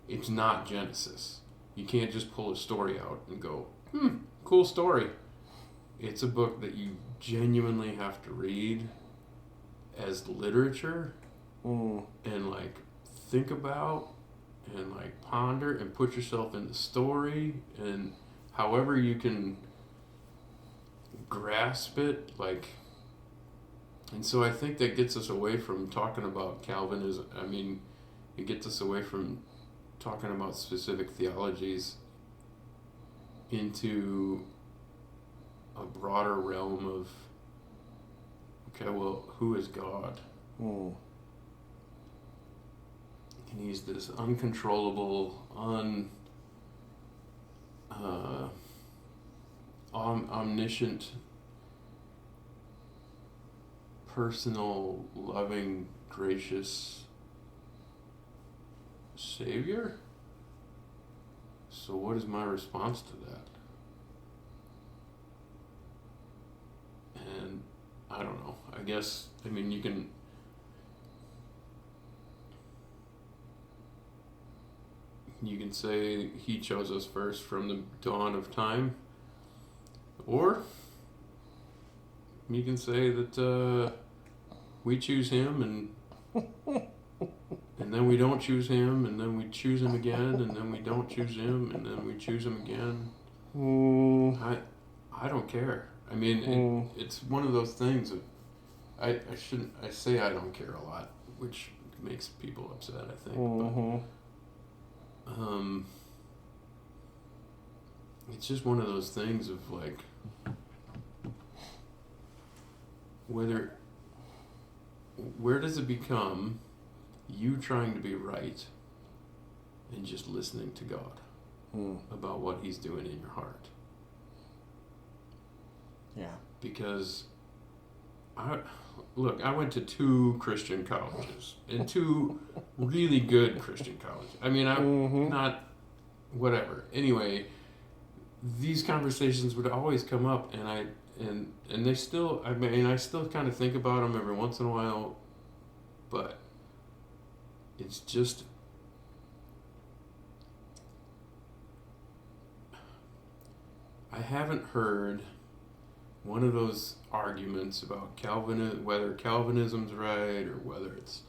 Speaker 2: It's not Genesis. You can't just pull a story out and go, cool story. It's a book that you genuinely have to read as literature and think about and ponder and put yourself in the story, and however you can grasp it, and so I think that gets us away from talking about Calvinism. It gets us away from talking about specific theologies into a broader realm of, okay, well, who is God? And he's this uncontrollable, omniscient, personal, loving, gracious Savior? So what is my response to that? And I don't know. I guess, you can say he chose us first from the dawn of time, or you can say that we choose him and then we don't choose him, and then we choose him again, and then we don't choose him, and then we choose him again. I don't care. It's one of those things of I say I don't care a lot, which makes people upset, I think. But, it's just one of those things of where does it become you trying to be right and just listening to God about what He's doing in your heart.
Speaker 3: Yeah.
Speaker 2: Because I went to 2 Christian colleges and 2 really good Christian colleges. I mean, not whatever. Anyway, these conversations would always come up, and they still. I mean, I still kind of think about them every once in a while, but it's just. I haven't heard one of those arguments about whether Calvinism's right or whether it's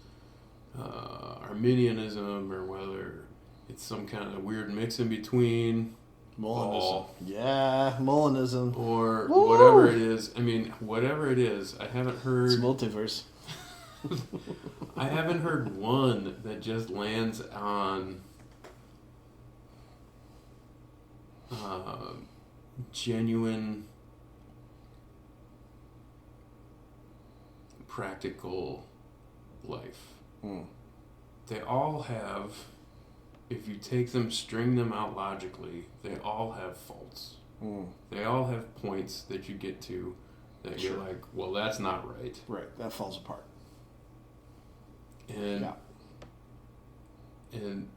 Speaker 2: Arminianism or whether it's some kind of weird mix in between.
Speaker 3: Molinism. Yeah, Molinism.
Speaker 2: Or
Speaker 3: Woo!
Speaker 2: whatever it is. I mean, whatever it is, I haven't heard.
Speaker 3: It's multiverse.
Speaker 2: I haven't heard one that just lands on genuine, practical life. They all have, if you take them, string them out logically, they all have faults. They all have points that you get to that you're like, well, that's not right.
Speaker 3: Right, that falls apart.
Speaker 2: And and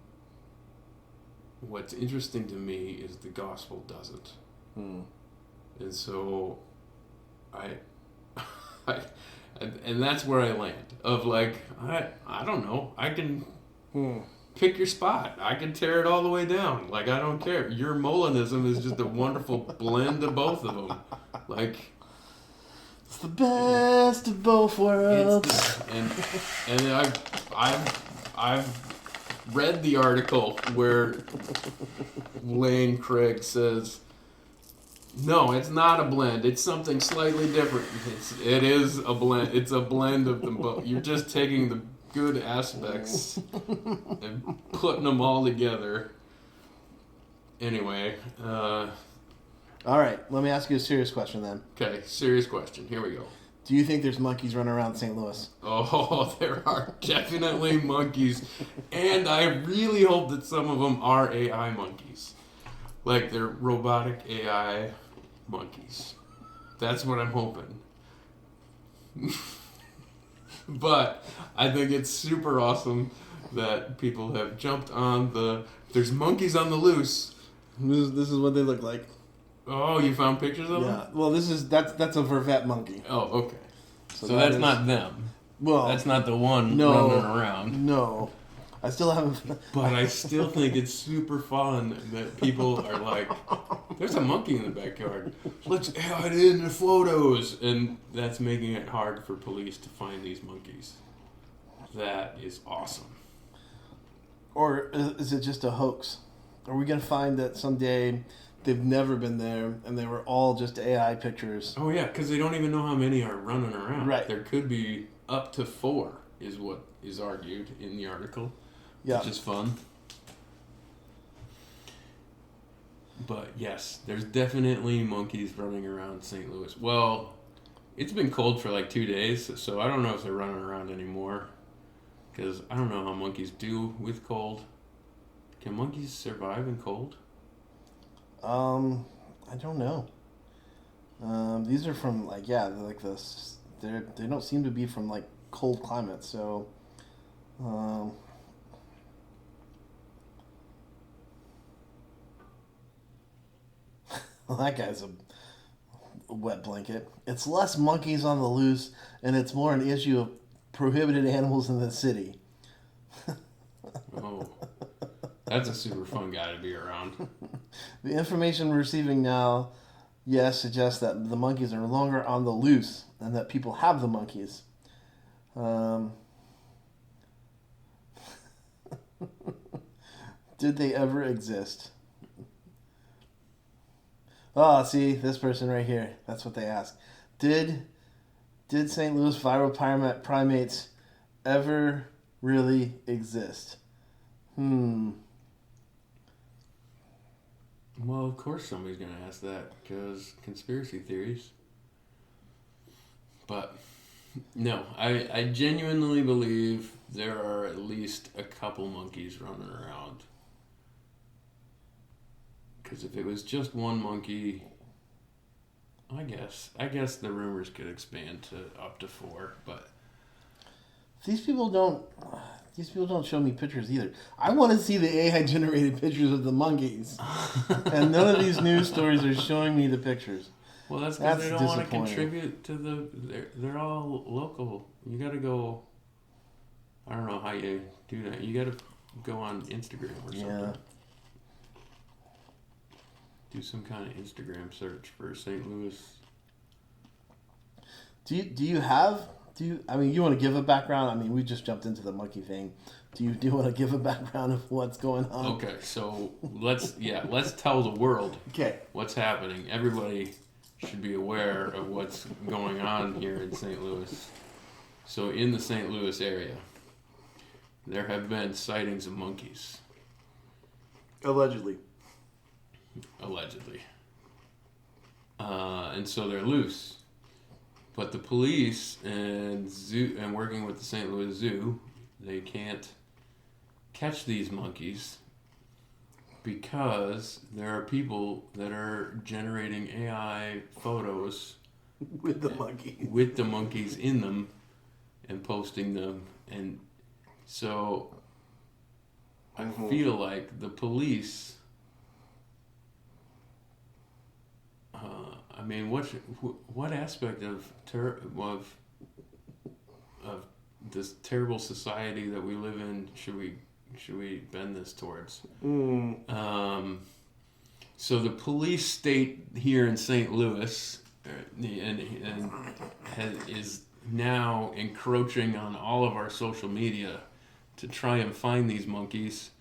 Speaker 2: what's interesting to me is the gospel doesn't. And so and that's where I land. Of like, I don't know. I can pick your spot. I can tear it all the way down. Like, I don't care. Your Molinism is just a wonderful blend of both of them. Like,
Speaker 3: it's the best of both worlds.
Speaker 2: And I've read the article where Lane Craig says, no, it's not a blend. It's something slightly different. It is a blend. It's a blend of them both. You're just taking the good aspects and putting them all together. Anyway.
Speaker 3: All right, let me ask you a serious question then.
Speaker 2: Okay, serious question. Here we go.
Speaker 3: Do you think there's monkeys running around St. Louis?
Speaker 2: Oh, there are definitely monkeys. And I really hope that some of them are AI monkeys. Like, they're robotic AI monkeys. That's what I'm hoping. But I think it's super awesome that people have jumped on there's monkeys on the loose.
Speaker 3: This is what they look like.
Speaker 2: Oh, you found pictures of them?
Speaker 3: Yeah. Well, that's a vervet monkey.
Speaker 2: Oh, okay.
Speaker 3: So
Speaker 2: So that's not them.
Speaker 3: Well,
Speaker 2: That's not the one running around.
Speaker 3: No, I still haven't.
Speaker 2: But I still think it's super fun that people are like, there's a monkey in the backyard. Let's add in the photos. And that's making it hard for police to find these monkeys. That is awesome.
Speaker 3: Or is it just a hoax? Are we gonna find that someday they've never been there and they were all just AI pictures?
Speaker 2: Oh, yeah, because they don't even know how many are running around.
Speaker 3: Right.
Speaker 2: There could be up to 4 is what is argued in the article.
Speaker 3: Yeah.
Speaker 2: Which is fun. But yes, there's definitely monkeys running around St. Louis. Well, it's been cold for like 2 days, so I don't know if they're running around anymore. Because I don't know how monkeys do with cold. Can monkeys survive in cold?
Speaker 3: I don't know. These are from like they're like this. They don't seem to be from like cold climates. So, well, that guy's a wet blanket. It's less monkeys on the loose, and it's more an issue of prohibited animals in the city.
Speaker 2: Oh, that's a super fun guy to be around.
Speaker 3: The information we're receiving now, yes, suggests that the monkeys are no longer on the loose and that people have the monkeys. Did they ever exist? Oh, see, this person right here. That's what they ask. Did St. Louis viral primates ever really exist?
Speaker 2: Well, of course somebody's going to ask that, because conspiracy theories. But No, I genuinely believe there are at least a couple monkeys running around. Because if it was just one monkey, I guess the rumors could expand to up to 4, but
Speaker 1: These people don't. These people don't show me pictures either. I want to see the AI generated pictures of the monkeys, and none of these news stories are showing me the pictures.
Speaker 2: well, that's because
Speaker 1: That's
Speaker 2: they don't want to
Speaker 1: disappointing.
Speaker 2: contribute to the. They're all local. You got to go. I don't know how you do that. You got to go on Instagram or something.
Speaker 1: Yeah.
Speaker 2: Do some kind of Instagram search for St. Louis.
Speaker 1: Do you have? I mean, you want to give a background? I mean, we just jumped into the monkey thing. Do you want to give a background of what's going on?
Speaker 2: Okay, so let's tell the world
Speaker 1: Okay.
Speaker 2: what's happening. Everybody should be aware of what's going on here in St. Louis. So in the St. Louis area, there have been sightings of monkeys,
Speaker 1: Allegedly.
Speaker 2: allegedly. And so they're loose. But the police and working with the St. Louis Zoo, they can't catch these monkeys because there are people that are generating AI photos
Speaker 1: With the monkey.
Speaker 2: with the monkeys in them and posting them. And so I feel like the police, I mean, what aspect of this terrible society that we live in should we bend this towards? So the police state here in St. Louis, is now encroaching on all of our social media to try and find these monkeys.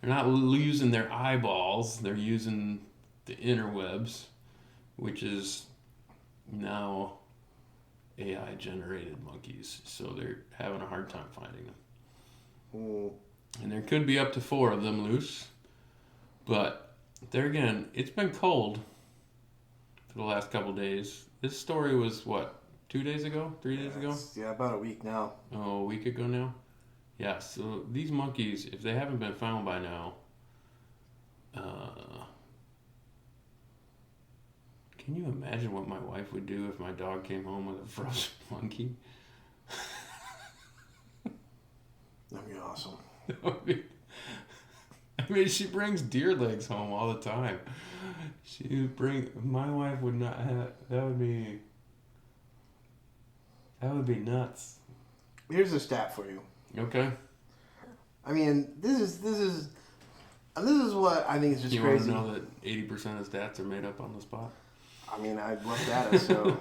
Speaker 2: They're not using their eyeballs; they're using the interwebs, which is now AI generated monkeys. So they're having a hard time finding them. And there could be up to 4 of them loose. But there again, it's been cold for the last couple days. This story was what, 2 days ago? 3 days ago?
Speaker 3: Yeah, about a week now.
Speaker 2: Oh, a week ago now? Yeah, so these monkeys, if they haven't been found by now, can you imagine what my wife would do if my dog came home with a frozen monkey?
Speaker 3: That'd be awesome.
Speaker 2: I mean, she brings deer legs home all the time. My wife would not have, that would be nuts.
Speaker 3: Here's a stat for you.
Speaker 2: Okay.
Speaker 3: I mean, this is what I think is just
Speaker 2: You
Speaker 3: crazy.
Speaker 2: want to know that 80% of stats are made up on the spot?
Speaker 3: I mean, I love data, so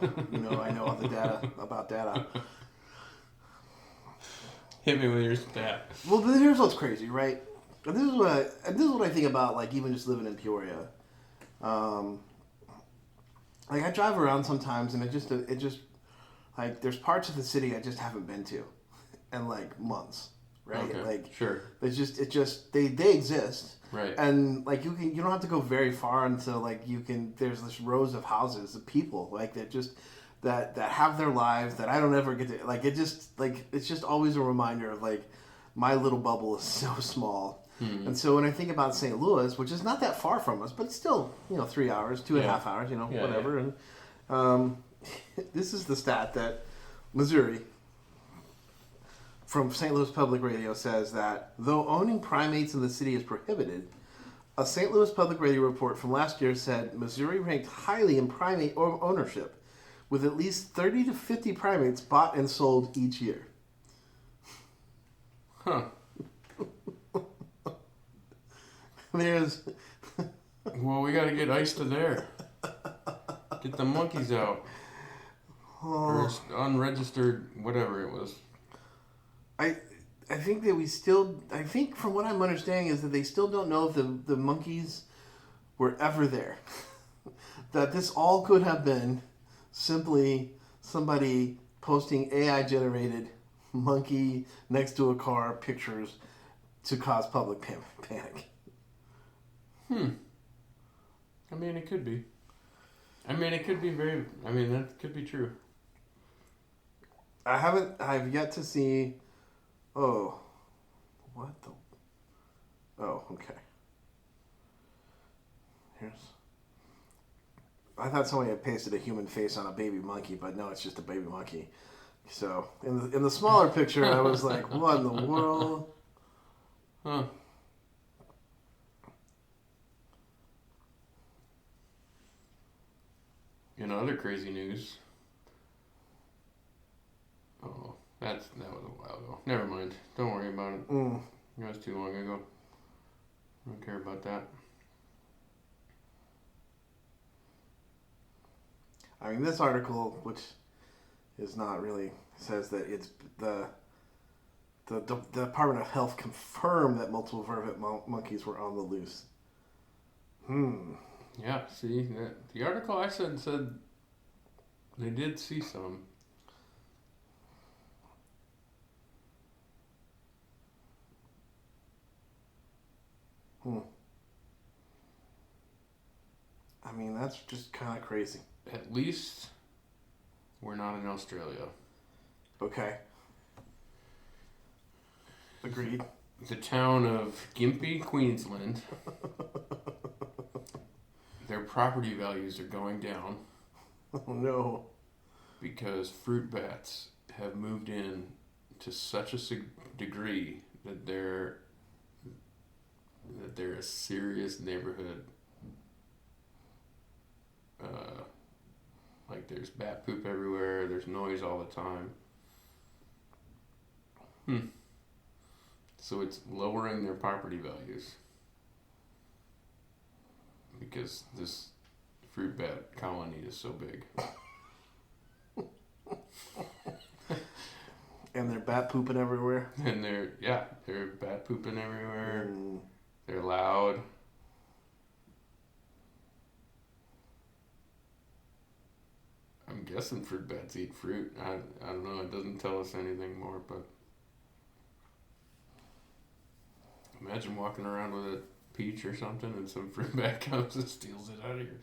Speaker 3: I know all the data about data.
Speaker 2: Hit me with your stat.
Speaker 3: Well, here's what's crazy, right? And this is what I think about, like, even just living in Peoria. Like, I drive around sometimes, and it just like, there's parts of the city I just haven't been to in like months, right?
Speaker 2: Okay,
Speaker 3: Like,
Speaker 2: sure.
Speaker 3: they exist.
Speaker 2: Right.
Speaker 3: And like you don't have to go very far until like there's this rows of houses of people like that have their lives that I don't ever get to like it's just always a reminder of like my little bubble is so small. And so when I think about St. Louis, which is not that far from us, but it's still 3 hours, 2.5 hours, whatever.
Speaker 2: Yeah.
Speaker 3: And this is the stat that Missouri from St. Louis Public Radio says that though owning primates in the city is prohibited, a St. Louis Public Radio report from last year said Missouri ranked highly in primate ownership, with at least 30 to 50 primates bought and sold each year.
Speaker 2: Huh.
Speaker 3: There's...
Speaker 2: Well, we got to get ice to there. Get the monkeys out. Or unregistered, whatever it was.
Speaker 3: I think from what I'm understanding is that they still don't know if the monkeys were ever there. That this all could have been simply somebody posting AI generated monkey next to a car pictures to cause public panic.
Speaker 2: I mean, it could be. That could be true.
Speaker 3: I've yet to see. Oh, what the? Oh, okay. Here's. I thought somebody had pasted a human face on a baby monkey, but no, it's just a baby monkey. So in the smaller picture, I was like, what in the world?
Speaker 2: Huh. In other crazy news. Oh, that was a while ago. Never mind. Don't worry about it. That was too long ago. I don't care about that.
Speaker 3: I mean, this article, which is not really, says that it's the Department of Health confirmed that multiple vervet monkeys were on the loose.
Speaker 2: Yeah, see, the article I said they did see some.
Speaker 3: I mean, that's just kind of crazy.
Speaker 2: At least we're not in Australia.
Speaker 3: Okay. Agreed.
Speaker 2: The town of Gympie, Queensland, their property values are going down
Speaker 3: Oh no.
Speaker 2: because fruit bats have moved in to such a degree that they're a serious neighborhood. Like there's bat poop everywhere, there's noise all the time. So it's lowering their property values because this fruit bat colony is so big.
Speaker 3: And they're bat pooping everywhere.
Speaker 2: And they're bat pooping everywhere. They're loud. I'm guessing fruit bats eat fruit. I don't know. It doesn't tell us anything more, but imagine walking around with a peach or something and some fruit bat comes and steals it out of you.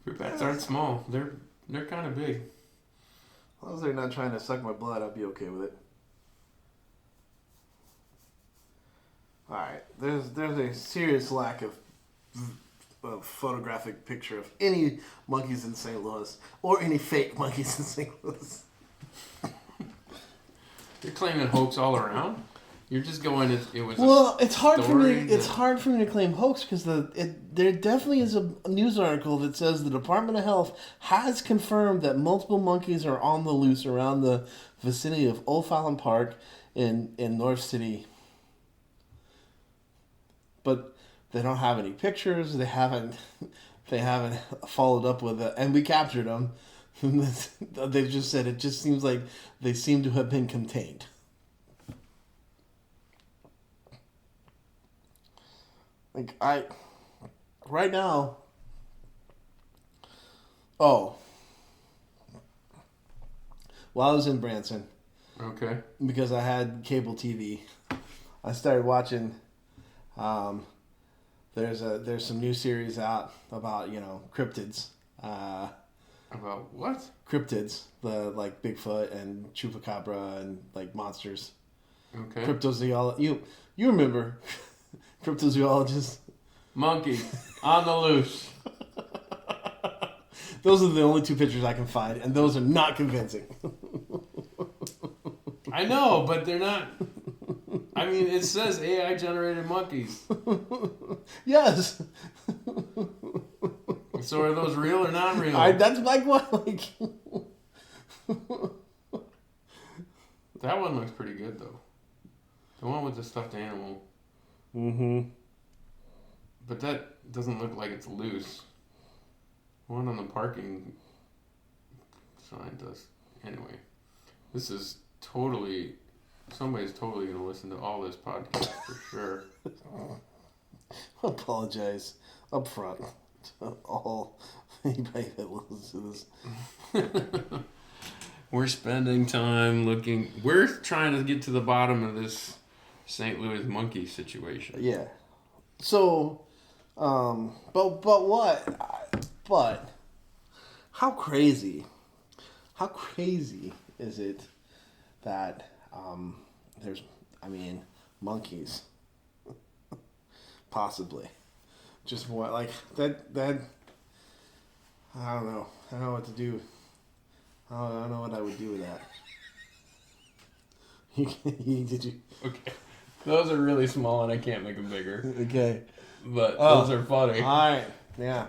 Speaker 2: Fruit bats aren't small. They're kind of big.
Speaker 3: As long as they're not trying to suck my blood, I'll be okay with it. Alright, there's a serious lack of photographic picture of any monkeys in St. Louis or any fake monkeys in St. Louis.
Speaker 2: You're claiming hoax all around? You're just going. It was.
Speaker 3: Well, it's hard for me. It's hard for me to claim hoax because there definitely is a news article that says the Department of Health has confirmed that multiple monkeys are on the loose around the vicinity of O'Fallon Park in North City. But they don't have any pictures. They haven't followed up with it, and we captured them. They just said it just seems like they seem to have been contained. Right now. Oh. While I was in Branson.
Speaker 2: Okay.
Speaker 3: Because I had cable TV, I started watching. There's some new series out about cryptids.
Speaker 2: About what?
Speaker 3: Cryptids, the like Bigfoot and Chupacabra and like monsters.
Speaker 2: Okay.
Speaker 3: Cryptozoology. You remember? Cryptozoologist.
Speaker 2: Monkey on the loose.
Speaker 3: Those are the only two pictures I can find, and those are not convincing.
Speaker 2: I know, but they're not. I mean, it says AI generated monkeys.
Speaker 3: Yes.
Speaker 2: So are those real or not real?
Speaker 3: That's like what
Speaker 2: That one looks pretty good though. The one with the stuffed animal.
Speaker 3: Mm-hmm.
Speaker 2: But that doesn't look like it's loose. The one on the parking sign does. Anyway, this is totally. Somebody's totally going to listen to all this podcast for sure.
Speaker 3: I apologize up front to all anybody that listens to this.
Speaker 2: We're spending time looking. We're trying to get to the bottom of this St. Louis monkey situation.
Speaker 3: Yeah. So, but what? But how crazy is it that there's, I mean, monkeys, possibly, just what like that. I don't know. I don't know what to do. I don't know what I would do with that. Did you?
Speaker 2: Okay. Those are really small and I can't make them bigger.
Speaker 3: Okay.
Speaker 2: But
Speaker 3: Oh.
Speaker 2: those are funny.
Speaker 3: All right. Yeah.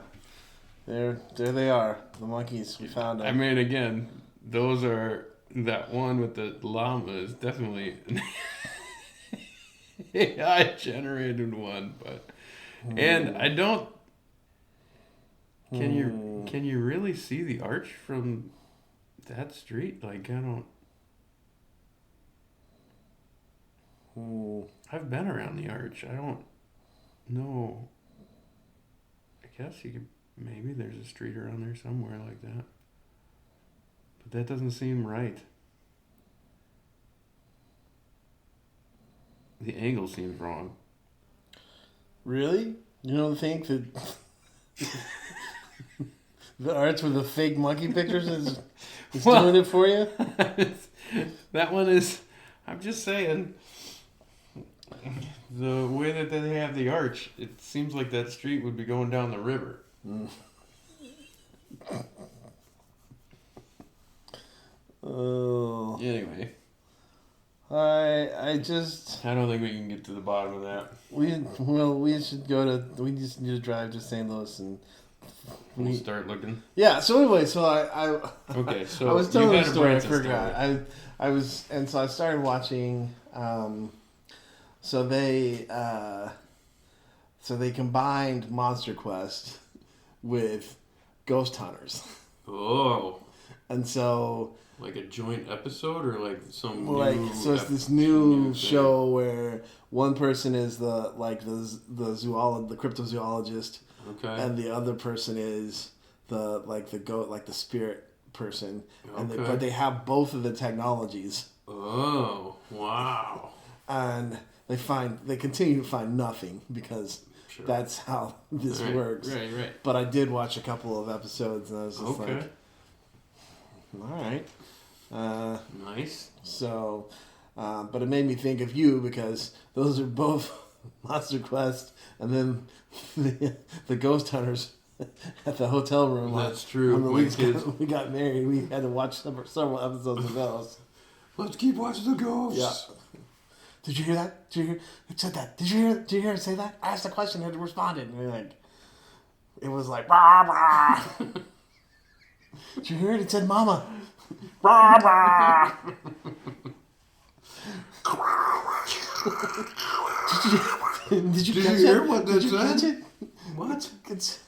Speaker 3: There they are. The monkeys. We found them.
Speaker 2: I mean, again, those are that one with the llama is definitely an AI generated one, but and I don't. Can you really see the arch from that street? Like I don't. I've been around the arch. I don't know. I guess you could. Maybe there's a street around there somewhere like that. But that doesn't seem right. The angle seems wrong.
Speaker 3: Really? You don't think that the arts with the fake monkey pictures is
Speaker 2: Well-
Speaker 3: doing it for you?
Speaker 2: That one is. I'm just saying. The way that they have the arch, it seems like that street would be going down the river.
Speaker 3: Oh.
Speaker 2: Anyway,
Speaker 3: I just
Speaker 2: I don't think we can get to the bottom of that.
Speaker 3: we should we just need to drive to St. Louis and
Speaker 2: We'll start looking.
Speaker 3: yeah. So anyway, so I
Speaker 2: Okay, so
Speaker 3: I was
Speaker 2: you
Speaker 3: telling
Speaker 2: had
Speaker 3: the
Speaker 2: a
Speaker 3: story. I
Speaker 2: Branson
Speaker 3: forgot. I was, and so I started watching. So they combined Monster Quest with Ghost Hunters,
Speaker 2: Oh,
Speaker 3: and so
Speaker 2: like a joint episode or like some
Speaker 3: like
Speaker 2: new
Speaker 3: so it's
Speaker 2: ep-
Speaker 3: this
Speaker 2: some
Speaker 3: new
Speaker 2: thing?
Speaker 3: show where one person is the cryptozoologist,
Speaker 2: Okay.
Speaker 3: and the other person is the spirit person, and
Speaker 2: Okay.
Speaker 3: but they have both of the technologies,
Speaker 2: Oh, wow.
Speaker 3: and they continue to find nothing because
Speaker 2: Sure.
Speaker 3: that's how this
Speaker 2: Right,
Speaker 3: works.
Speaker 2: Right.
Speaker 3: But I did watch a couple of episodes, and I was just
Speaker 2: Okay.
Speaker 3: like, all right.
Speaker 2: Nice.
Speaker 3: So, but it made me think of you because those are both Monster Quest, and then the Ghost Hunters at the hotel room.
Speaker 2: That's true.
Speaker 3: On the
Speaker 2: My
Speaker 3: weeks
Speaker 2: kids-
Speaker 3: we got married, we had to watch several episodes of those.
Speaker 2: Let's keep watching the ghosts.
Speaker 3: Yeah. Did you hear that? Did you hear it said that? Did you hear it say that? I asked a question and it responded. And we're like, it was like, rah, rah. Did you hear it? It said mama. Rah, rah. Did you
Speaker 2: Did
Speaker 3: catch
Speaker 2: you hear
Speaker 3: it?
Speaker 2: what that
Speaker 3: Did you
Speaker 2: said?
Speaker 3: catch it?
Speaker 2: What?
Speaker 3: It's,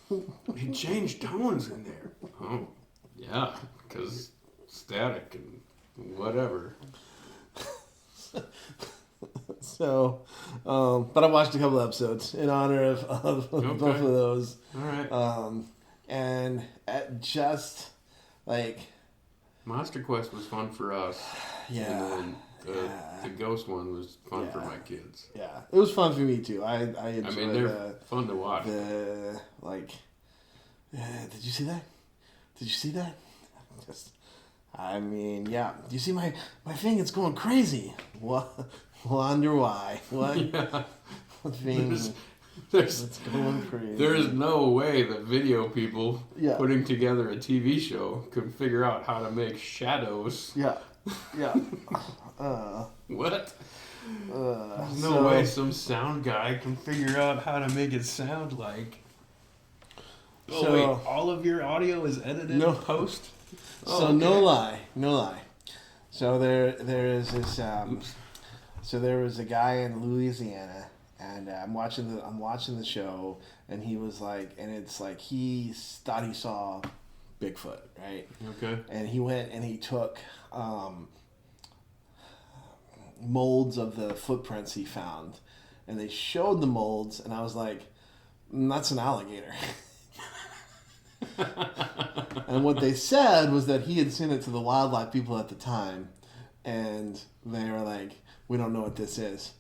Speaker 2: He changed tones in there. Oh, yeah, because static and whatever.
Speaker 3: so, but I watched a couple episodes in honor of both of those.
Speaker 2: All right.
Speaker 3: And at just like,
Speaker 2: Monster Quest was fun for us.
Speaker 3: yeah.
Speaker 2: And then the ghost one was fun for
Speaker 3: Yeah.
Speaker 2: my kids.
Speaker 3: Yeah, it was fun for me too. I enjoyed
Speaker 2: I mean, they're fun to watch.
Speaker 3: the like. Did you see that? Did you see that? Just, I mean, yeah. Do you see my thing? It's going crazy. What? Wonder why? What?
Speaker 2: Yeah.
Speaker 3: What thing?
Speaker 2: There's
Speaker 3: It's going crazy.
Speaker 2: there is no way that video people
Speaker 3: Yeah.
Speaker 2: putting together a TV show could figure out how to make shadows.
Speaker 3: Yeah. Yeah.
Speaker 2: What? There's no
Speaker 3: so-
Speaker 2: way some sound guy can figure out how to make it sound like. Oh
Speaker 3: So-
Speaker 2: wait, all of your audio is edited
Speaker 3: No.
Speaker 2: in post?
Speaker 3: So
Speaker 2: Oh,
Speaker 3: no
Speaker 2: okay.
Speaker 3: lie. So there is this.
Speaker 2: Oops.
Speaker 3: So there was a guy in Louisiana, and I'm watching the show, and he was like, and it's like he thought he saw Bigfoot, right?
Speaker 2: Okay.
Speaker 3: And he went and he took molds of the footprints he found, and they showed the molds, and I was like, that's an alligator. And what they said was that he had sent it to the wildlife people at the time, and they were like, we don't know what this is.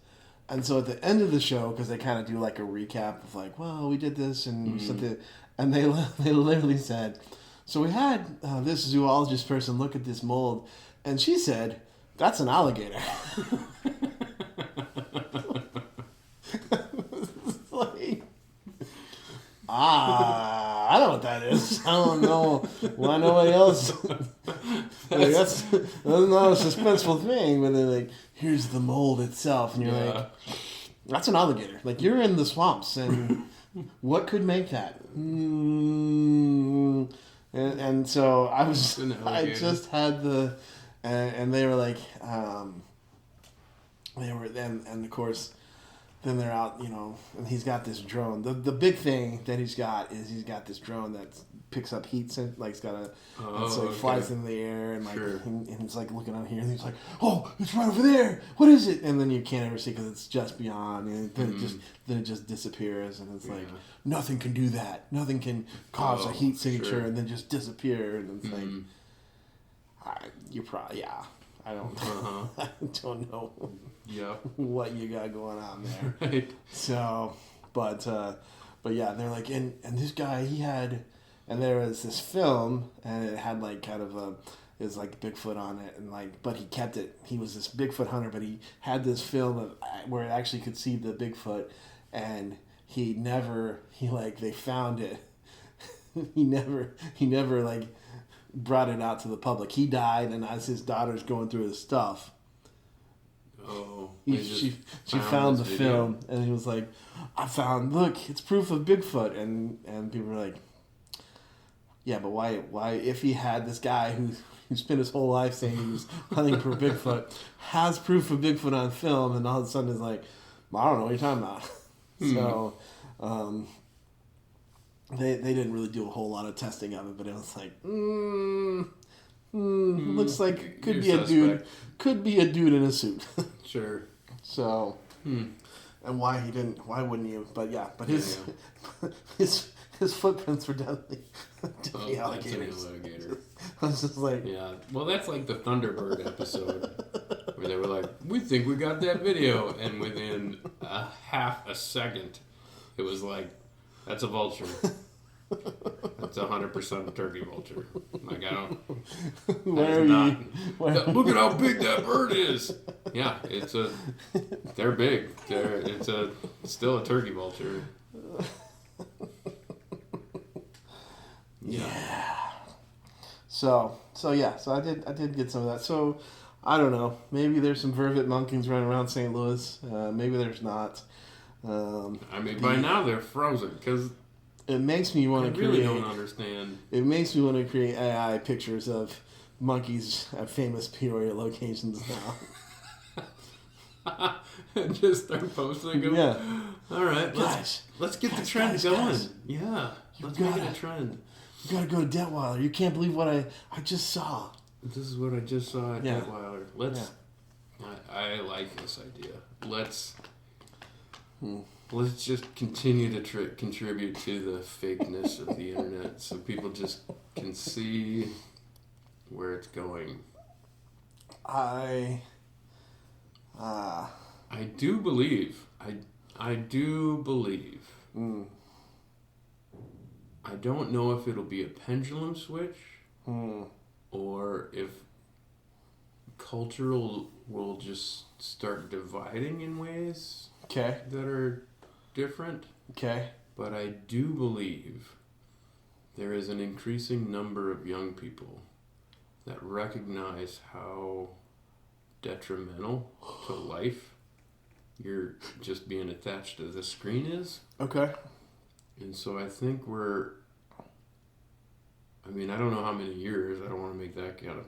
Speaker 3: And so at the end of the show, because they kind of do like a recap of like, well, we did this and we sent it, and they literally said, so we had this zoologist person look at this mold, and she said That's an alligator. It's like, I know what that is. I don't know why nobody else. Like, that's not a suspenseful thing, but they're like, here's the mold itself, and you're like, that's an alligator. Like, you're in the swamps, and what could make that? And so I just had and they were like, and of course, then they're out, and he's got this drone. The big thing that he's got this drone that picks up heat, like it's got a, so it flies in the air, and like, and it's like looking out here, and he's like, oh, it's right over there. What is it? And then you can't ever see because it's just beyond, and then it just disappears, and it's like nothing can do that. Nothing can cause a heat signature and then just disappear, and it's like, you probably I don't I don't know what you got going on there.
Speaker 2: Right.
Speaker 3: So, but yeah, they're like, and this guy, he had, and there was this film, and it had like kind of it was like Bigfoot on it, and like, but he kept it. He was this Bigfoot hunter, but he had this film where it actually could see the Bigfoot, and they found it. he never like brought it out to the public. He died, and as his daughter's going through his stuff, she found the film, and he was like, look, it's proof of Bigfoot, and people were like, yeah, but why if he had this guy who spent his whole life saying he was hunting for Bigfoot, has proof of Bigfoot on film, and all of a sudden is like, I don't know what you're talking about. So they didn't really do a whole lot of testing of it, but it was like, looks like could be a dude in a suit.
Speaker 2: Sure.
Speaker 3: So, and why wouldn't you? But yeah, but his footprints were definitely alligators. I was just like,
Speaker 2: well, that's like the Thunderbird episode where they were like, we think we got that video, and within a half a second, it was like, that's a vulture. That's 100% a turkey vulture. Like, I don't. Look at how big that bird is. Yeah, they're big. It's still a turkey vulture.
Speaker 3: Yeah. So I did get some of that. So I don't know. Maybe there's some vervet monkeys running around St. Louis. Maybe there's not.
Speaker 2: By now they're frozen because.
Speaker 3: It makes me want to create.
Speaker 2: I really don't understand.
Speaker 3: It makes me want to create AI pictures of monkeys at famous Peoria locations
Speaker 2: now. And just start posting them.
Speaker 3: Yeah.
Speaker 2: All right, let's get the trend going.
Speaker 3: Guys.
Speaker 2: Yeah, let's make it a trend.
Speaker 3: You gotta go to Detweiler. You can't believe what I just saw.
Speaker 2: This is what I just saw at Detweiler. I like this idea. Let's just continue to contribute to the fakeness of the internet so people just can see where it's going.
Speaker 3: I
Speaker 2: do believe. I do believe. I don't know if it'll be a pendulum switch or if culture will just start dividing in ways that are different.
Speaker 3: Okay.
Speaker 2: But I do believe there is an increasing number of young people that recognize how detrimental to life you're just being attached to the screen is.
Speaker 3: Okay.
Speaker 2: And so I think I don't know how many years. I don't want to make that kind of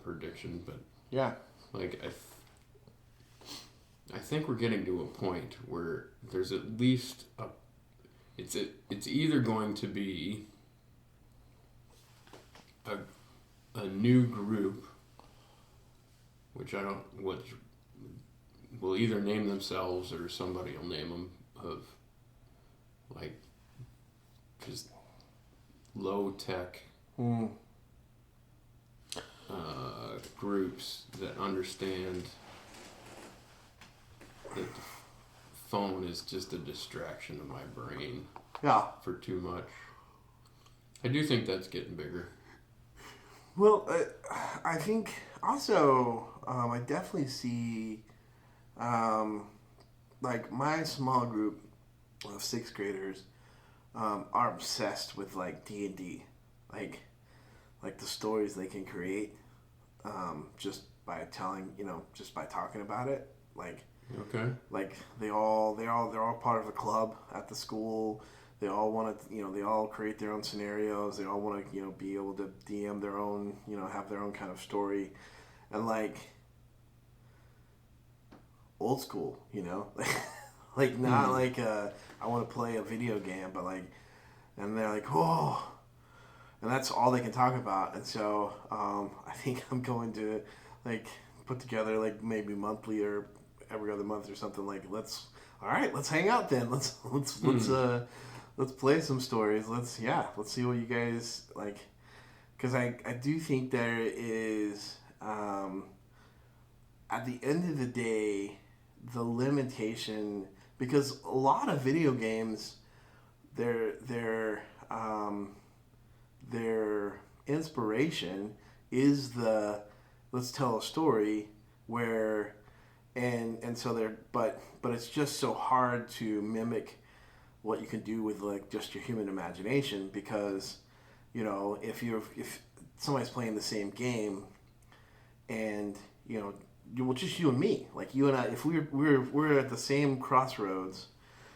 Speaker 2: prediction, but
Speaker 3: yeah,
Speaker 2: like I think we're getting to a point where there's at least it's either going to be a new group, which will either name themselves or somebody will name them, of like just low tech groups that understand that the phone is just a distraction of my brain for too much. I do think that's getting bigger.
Speaker 3: Well, I think also I definitely see, like my small group of sixth graders are obsessed with like D&D, like like the stories they can create just by telling, just by talking about it,
Speaker 2: Okay.
Speaker 3: like they're all part of a club at the school. They all want to, they all create their own scenarios. They all want to, be able to DM their own, have their own kind of story, and like old school, like not like I want to play a video game, but like, and they're like, oh, and that's all they can talk about. And so I think I'm going to like put together like maybe monthly or every other month or something. Like let's hang out then. Let's play some stories. Let's see what you guys like, because I do think there is at the end of the day the limitation, because a lot of video games their inspiration is the let's tell a story where and so they're but it's just so hard to mimic what you can do with like just your human imagination, because if somebody's playing the same game and well, just you and me, like you and I, if we're at the same crossroads,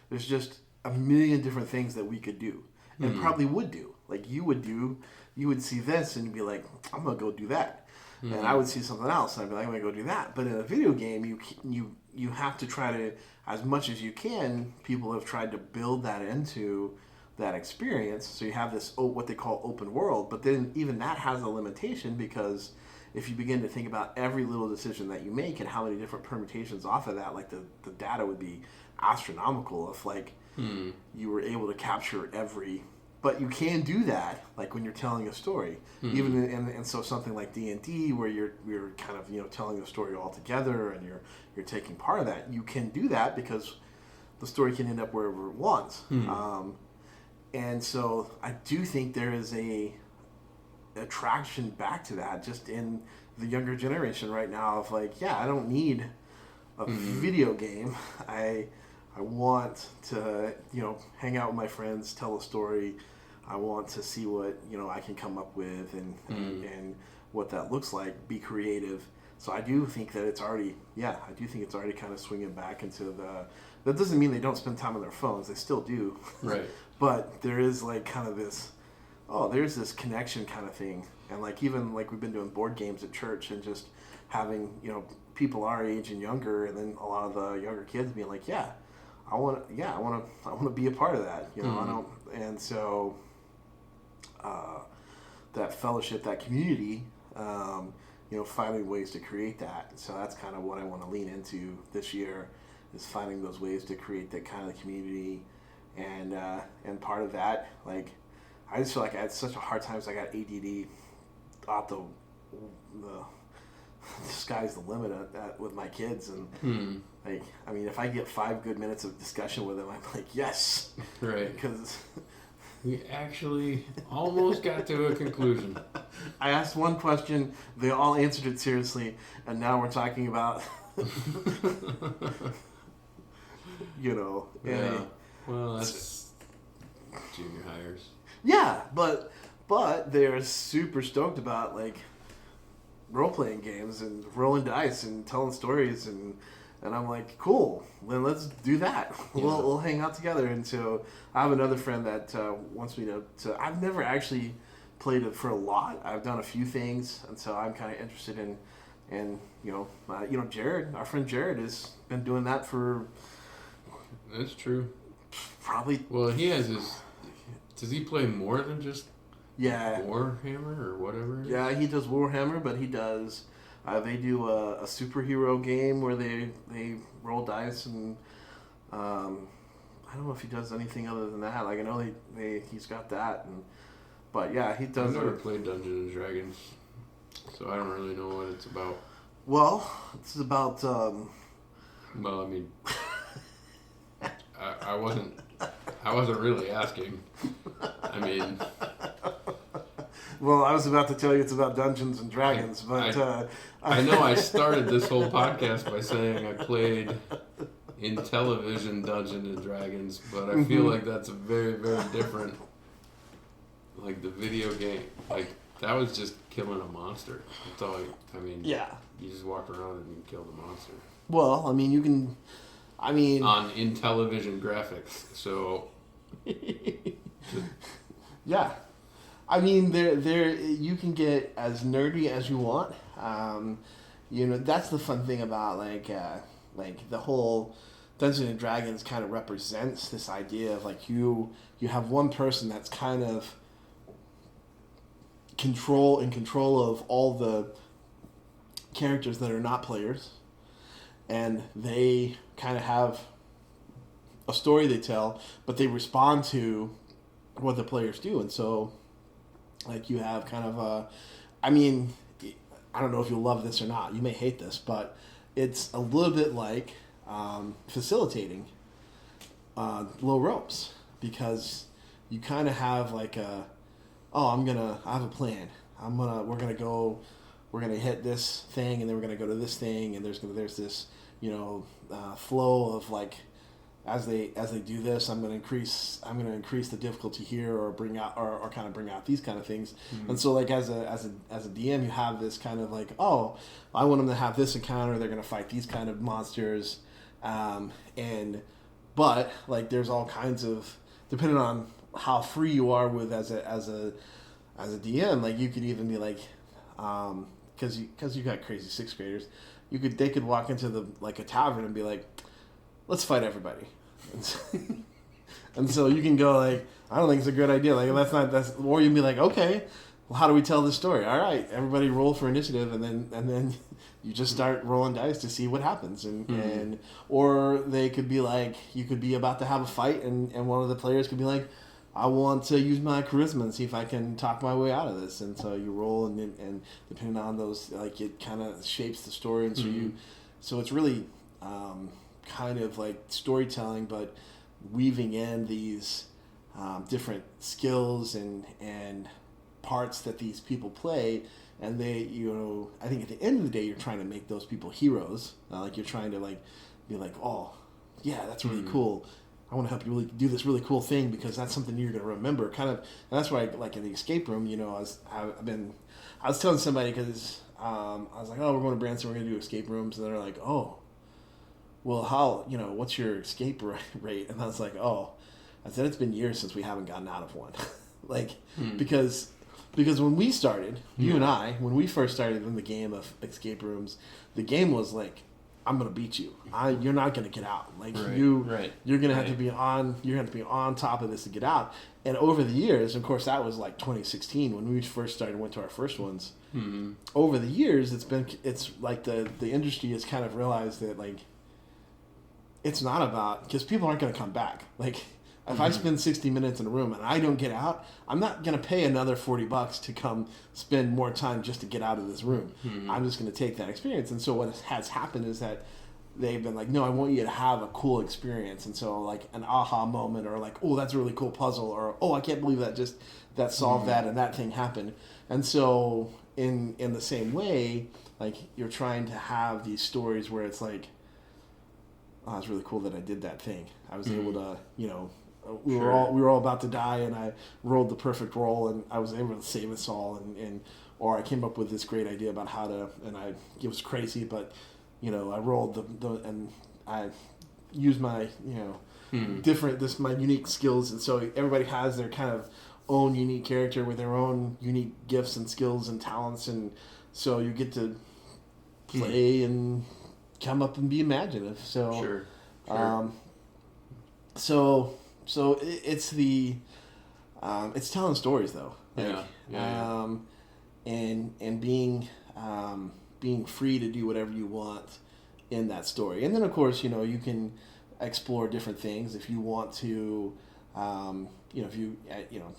Speaker 3: there's just a million different things that we could do and probably would do. Like you would see this and you'd be like, I'm gonna go do that, and I would see something else and I'd be like, I'm gonna go do that. But in a video game, you have to try to, as much as you can. People have tried to build that into that experience, so you have this what they call open world. But then even that has a limitation, because if you begin to think about every little decision that you make and how many different permutations off of that, like the data would be astronomical if like you were able to capture every. But you can do that, like when you're telling a story, even and so something like D&D, where you're kind of telling the story all together and you're taking part of that. You can do that because the story can end up wherever it wants, and so I do think there is a attraction back to that just in the younger generation right now of like, I don't need a video game. I want to hang out with my friends, tell a story. I want to see what I can come up with and what that looks like. Be creative. So I do think that it's already kind of swinging back into the. That doesn't mean they don't spend time on their phones. They still do.
Speaker 2: Right.
Speaker 3: But there is like kind of this. Oh, there's this connection kind of thing, and like even like we've been doing board games at church and just having people our age and younger, and then a lot of the younger kids being like, I want to be a part of that. I don't, and so that fellowship, that community, finding ways to create that. So that's kind of what I want to lean into this year, is finding those ways to create that kind of community, and part of that, like, I just feel like I had such a hard time. I got ADD. Thought the sky's the limit with my kids, and like, I mean, if I get 5 good minutes of discussion with them, I'm like, yes,
Speaker 2: Right.
Speaker 3: because
Speaker 2: We actually almost got to a conclusion.
Speaker 3: I asked one question, they all answered it seriously, and now we're talking about,
Speaker 2: Yeah. Well, that's junior hires.
Speaker 3: Yeah, but they're super stoked about like role playing games and rolling dice and telling stories, and I'm like, cool, then let's do that.
Speaker 2: Yeah.
Speaker 3: We'll hang out together. And so I have another friend that wants me to. I've never actually played it for a lot. I've done a few things, and so I'm kind of interested in Jared, our friend Jared, has been doing that for
Speaker 2: That's true.
Speaker 3: probably
Speaker 2: Well, he has his. Does he play more than just
Speaker 3: yeah.
Speaker 2: Warhammer or whatever?
Speaker 3: Yeah, he does Warhammer, but he does. They do a superhero game where they roll dice, and I don't know if he does anything other than that. Like I know he's got that, but yeah, he does.
Speaker 2: I've never played Dungeons and Dragons, so I don't really know what it's about.
Speaker 3: Well, it's about.
Speaker 2: Well, I mean, I wasn't really asking. I mean,
Speaker 3: Well, I was about to tell you it's about Dungeons and Dragons, but
Speaker 2: I know I started this whole podcast by saying I played in television Dungeons and Dragons, but I feel like that's a very, very different. Like the video game, like that was just killing a monster. That's all. I mean,
Speaker 3: yeah.
Speaker 2: you just walk around and you kill the monster.
Speaker 3: Well, I mean, you can. I mean,
Speaker 2: in television graphics, so.
Speaker 3: Yeah, I mean, there you can get as nerdy as you want. That's the fun thing about like the whole Dungeons and Dragons kind of represents this idea of like you have one person that's kind of in control of all the characters that are not players, and they kind of have a story they tell, but they respond to what the players do. And so like you have kind of I don't know if you'll love this or not, you may hate this, but it's a little bit like facilitating low ropes, because you kind of have like I have a plan, we're gonna hit this thing, and then we're gonna go to this thing, and there's this flow of like, as they do this, I'm gonna increase the difficulty here, or bring out or kind of bring out these kind of things. Mm-hmm. And so like as a DM, you have this kind of like, oh, I want them to have this encounter, they're gonna fight these kind of monsters, but like there's all kinds of, depending on how free you are with as a DM, like you could even be like, because you got crazy sixth graders, they could walk into a tavern and be like, let's fight everybody. And so you can go like, I don't think it's a good idea. Like or you can be like, okay, well, how do we tell this story? All right, everybody roll for initiative, and then you just start rolling dice to see what happens. And or they could be like, you could be about to have a fight, and one of the players could be like, I want to use my charisma and see if I can talk my way out of this. And so you roll, and depending on those, like it kind of shapes the story. And so it's really kind of like storytelling, but weaving in these different skills and parts that these people play. And they, I think at the end of the day, you're trying to make those people heroes. Like you're trying to like be like, oh, yeah, that's really cool. I want to help you really do this really cool thing, because that's something you're going to remember. Kind of, and that's why, like in the escape room, I was telling somebody, because I was like, oh, we're going to Branson, we're going to do escape rooms, and they're like, oh, well, how, what's your escape rate? And I was like, oh, I said, it's been years since we haven't gotten out of one. Because when we started, you and I, when we first started in the game of escape rooms, the game was like, I'm gonna beat you. You're not gonna get out. Like you're gonna have to be on. You're gonna have to be on top of this to get out. And over the years, of course, that was like 2016 when we first started. Went to our first ones. Mm-hmm. Over the years, it's like the industry has kind of realized that like it's not about, because people aren't gonna come back. Like if I spend 60 minutes in a room and I don't get out, I'm not gonna pay another $40 to come spend more time just to get out of this room. Mm-hmm. I'm just gonna take that experience. And so what has happened is that they've been like, no, I want you to have a cool experience. And so like an aha moment, or like, oh, that's a really cool puzzle, or oh, I can't believe that solved that and that thing happened. And so in the same way, like you're trying to have these stories where it's like, oh, it's really cool that I did that thing. I was able to, we were all about to die, and I rolled the perfect roll, and I was able to save us all, or I came up with this great idea about how to, and it was crazy, but I rolled and I used my my unique skills, and so everybody has their kind of own unique character with their own unique gifts and skills and talents, and so you get to play and come up and be imaginative. So So it's it's telling stories though. And being free to do whatever you want in that story. And then of course, you can explore different things if you want to, if you,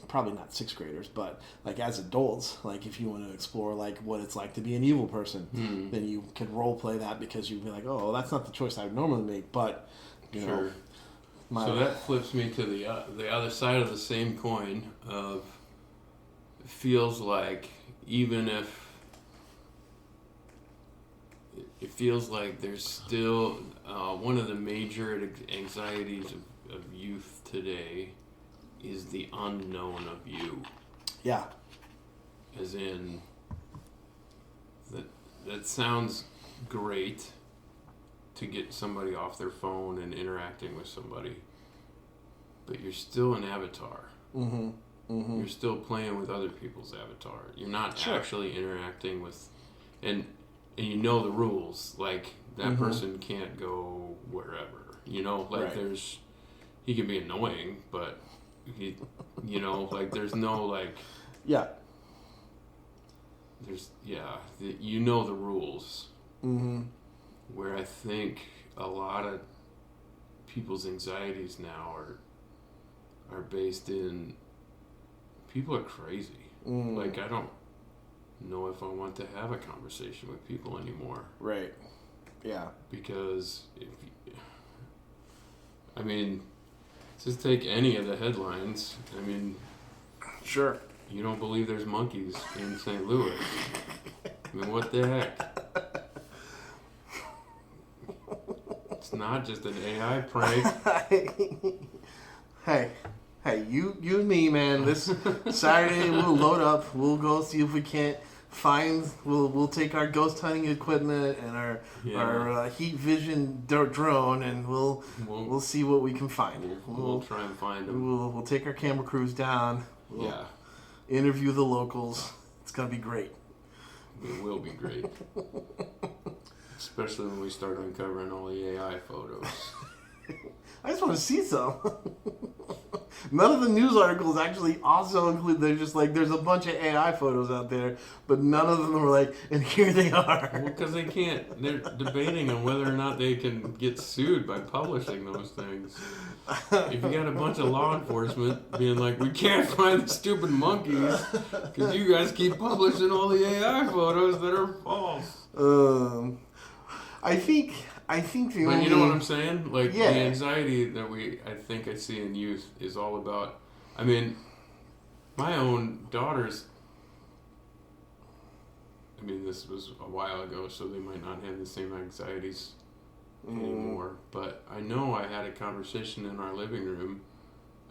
Speaker 3: probably not sixth graders, but like as adults, like if you want to explore like what it's like to be an evil person, then you could role play that, because you'd be like, oh, that's not the choice I would normally make, but you know.
Speaker 2: So that flips me to the other side of the same coin of feels like even if it feels like there's still one of the major anxieties of youth today is the unknown of you.
Speaker 3: Yeah.
Speaker 2: As in, that sounds great to get somebody off their phone and interacting with somebody, but you're still an avatar.
Speaker 3: Mm-hmm. Mm-hmm.
Speaker 2: You're still playing with other people's avatar. You're not
Speaker 3: Sure.
Speaker 2: actually interacting with, and you know the rules. Like that
Speaker 3: Mm-hmm.
Speaker 2: person can't go wherever. You know, like
Speaker 3: Right.
Speaker 2: he can be annoying, but like there's no like.
Speaker 3: Yeah.
Speaker 2: You know the rules.
Speaker 3: Mm-hmm.
Speaker 2: Where I think a lot of people's anxieties now are based in people are crazy.
Speaker 3: Mm.
Speaker 2: Like I don't know if I want to have a conversation with people anymore.
Speaker 3: Right. Yeah.
Speaker 2: Because just take any of the headlines. I mean,
Speaker 3: Sure.
Speaker 2: you don't believe there's monkeys in St. Louis. I mean, what the heck? It's not just an AI prank.
Speaker 3: Hey, you and me, man. This Saturday we'll load up. We'll go see if we can't find. We'll take our ghost hunting equipment and our heat vision drone, and we'll see what we can find.
Speaker 2: We'll try and find them.
Speaker 3: We'll take our camera crews down. We'll interview the locals. It's gonna be great.
Speaker 2: It will be great. Especially when we start uncovering all the AI photos.
Speaker 3: I just want to see some. None of the news articles actually also include, they're just like, there's a bunch of AI photos out there, but none of them are like, and here they are.
Speaker 2: Well, because they're debating on whether or not they can get sued by publishing those things. If you got a bunch of law enforcement being like, we can't find the stupid monkeys because you guys keep publishing all the AI photos that are false.
Speaker 3: I think the
Speaker 2: But
Speaker 3: only...
Speaker 2: you know what I'm saying? Like,
Speaker 3: Yeah.
Speaker 2: the anxiety that I see in youth is all about, I mean, my own daughters, this was a while ago, so they might not have the same anxieties anymore, but I know I had a conversation in our living room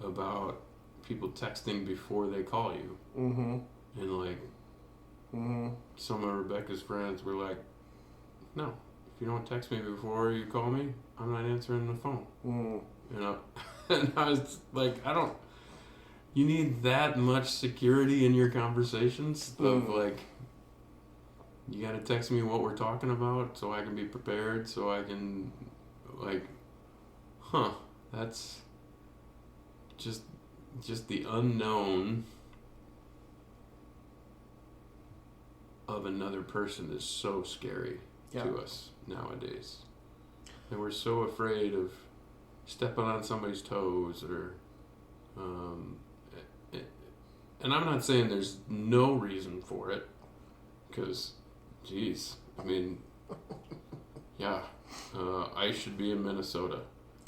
Speaker 2: about people texting before they call you.
Speaker 3: Mm-hmm.
Speaker 2: And, like, some of Rebecca's friends were like, no. If you don't text me before you call me, I'm not answering the phone. You know, and I was like, you need that much security in your conversations of like, you gotta text me what we're talking about so I can be prepared, so I can, like, that's just the unknown of another person is so scary to us nowadays, and we're so afraid of stepping on somebody's toes or and I'm not saying there's no reason for it, because I should be in Minnesota.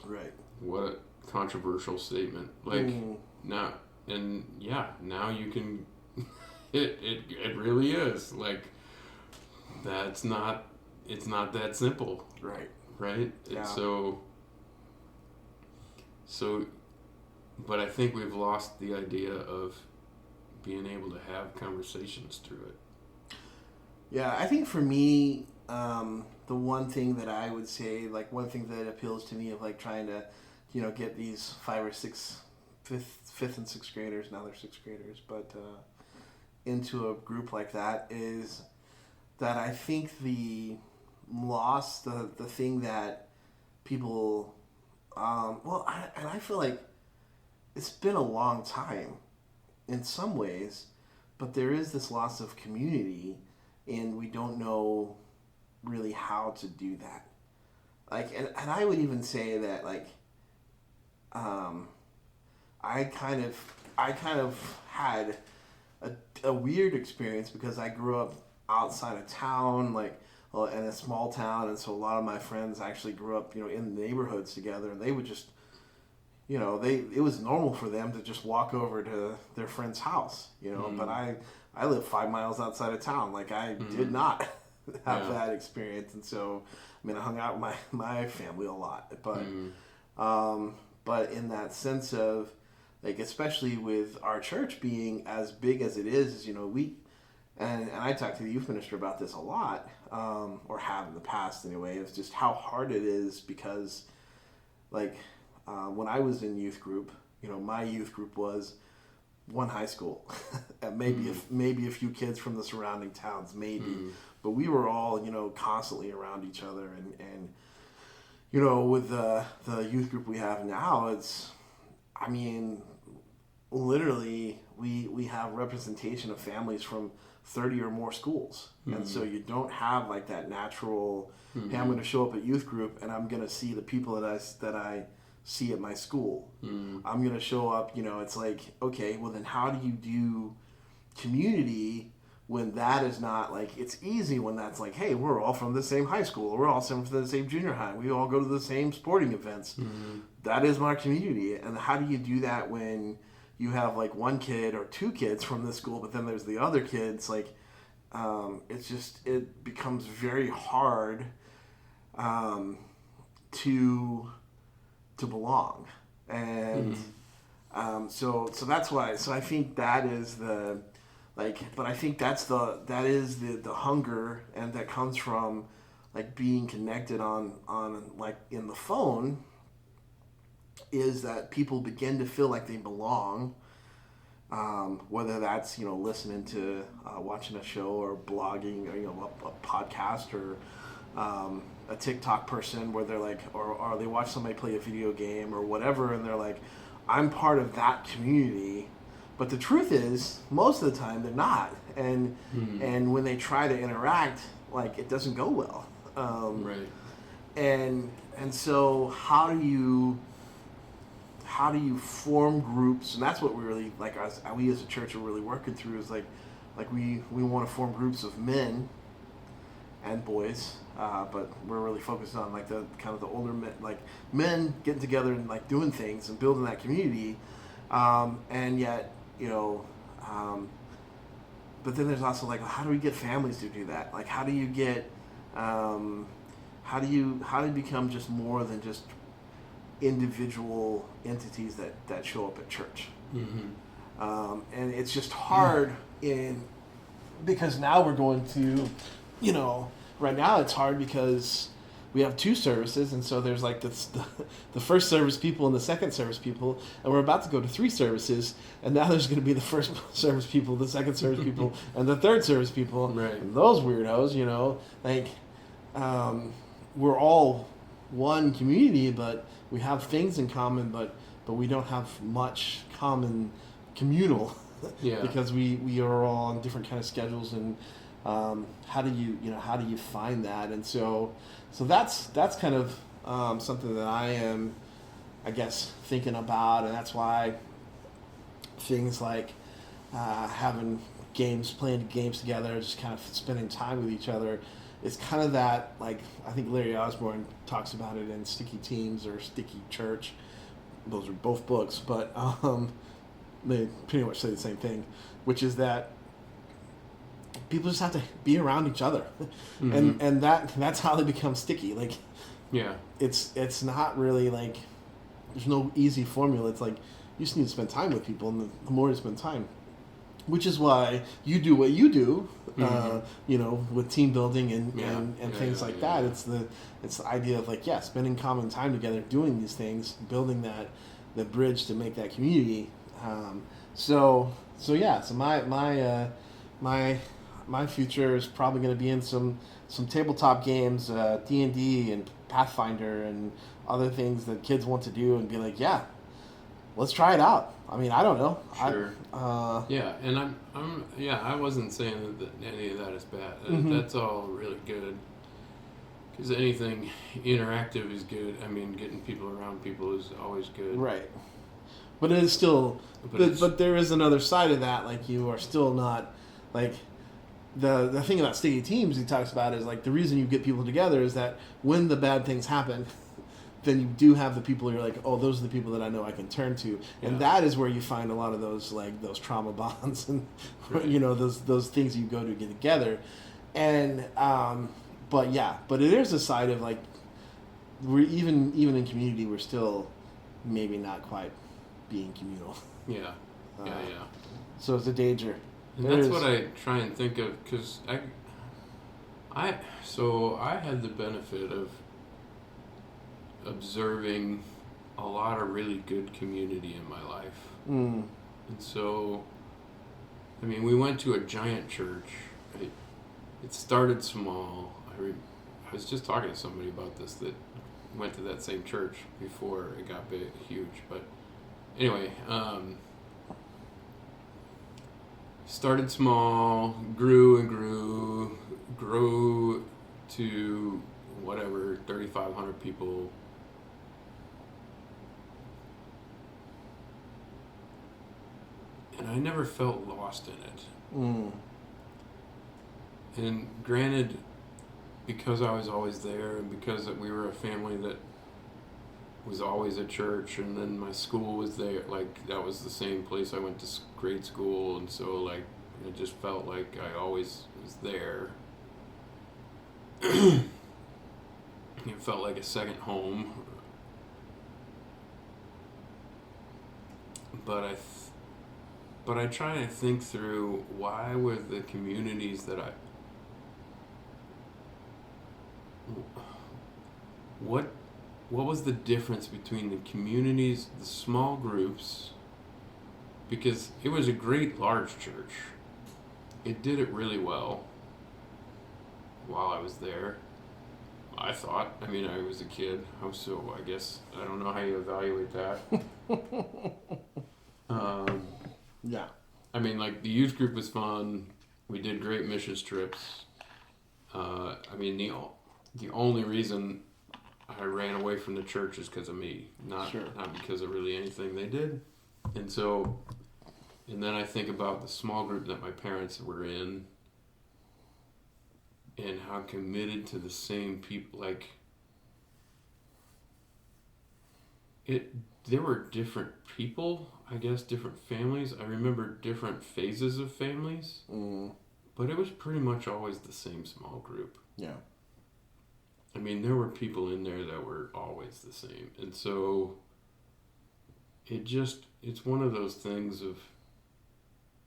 Speaker 3: Right.
Speaker 2: What a controversial statement. Like, now you can it really is like, it's not that simple. Right?
Speaker 3: Yeah.
Speaker 2: And so, but I think we've lost the idea of being able to have conversations through it.
Speaker 3: Yeah, I think for me, the one thing that I would say, like one thing that appeals to me of like trying to, get these 5 or 6, fifth and sixth graders, now they're sixth graders, but into a group like that is that I think the thing that people, and I feel like it's been a long time in some ways, but there is this loss of community, and we don't know really how to do that. Like, and I would even say that, like, I kind of had a weird experience because I grew up outside of town, like, in a small town, and so a lot of my friends actually grew up, in the neighborhoods together, and they would just you know, it was normal for them to just walk over to their friend's house, you know. But I live 5 miles outside of town. Like, I did not have that experience, and so I mean, I hung out with my family a lot, but in that sense of, like, especially with our church being as big as it is, you know, and I talk to the youth minister about this a lot, or have in the past anyway, is just how hard it is because, like, when I was in youth group, you know, my youth group was one high school, and maybe a few kids from the surrounding towns, but we were all, you know, constantly around each other, and you know, with the youth group we have now, it's, I mean, literally we have representation of families from 30 or more schools, and so you don't have like that natural, hey, I'm going to show up at youth group and I'm going to see the people that I see at my school. I'm going to show up, you know, it's like, okay, well then how do you do community when that is not, like, it's easy when that's like, hey, we're all from the same high school, we're all from the same junior high, we all go to the same sporting events. That is my community. And how do you do that when you have like one kid or two kids from the school, but then there's the other kids? Like, it becomes very hard to belong, and so that's why. So I think that is the, like, but I think that is the hunger, and that comes from like being connected on like in the phone, is that people begin to feel like they belong, whether that's, you know, listening to watching a show or blogging, or, you know, a podcast, or a TikTok person where they're like, or they watch somebody play a video game or whatever, and they're like, I'm part of that community. But the truth is, most of the time they're not, and when they try to interact, like, it doesn't go well.
Speaker 2: Right.
Speaker 3: And so how do you form groups? And that's what we really, like, we as a church are really working through, is like we want to form groups of men and boys, but we're really focused on like the kind of the older men, like men getting together and like doing things and building that community, and yet, you know, but then there's also like, how do we get families to do that? Like, how do you get, how do you become just more than just individual entities that show up at church? And it's just hard because now we're going to, you know, right now it's hard because we have two services, and so there's like the first service people and the second service people, and we're about to go to 3 services, and now there's going to be the first service people, the second service people, and the third service people.
Speaker 2: Right.
Speaker 3: And those weirdos, you know, like, we're all one community, but we have things in common, but we don't have much common communal, because we are all on different kind of schedules, and how do you find that? And so that's kind of something that I am, I guess, thinking about, and that's why things like having playing games together, just kind of spending time with each other, it's kind of that, like, I think Larry Osborne talks about it in Sticky Teams or Sticky Church. Those are both books, but they pretty much say the same thing, which is that people just have to be around each other, and that's how they become sticky. Like, it's not really like, there's no easy formula. It's like, you just need to spend time with people, and the more you spend time, which is why you do what you do, you know, with team building and things like that. It's the idea of like, spending common time together, doing these things, building the bridge to make that community. So my future is probably going to be in some tabletop games, D&D and Pathfinder and other things that kids want to do, and be like, let's try it out. I mean, I don't know.
Speaker 2: Sure. And I wasn't saying that any of that is bad. That's all really good. Because anything interactive is good. I mean, getting people around people is always good.
Speaker 3: Right. But it is still, but there is another side of that. Like, you are still not, like, the thing about Sticky Teams he talks about is, like, the reason you get people together is that when the bad things happen, then you do have the people you're like, oh, those are the people that I know I can turn to, and
Speaker 2: Yeah.
Speaker 3: that is where you find a lot of those like those trauma bonds and
Speaker 2: Right.
Speaker 3: you know those things you go to get together, and but it is a side of like we're even in community we're still maybe not quite being communal,
Speaker 2: Yeah. Yeah.
Speaker 3: Uh,
Speaker 2: Yeah.
Speaker 3: so it's a danger.
Speaker 2: And
Speaker 3: There
Speaker 2: that's
Speaker 3: is.
Speaker 2: what I try and think of because I had the benefit of observing a lot of really good community in my life.
Speaker 3: Mm,
Speaker 2: And so, I mean, we went to a giant church. It started small. I was just talking to somebody about this that went to that same church before it got big, huge. But anyway, started small, grew and grew to whatever, 3,500 people. And I never felt lost in it.
Speaker 3: mm,
Speaker 2: And granted, because I was always there and because we were a family that was always at church, and then my school was there, like that was the same place I went to grade school, and so like it just felt like I always was there. It felt like a second home. But I try to think through why were the communities that what was the difference between the communities, the small groups, because it was a great large church. It did it really well while I was there. I thought. I mean, I was a kid, so I guess I don't know how you evaluate that.
Speaker 3: yeah.
Speaker 2: I mean, like the youth group was fun. We did great missions trips. I mean, the only reason I ran away from the church is because of me, not because of really anything they did. And so, and then I think about the small group that my parents were in, and how committed to the same people. Like there were different people, I guess, different families. I remember different phases of families, but it was pretty much always the same small group.
Speaker 3: Yeah.
Speaker 2: I mean, there were people in there that were always the same. And so it's one of those things of,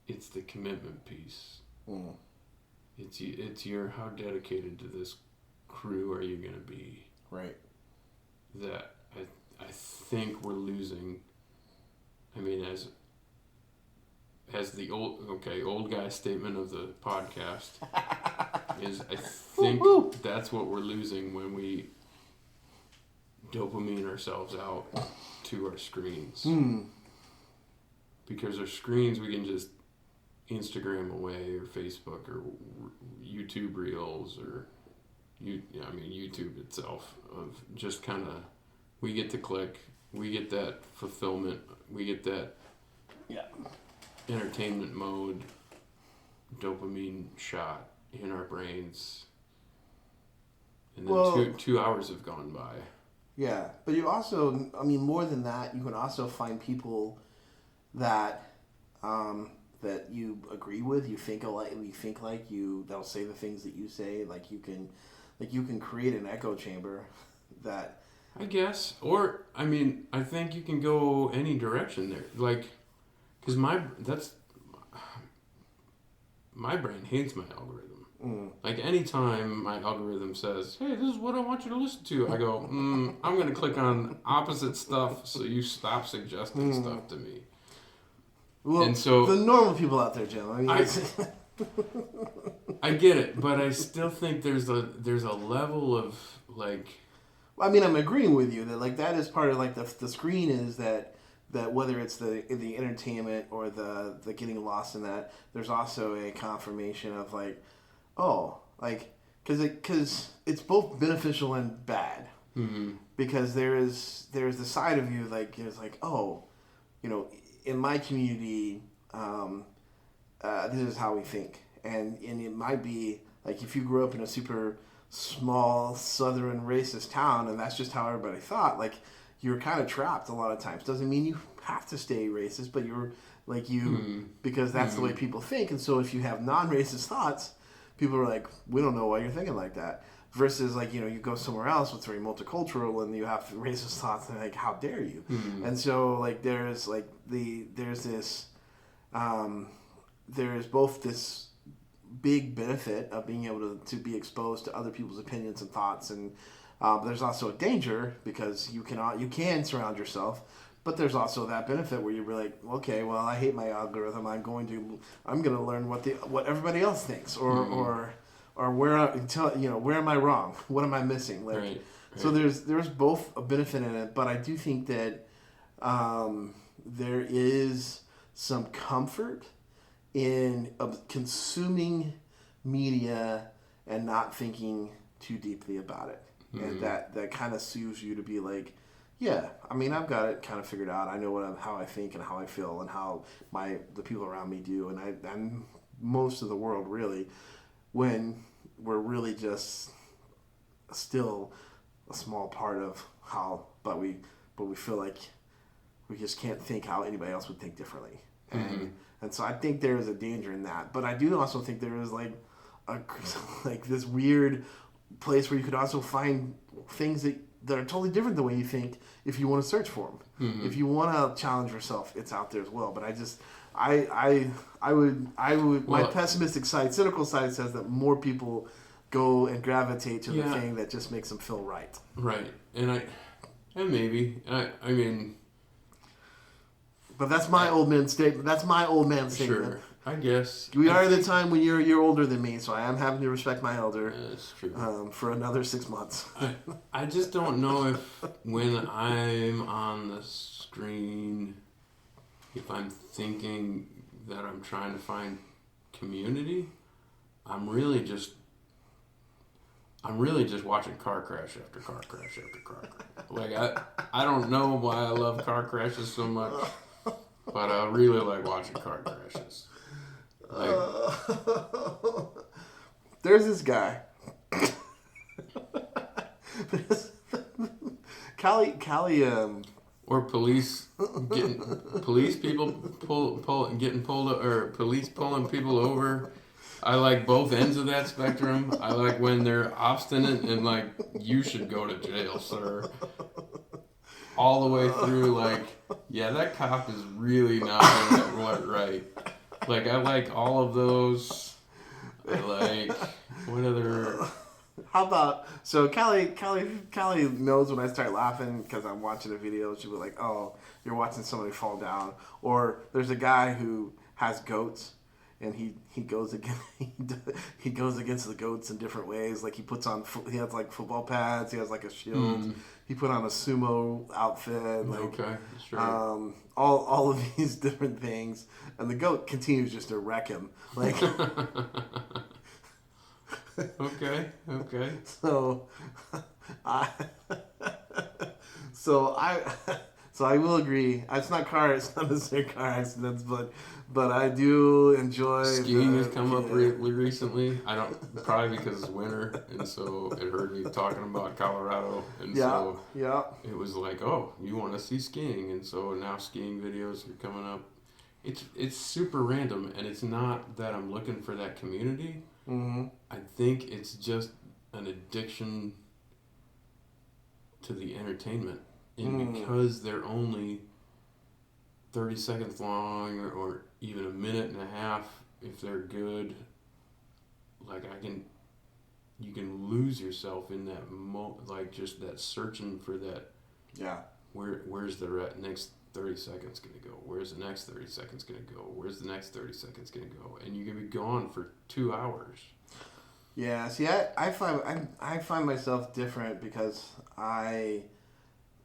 Speaker 2: it's the commitment piece.
Speaker 3: Mm.
Speaker 2: It's your, how dedicated to this crew are you going to be?
Speaker 3: Right.
Speaker 2: That I think we're losing. I mean, as the old guy statement of the podcast is, I think that's what we're losing when we dopamine ourselves out to our screens. Because our screens, we can just Instagram away, or Facebook, or YouTube Reels, or YouTube itself, of just kind of, we get to click, we get that fulfillment, we get that entertainment mode, dopamine shot in our brains, and then 2 hours have gone by.
Speaker 3: Yeah, but you also, I mean, more than that, you can also find people that that you agree with, you think like you, they'll say the things that you say, like you can create an echo chamber that,
Speaker 2: I guess, or I mean, I think you can go any direction there, like, because my brain hates my algorithm. Like anytime my algorithm says, "Hey, this is what I want you to listen to," I go, "I'm going to click on opposite stuff, so you stop suggesting stuff to me."
Speaker 3: well,
Speaker 2: And so
Speaker 3: the normal people out there, Jim. I mean,
Speaker 2: I get it, but I still think there's a level of like.
Speaker 3: I mean, I'm agreeing with you that like that is part of like the screen is that whether it's the entertainment or the getting lost in that, there's also a confirmation of like, oh, like because it's both beneficial and bad.
Speaker 2: Mm-hmm.
Speaker 3: Because there's the side of you like it's like, oh, you know, in my community, this is how we think, and it might be like if you grew up in a super small southern racist town, and that's just how everybody thought. Like, you're kind of trapped a lot of times. Doesn't mean you have to stay racist, but you're like because that's the way people think. And so if you have non-racist thoughts, people are like, we don't know why you're thinking like that. Versus like, you go somewhere else with very multicultural and you have racist thoughts and like, how dare you? And so like there's this there's both this big benefit of being able to be exposed to other people's opinions and thoughts, and there's also a danger because you can surround yourself, but there's also that benefit where you're like, okay, well, I hate my algorithm. I'm going to learn what everybody else thinks, or where am I wrong? What am I missing? Like,
Speaker 2: right.
Speaker 3: So there's both a benefit in it, but I do think that there is some comfort in consuming media and not thinking too deeply about it. And that kind of soothes you to be like, yeah, I mean, I've got it kind of figured out. I know how I think and how I feel and how the people around me do, and most of the world really, when we're really just still a small part of how, but we feel like we just can't think how anybody else would think differently. And so I think there is a danger in that. But I do also think there is like this weird place where you could also find things that are totally different the way you think if you want to search for them. If you want to challenge yourself, it's out there as well. But I would my pessimistic side, cynical side says that more people go and gravitate to the thing that just makes them feel right.
Speaker 2: Right. And maybe I mean,
Speaker 3: but that's my old man statement. That's my old man statement.
Speaker 2: Sure, I guess.
Speaker 3: We are at the time when you're older than me, so I am having to respect my elder.
Speaker 2: That's true.
Speaker 3: For another 6 months.
Speaker 2: I just don't know if when I'm on the screen, if I'm thinking that I'm trying to find community. I'm really just watching car crash after car crash after car crash. Like I don't know why I love car crashes so much. But I really like watching car crashes. Like,
Speaker 3: there's this guy. Callie,
Speaker 2: or police people getting pulled, or police pulling people over. I like both ends of that spectrum. I like when they're obstinate and like, you should go to jail, sir. All the way through, like, yeah, that cop is really not doing it right. Like, I like all of those. I like, what other...
Speaker 3: How about, so Callie knows when I start laughing because I'm watching a video. She'll be like, oh, you're watching somebody fall down. Or there's a guy who has goats, and he goes against the goats in different ways. Like, he has like football pads, he has like a shield. He put on a sumo outfit. Like,
Speaker 2: okay, sure.
Speaker 3: All of these different things, and the goat continues just to wreck him. Like,
Speaker 2: okay.
Speaker 3: So I will agree. It's not necessarily car accidents, but I do enjoy
Speaker 2: skiing has come up recently. I don't, probably because it's winter, and so it heard me talking about Colorado, and so it was like, oh, you want to see skiing, and so now skiing videos are coming up. It's super random, and it's not that I'm looking for that community. I think it's just an addiction to the entertainment, and because they're only 30 seconds long or even a minute and a half, if they're good, like you can lose yourself in that like just that searching for that.
Speaker 3: Yeah.
Speaker 2: Where's the next 30 seconds gonna go? Where's the next 30 seconds gonna go? Where's the next 30 seconds gonna go? And you can be gone for 2 hours.
Speaker 3: Yeah. See, I find myself different because I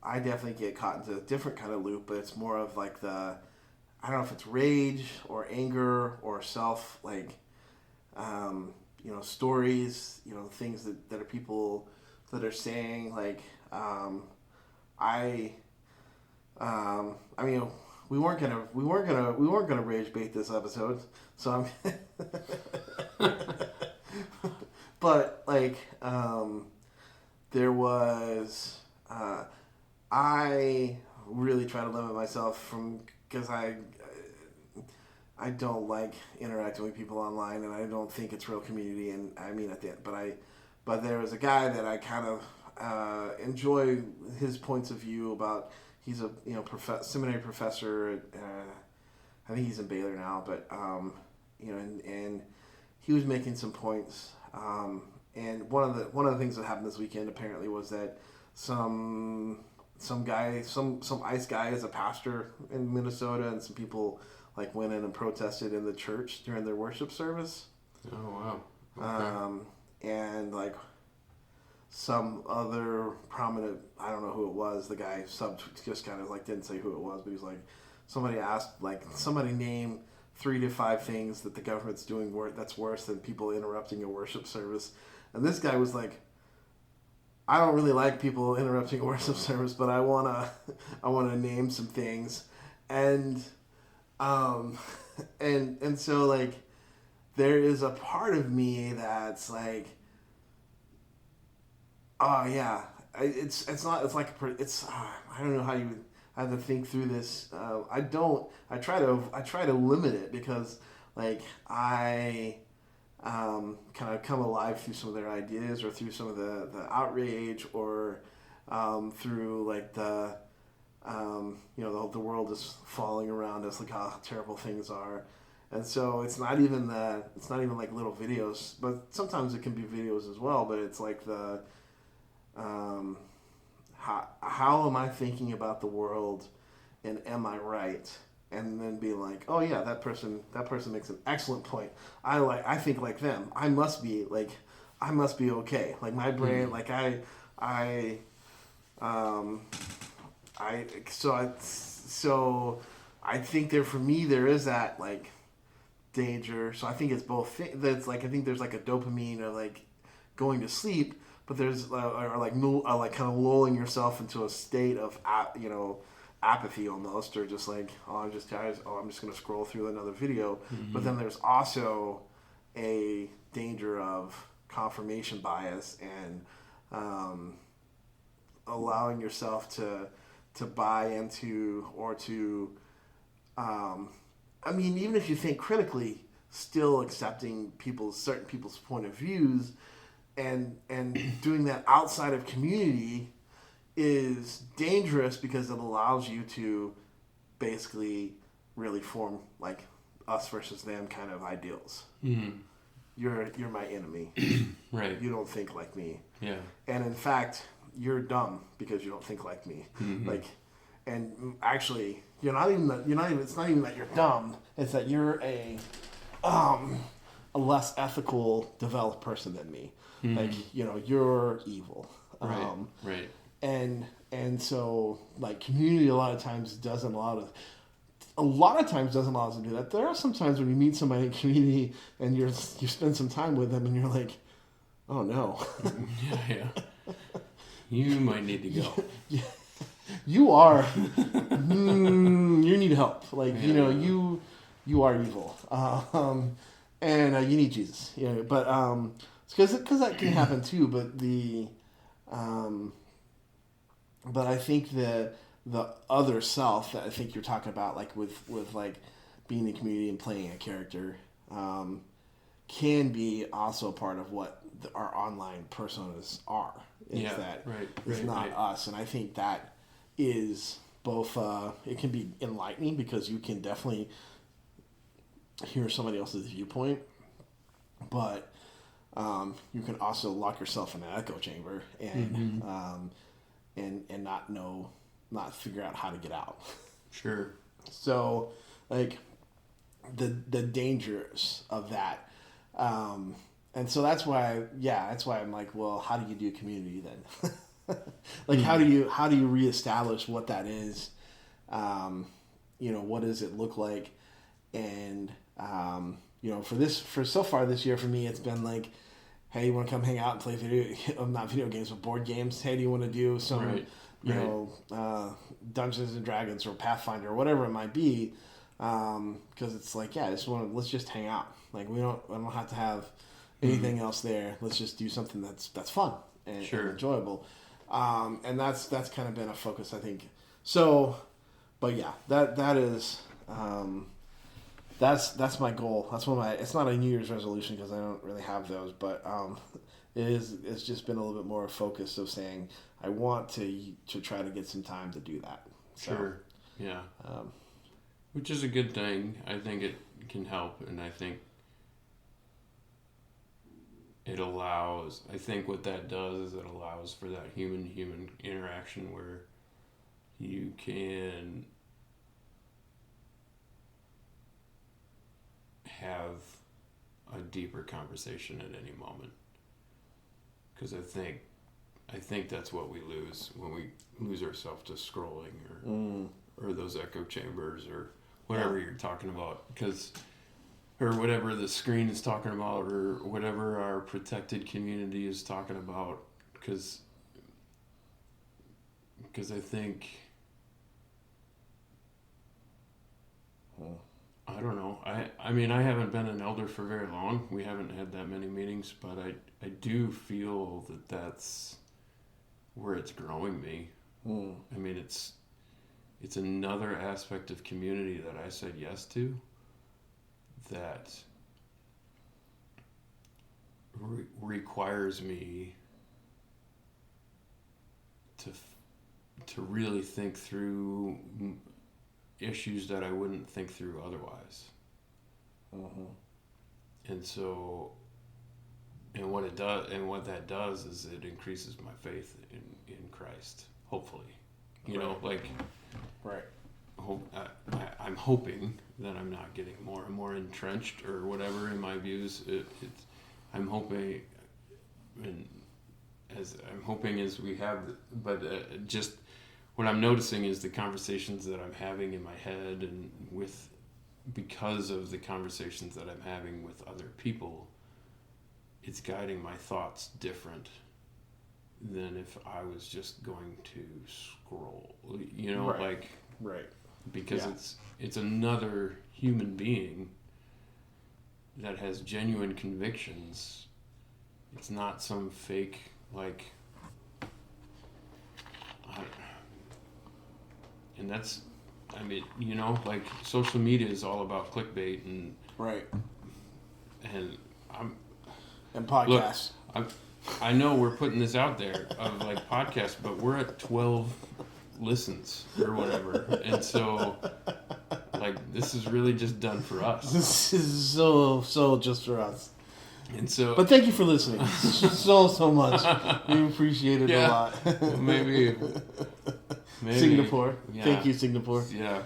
Speaker 3: definitely get caught into a different kind of loop, but it's more of like I don't know if it's rage or anger or self, like, stories, things that are people that are saying, like, we weren't gonna rage bait this episode, so I'm but like there was I really try to limit myself from because I don't like interacting with people online, and I don't think it's real community. And I mean at the end, but there was a guy that I kind of enjoy his points of view about. He's a seminary professor. I think he's in Baylor now, but and he was making some points. And one of the things that happened this weekend apparently was that some ICE guy is a pastor in Minnesota, and some people like went in and protested in the church during their worship service.
Speaker 2: Oh wow. Okay.
Speaker 3: And like some other prominent, I don't know who it was. The guy just kind of like didn't say who it was, but he's like, somebody name 3 to 5 things that the government's doing that's worse than people interrupting a worship service. And this guy was like, I don't really like people interrupting a worship service, but I wanna name some things, and and so like there is a part of me that's like, oh yeah, I don't know how you would have to think through this. I try to limit it because like I kind of come alive through some of their ideas, or through some of the outrage, or through like the the world is falling around us, like how terrible things are. And so it's not even like little videos, but sometimes it can be videos as well. But it's like the how am I thinking about the world, and am I right? And then be like, oh yeah, that person makes an excellent point. I think like them. I must be okay. Like my brain, like so I think for me there is that like danger. So I think it's both. That's like I think there's like a dopamine of like going to sleep, but there's like kind of lulling yourself into a state of apathy almost, or just like, oh, I'm just tired. Oh, I'm just gonna scroll through another video. Mm-hmm. But then there's also a danger of confirmation bias, and allowing yourself to buy into, or to even if you think critically, still accepting certain people's point of views, and doing that outside of community is dangerous, because it allows you to basically really form like us versus them kind of ideals. Mm. You're my enemy.
Speaker 2: Right.
Speaker 3: You don't think like me.
Speaker 2: Yeah.
Speaker 3: And in fact, you're dumb because you don't think like me. Mm-hmm. Like, and actually, it's not even that you're dumb. It's that you're a less ethical, developed person than me. Mm-hmm. Like, you're evil.
Speaker 2: Right. Right.
Speaker 3: And so like community a lot of times doesn't allow us to do that. There are some times when you meet somebody in community and you spend some time with them and you're like, oh no.
Speaker 2: Yeah. You might need to go.
Speaker 3: Yeah. You are. You need help. Like, yeah. You are evil. And you need Jesus. But because that can happen too. But but I think the other self that I think you're talking about, like with like being in the community and playing a character, can be also a part of what our online personas are. It's not us, and I think that is both. It can be enlightening because you can definitely hear somebody else's viewpoint, but you can also lock yourself in an echo chamber and and not figure out how to get out.
Speaker 2: Sure.
Speaker 3: So, like the dangers of that. And so that's why I'm like, well, how do you do community then? Like, how do you reestablish what that is? What does it look like? And, for so far this year for me, it's been like, hey, you want to come hang out and play not video games, but board games? Hey, do you want to do some, Dungeons and Dragons or Pathfinder or whatever it might be? Because it's like, yeah, let's just hang out. Like, I don't have to have, anything else there. Let's just do something that's fun and
Speaker 2: Sure.
Speaker 3: enjoyable. And that's kind of been a focus, I think. So, but yeah, that is that's my goal. That's one of my. It's not a New Year's resolution because I don't really have those, but it's just been a little bit more focus of saying I want to try to get some time to do that. So,
Speaker 2: Sure. Yeah. Which is a good thing. I think it can help, and I think it allows. I think what that does is it allows for that human interaction where you can have a deeper conversation at any moment. Because I think that's what we lose when we lose ourselves to scrolling or those echo chambers or whatever you're talking about, or whatever the screen is talking about, or whatever our protected community is talking about, because I think I don't know. I mean, I haven't been an elder for very long. We haven't had that many meetings, but I do feel that that's where it's growing me. I mean, it's another aspect of community that I said yes to that requires me to really think through issues that I wouldn't think through otherwise. And so, and what that does is it increases my faith in Christ, hopefully. You know, like,
Speaker 3: right.
Speaker 2: I'm hoping that I'm not getting more and more entrenched or whatever in my views. I'm hoping, and I'm hoping as we have, but just what I'm noticing is the conversations that I'm having in my head and because of the conversations that I'm having with other people, it's guiding my thoughts different than if I was just going to scroll, you know,
Speaker 3: Right.
Speaker 2: Because it's another human being that has genuine convictions. It's not some fake, and that's, I mean, you know, social media is all about clickbait and
Speaker 3: podcasts.
Speaker 2: Look, I know we're putting this out there of podcasts, but we're at 12 listens or whatever, and so this is really just done for us.
Speaker 3: This is so just for us.
Speaker 2: And so,
Speaker 3: but thank you for listening so much. We appreciate it a lot.
Speaker 2: maybe
Speaker 3: Singapore.
Speaker 2: Yeah.
Speaker 3: Thank you, Singapore.
Speaker 2: Yeah,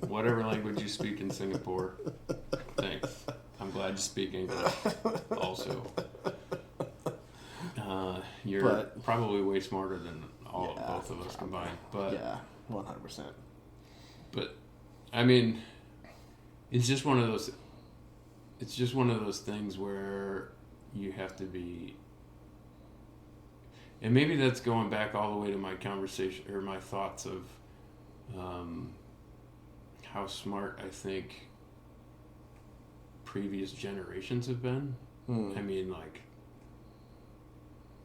Speaker 2: whatever language you speak in Singapore. Thanks. I'm glad you speak English. Also, you're probably way smarter than both of us combined. But
Speaker 3: 100%.
Speaker 2: But I mean, it's just one of those. It's just one of those things where you have to be. And maybe that's going back all the way to my conversation or my thoughts of how smart I think previous generations have been. I mean,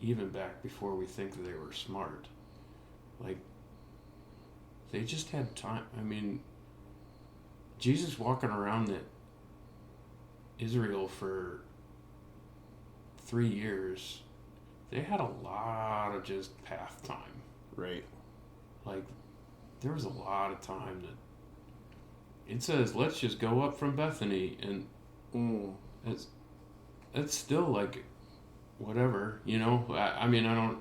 Speaker 2: even back before we think that they were smart, they just had time. I mean, Jesus walking around Israel for 3 years, they had a lot of just path time.
Speaker 3: Right.
Speaker 2: There was a lot of time that it says, let's just go up from Bethany, and it's still whatever, you know. I mean, I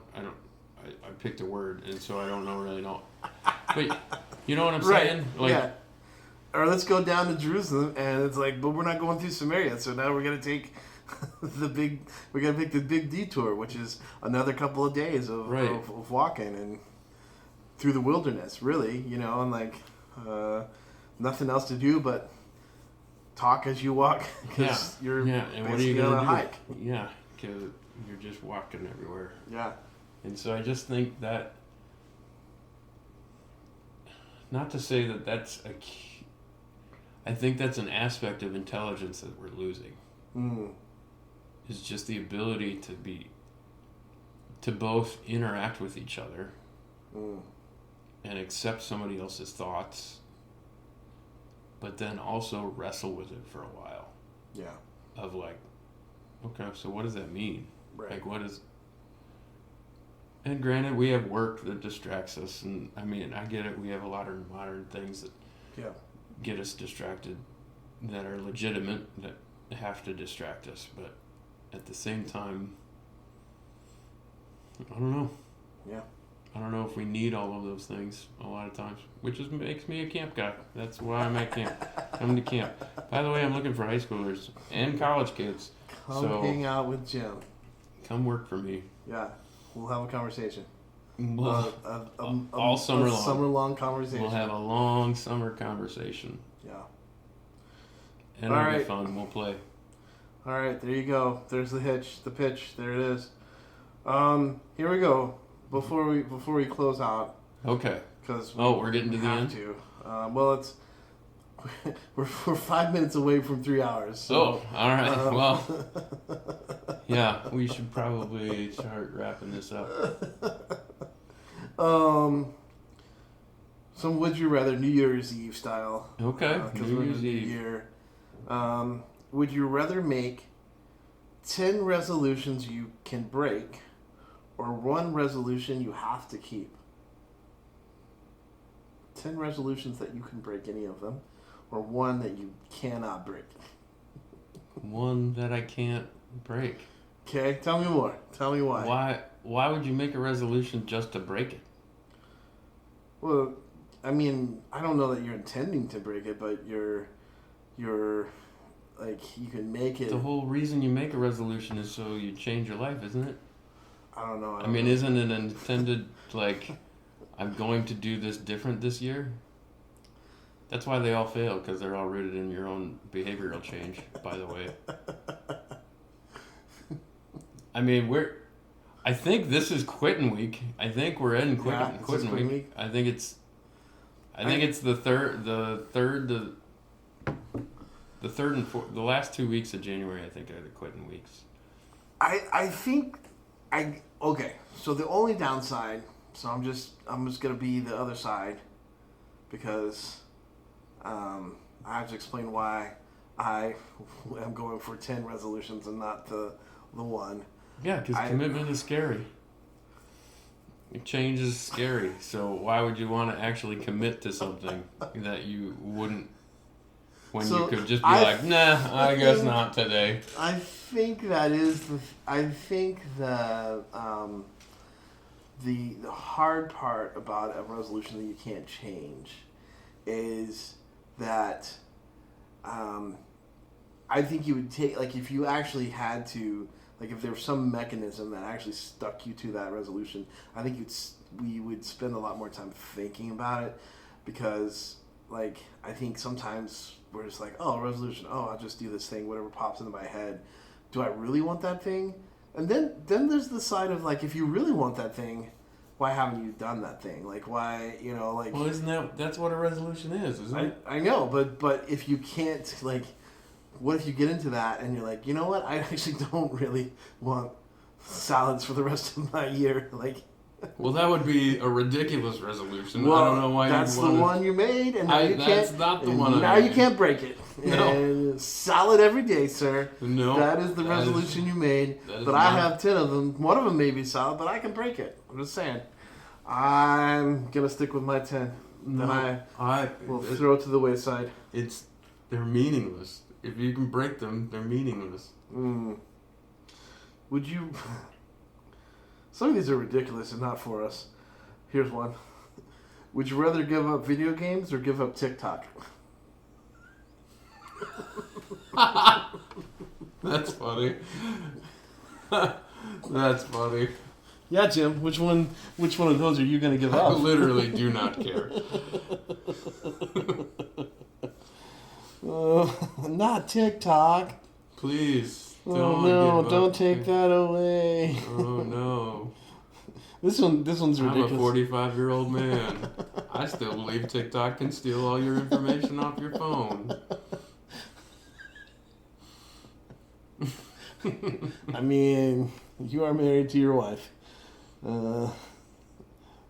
Speaker 2: picked a word, and so I don't really know. But you know what I'm saying?
Speaker 3: Yeah. Or let's go down to Jerusalem, and it's but we're not going through Samaria, so now we're gonna take we gotta pick the big detour, which is another couple of days of walking and through the wilderness, really, you know, and nothing else to do but talk as you walk, because you're
Speaker 2: and what are you gonna
Speaker 3: on a
Speaker 2: do?
Speaker 3: hike.
Speaker 2: Yeah, because you're just walking everywhere.
Speaker 3: Yeah.
Speaker 2: And so I just think that, not to say that that's a key, I think that's an aspect of intelligence that we're losing. is just the ability to both interact with each other and accept somebody else's thoughts, but then also wrestle with it for a while.
Speaker 3: Yeah.
Speaker 2: Of like, okay, so what does that mean?
Speaker 3: Right.
Speaker 2: Like, what is... And granted, we have work that distracts us, and I mean, I get it. We have a lot of modern things that get us distracted, that are legitimate, that have to distract us. But at the same time, I don't know.
Speaker 3: Yeah.
Speaker 2: I don't know if we need all of those things a lot of times, which is makes me a camp guy. That's why I'm at camp. Come to camp. By the way, I'm looking for high schoolers and college kids.
Speaker 3: Come hang out with Jim.
Speaker 2: Come work for me.
Speaker 3: Yeah. We'll have a conversation.
Speaker 2: All summer long.
Speaker 3: Summer-long conversation.
Speaker 2: We'll have a long summer conversation.
Speaker 3: Yeah.
Speaker 2: And it'll be fun. We'll play.
Speaker 3: All right, there you go. There's the pitch. There it is. Here we go. Before we close out.
Speaker 2: Okay.
Speaker 3: Because
Speaker 2: we're getting to the end.
Speaker 3: Well, it's we're 5 minutes away from 3 hours. So,
Speaker 2: all right. Well, yeah, we should probably start wrapping this up.
Speaker 3: Some would you rather New Year's Eve style.
Speaker 2: Okay. New Year's Eve.
Speaker 3: Year. Would you rather make 10 resolutions you can break, or 1 resolution you have to keep? 10 resolutions that you can break, any of them, or 1 that you cannot break.
Speaker 2: 1 that I can't break.
Speaker 3: Okay, tell me more. Tell me why.
Speaker 2: Why would you make a resolution just to break it?
Speaker 3: Well, I mean, I don't know that you're intending to break it, but you're like, you can make it.
Speaker 2: The whole reason you make a resolution is so you change your life, isn't it?
Speaker 3: I don't know.
Speaker 2: I mean, isn't it intended, like, I'm going to do this different this year? That's why they all fail, because they're all rooted in your own behavioral change, by the way. I mean, I think this is quitting week. I think we're in quitting week. I think it's the third and fourth, the last 2 weeks of January, I think, are the quitting weeks.
Speaker 3: Okay, so the only downside, so I'm just gonna be the other side, because I have to explain why I am going for 10 resolutions and not the 1.
Speaker 2: Yeah, because commitment is scary. Change is scary, so why would you want to actually commit to something that you wouldn't, when you could just be like, nah, I guess not today.
Speaker 3: I think that is the hard part about a resolution that you can't change is that I think you would take, like, if you actually had to, like, if there was some mechanism that actually stuck you to that resolution, I think we would spend a lot more time thinking about it, because, like, I think sometimes we're just like, oh, resolution, I'll just do this thing, whatever pops into my head. Do I really want that thing? And then there's the side of, like, if you really want that thing, why haven't you done that thing? Like, why, like...
Speaker 2: Well, that's what a resolution is, isn't it?
Speaker 3: I know, but if you can't, like... What if you get into that and you're like, you know what? I actually don't really want salads for the rest of my year. Like,
Speaker 2: well, that would be a ridiculous resolution.
Speaker 3: Well,
Speaker 2: I don't know why
Speaker 3: that's the one you made, and now you can't.
Speaker 2: That's not the one.
Speaker 3: Now you can't break it.
Speaker 2: No.
Speaker 3: And salad every day, sir.
Speaker 2: No,
Speaker 3: that is the resolution you made. But I have 10 of them. One of them may be salad, but I can break it. I'm just saying. I'm gonna stick with my 10. Then I will throw it to the wayside.
Speaker 2: They're meaningless. If you can break them, they're meaningless.
Speaker 3: Would you... Some of these are ridiculous and not for us. Here's one. Would you rather give up video games or give up TikTok?
Speaker 2: That's funny. That's funny.
Speaker 1: Yeah, Jim. Which one of those are you going to give up?
Speaker 2: I literally do not care.
Speaker 3: Not TikTok.
Speaker 2: Please.
Speaker 3: Don't take that away.
Speaker 2: Oh no.
Speaker 3: This one's ridiculous.
Speaker 2: I'm a 45-year-old man. I still believe TikTok can steal all your information off your phone.
Speaker 3: I mean, you are married to your wife.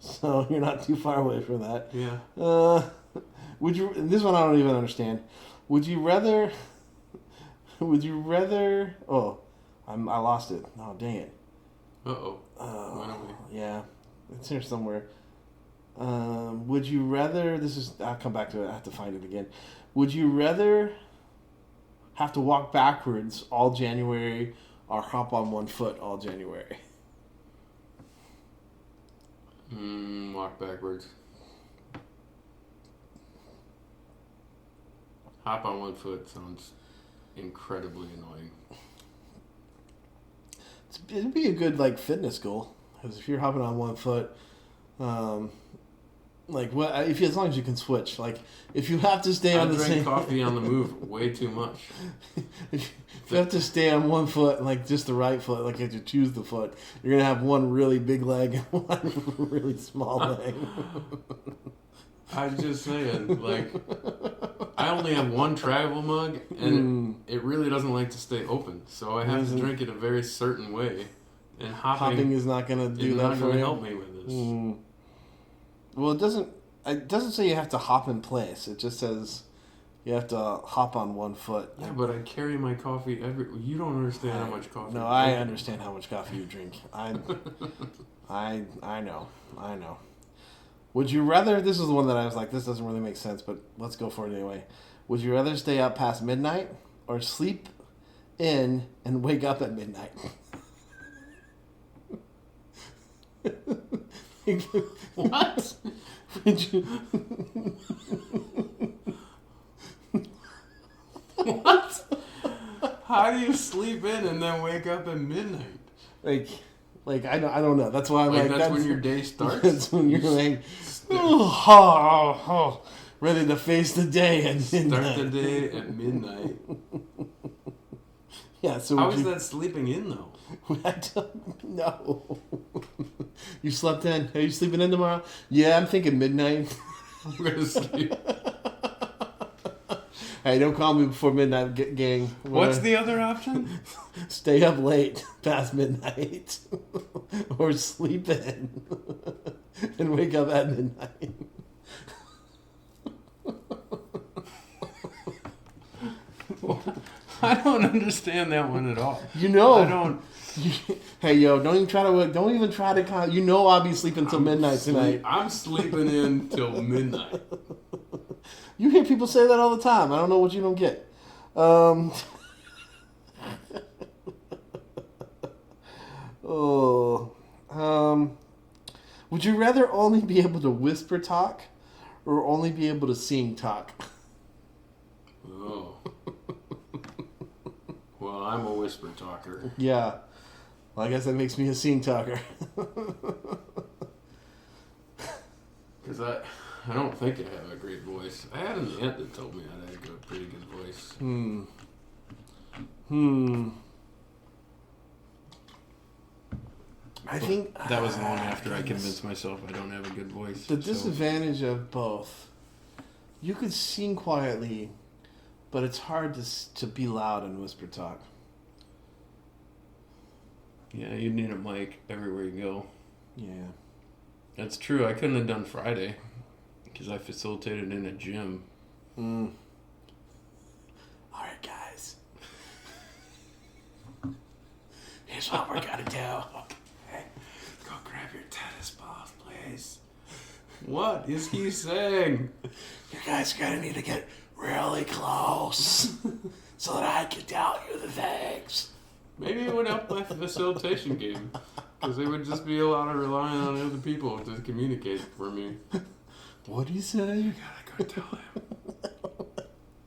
Speaker 3: So you're not too far away from that.
Speaker 2: Yeah.
Speaker 3: Would you? This one I don't even understand. Would you rather? Would you rather? Oh, I lost it. Oh, dang it.
Speaker 2: Uh-oh. Why don't we?
Speaker 3: Yeah, it's here somewhere. Would you rather? This is. I'll come back to it. I have to find it again. Would you rather have to walk backwards all January or hop on one foot all January?
Speaker 2: Walk backwards. Hop on one foot sounds incredibly annoying.
Speaker 3: It'd be a good like fitness goal because if you're hopping on one foot, like what if you, as long as you can switch, like if you have to stay
Speaker 2: I
Speaker 3: on the
Speaker 2: drink
Speaker 3: same
Speaker 2: coffee on the move way too much.
Speaker 3: if you have to stay on one foot, like just the right foot, like you have to choose the foot, you're gonna have one really big leg and one really small leg.
Speaker 2: I'm just saying, like, I only have one travel mug, and it really doesn't like to stay open, so I have to drink it a very certain way. And
Speaker 3: Hopping is not gonna do that
Speaker 2: not
Speaker 3: for
Speaker 2: going to
Speaker 3: you.
Speaker 2: help me with this.
Speaker 3: Well, it doesn't. It doesn't say you have to hop in place. It just says you have to hop on one foot.
Speaker 2: Yeah, but I carry my coffee every. You don't understand how much coffee.
Speaker 3: No, I understand how much coffee you drink. I know. Would you rather? This is the one that I was like, this doesn't really make sense, but let's go for it anyway. Would you rather stay up past midnight or sleep in and wake up at midnight?
Speaker 2: What?
Speaker 3: Would you?
Speaker 2: What? How do you sleep in and then wake up at midnight?
Speaker 3: Like I don't know. That's why I'm like
Speaker 2: that's when your day starts.
Speaker 3: That's when you're like, ready to face the day at midnight.
Speaker 2: Start the day at midnight.
Speaker 3: Yeah. So
Speaker 2: how is that sleeping in though?
Speaker 3: I don't know. You slept in. Are you sleeping in tomorrow? Yeah, I'm thinking midnight.
Speaker 2: I'm gonna sleep.
Speaker 3: Hey, don't call me before midnight, gang.
Speaker 2: What's the other option?
Speaker 3: Stay up late past midnight, or sleep in and wake up at midnight.
Speaker 2: I don't understand that one at all.
Speaker 3: You know,
Speaker 2: I don't.
Speaker 3: Hey, yo, don't even try to. You know, I'll be sleeping till midnight tonight.
Speaker 2: I'm sleeping in till midnight.
Speaker 3: You hear people say that all the time. I don't know what you don't get. Would you rather only be able to whisper talk or only be able to sing talk?
Speaker 2: Oh. Well, I'm a whisper talker.
Speaker 3: Yeah. Well, I guess that makes me a sing talker.
Speaker 2: Because I don't think I have a great voice. I had an aunt that told me I had a pretty good voice.
Speaker 3: I think
Speaker 2: that was long after I convinced myself I don't have a good voice.
Speaker 3: The disadvantage of both, you could sing quietly, but it's hard to be loud and whisper talk.
Speaker 2: Yeah, you need a mic everywhere you go.
Speaker 3: Yeah.
Speaker 2: That's true. I couldn't have done Friday because I facilitated in a gym.
Speaker 3: All right, guys. Here's what we're gonna do.
Speaker 2: Hey, go grab your tennis balls, please. What is he saying?
Speaker 3: You guys are gonna need to get really close so that I can tell you the things.
Speaker 2: Maybe it would help my facilitation game. Because they would just be a lot of relying on other people to communicate for me.
Speaker 3: What do you say?
Speaker 2: You gotta go tell him.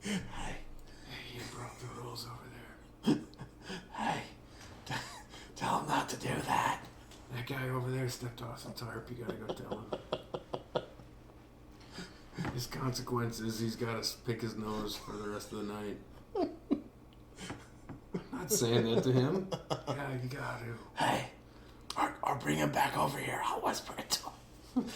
Speaker 3: Hey,
Speaker 2: you broke the rules over there.
Speaker 3: hey, tell him not to do that.
Speaker 2: That guy over there stepped off some tarp. You gotta go tell him. His consequences, he's gotta pick his nose for the rest of the night. I'm not saying that to him. Yeah, you gotta.
Speaker 3: Hey, or bring him back over here. I'll whisper it to him.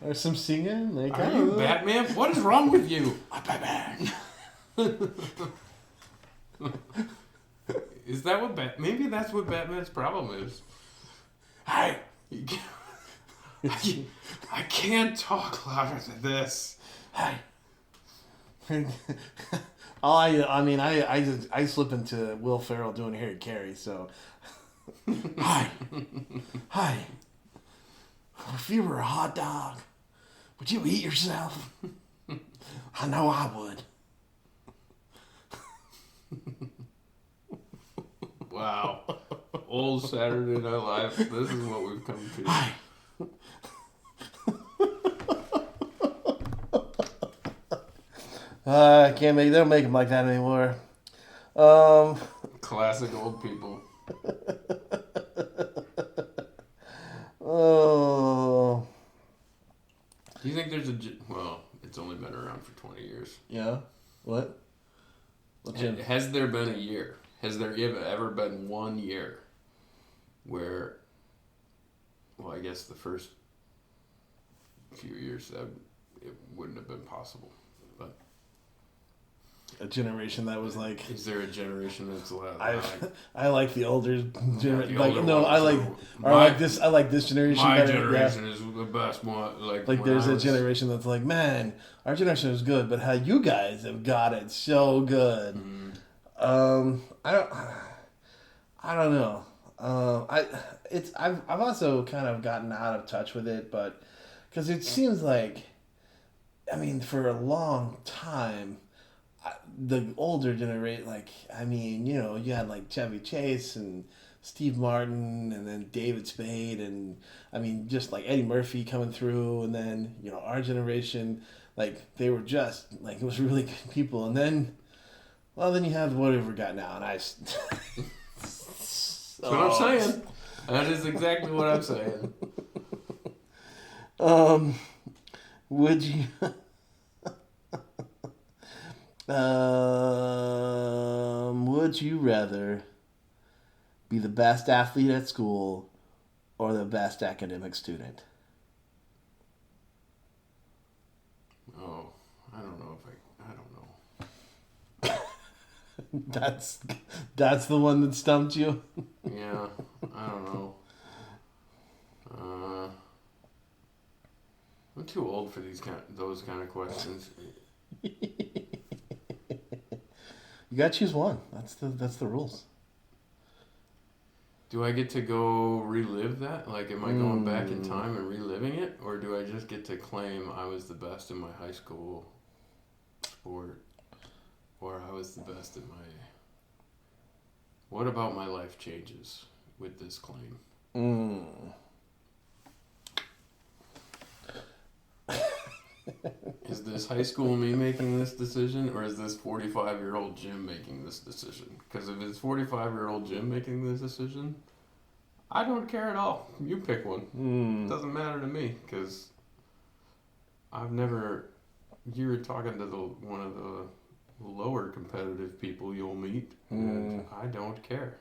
Speaker 3: Or some singing. Like,
Speaker 2: Are you Batman? What is wrong with you?
Speaker 3: I'm Batman.
Speaker 2: Is that what maybe that's what Batman's problem is?
Speaker 3: Hey,
Speaker 2: He can't- I can't talk louder than this.
Speaker 3: hey. I slip into Will Ferrell doing Harry Carey. So, hi, hi. If you were a hot dog, would you eat yourself? I know I would.
Speaker 2: Wow. Old Saturday Night Live. This is what we've come to.
Speaker 3: Hi. I can't make. They don't make them like that anymore.
Speaker 2: Classic old people.
Speaker 3: Oh.
Speaker 2: Do you think there's well, it's only been around for 20 years.
Speaker 3: Yeah. What?
Speaker 2: Has there been a year? Has there ever been 1 year where, well, I guess the first few years that it wouldn't have been possible. But
Speaker 3: A generation that was like.
Speaker 2: is there a generation that's allowed?
Speaker 3: I like the older
Speaker 2: the
Speaker 3: generation.
Speaker 2: older
Speaker 3: Like no, I
Speaker 2: ones
Speaker 3: like.
Speaker 2: who-
Speaker 3: Or
Speaker 2: my-
Speaker 3: like this. I like this generation.
Speaker 2: My
Speaker 3: better,
Speaker 2: generation is the best one.
Speaker 3: Like
Speaker 2: when
Speaker 3: there's
Speaker 2: I
Speaker 3: a
Speaker 2: was-
Speaker 3: generation that's like, man, our generation is good, but how you guys have got it so good. I don't know. I've also kind of gotten out of touch with it, but because it seems like, I mean, for a long time, the older generation, like, I mean, you know, you had like Chevy Chase and Steve Martin and then David Spade and, I mean, just like Eddie Murphy coming through, and then, you know, our generation, like, they were just, like, it was really good people, and then, well, then you have whatever we got now, and
Speaker 2: That's what I'm saying. That is exactly what I'm saying.
Speaker 3: Would you would you rather be the best athlete at school or the best academic student?
Speaker 2: Oh, I don't know if I don't know.
Speaker 3: That's the one that stumped you.
Speaker 2: Yeah, I don't know. I'm too old for those kind of questions.
Speaker 3: You gotta choose one. That's the rules.
Speaker 2: Do I get to go relive that? Like, am I going back in time and reliving it? Or do I just get to claim I was the best in my high school sport? Or I was the best in my... What about my life changes with this claim? Is this high school me making this decision, or is this 45-year-old Jim making this decision? Because if it's 45-year-old Jim making this decision, I don't care at all. You pick one. It doesn't matter to me, because I've never... You were talking to one of the lower competitive people you'll meet, and I don't care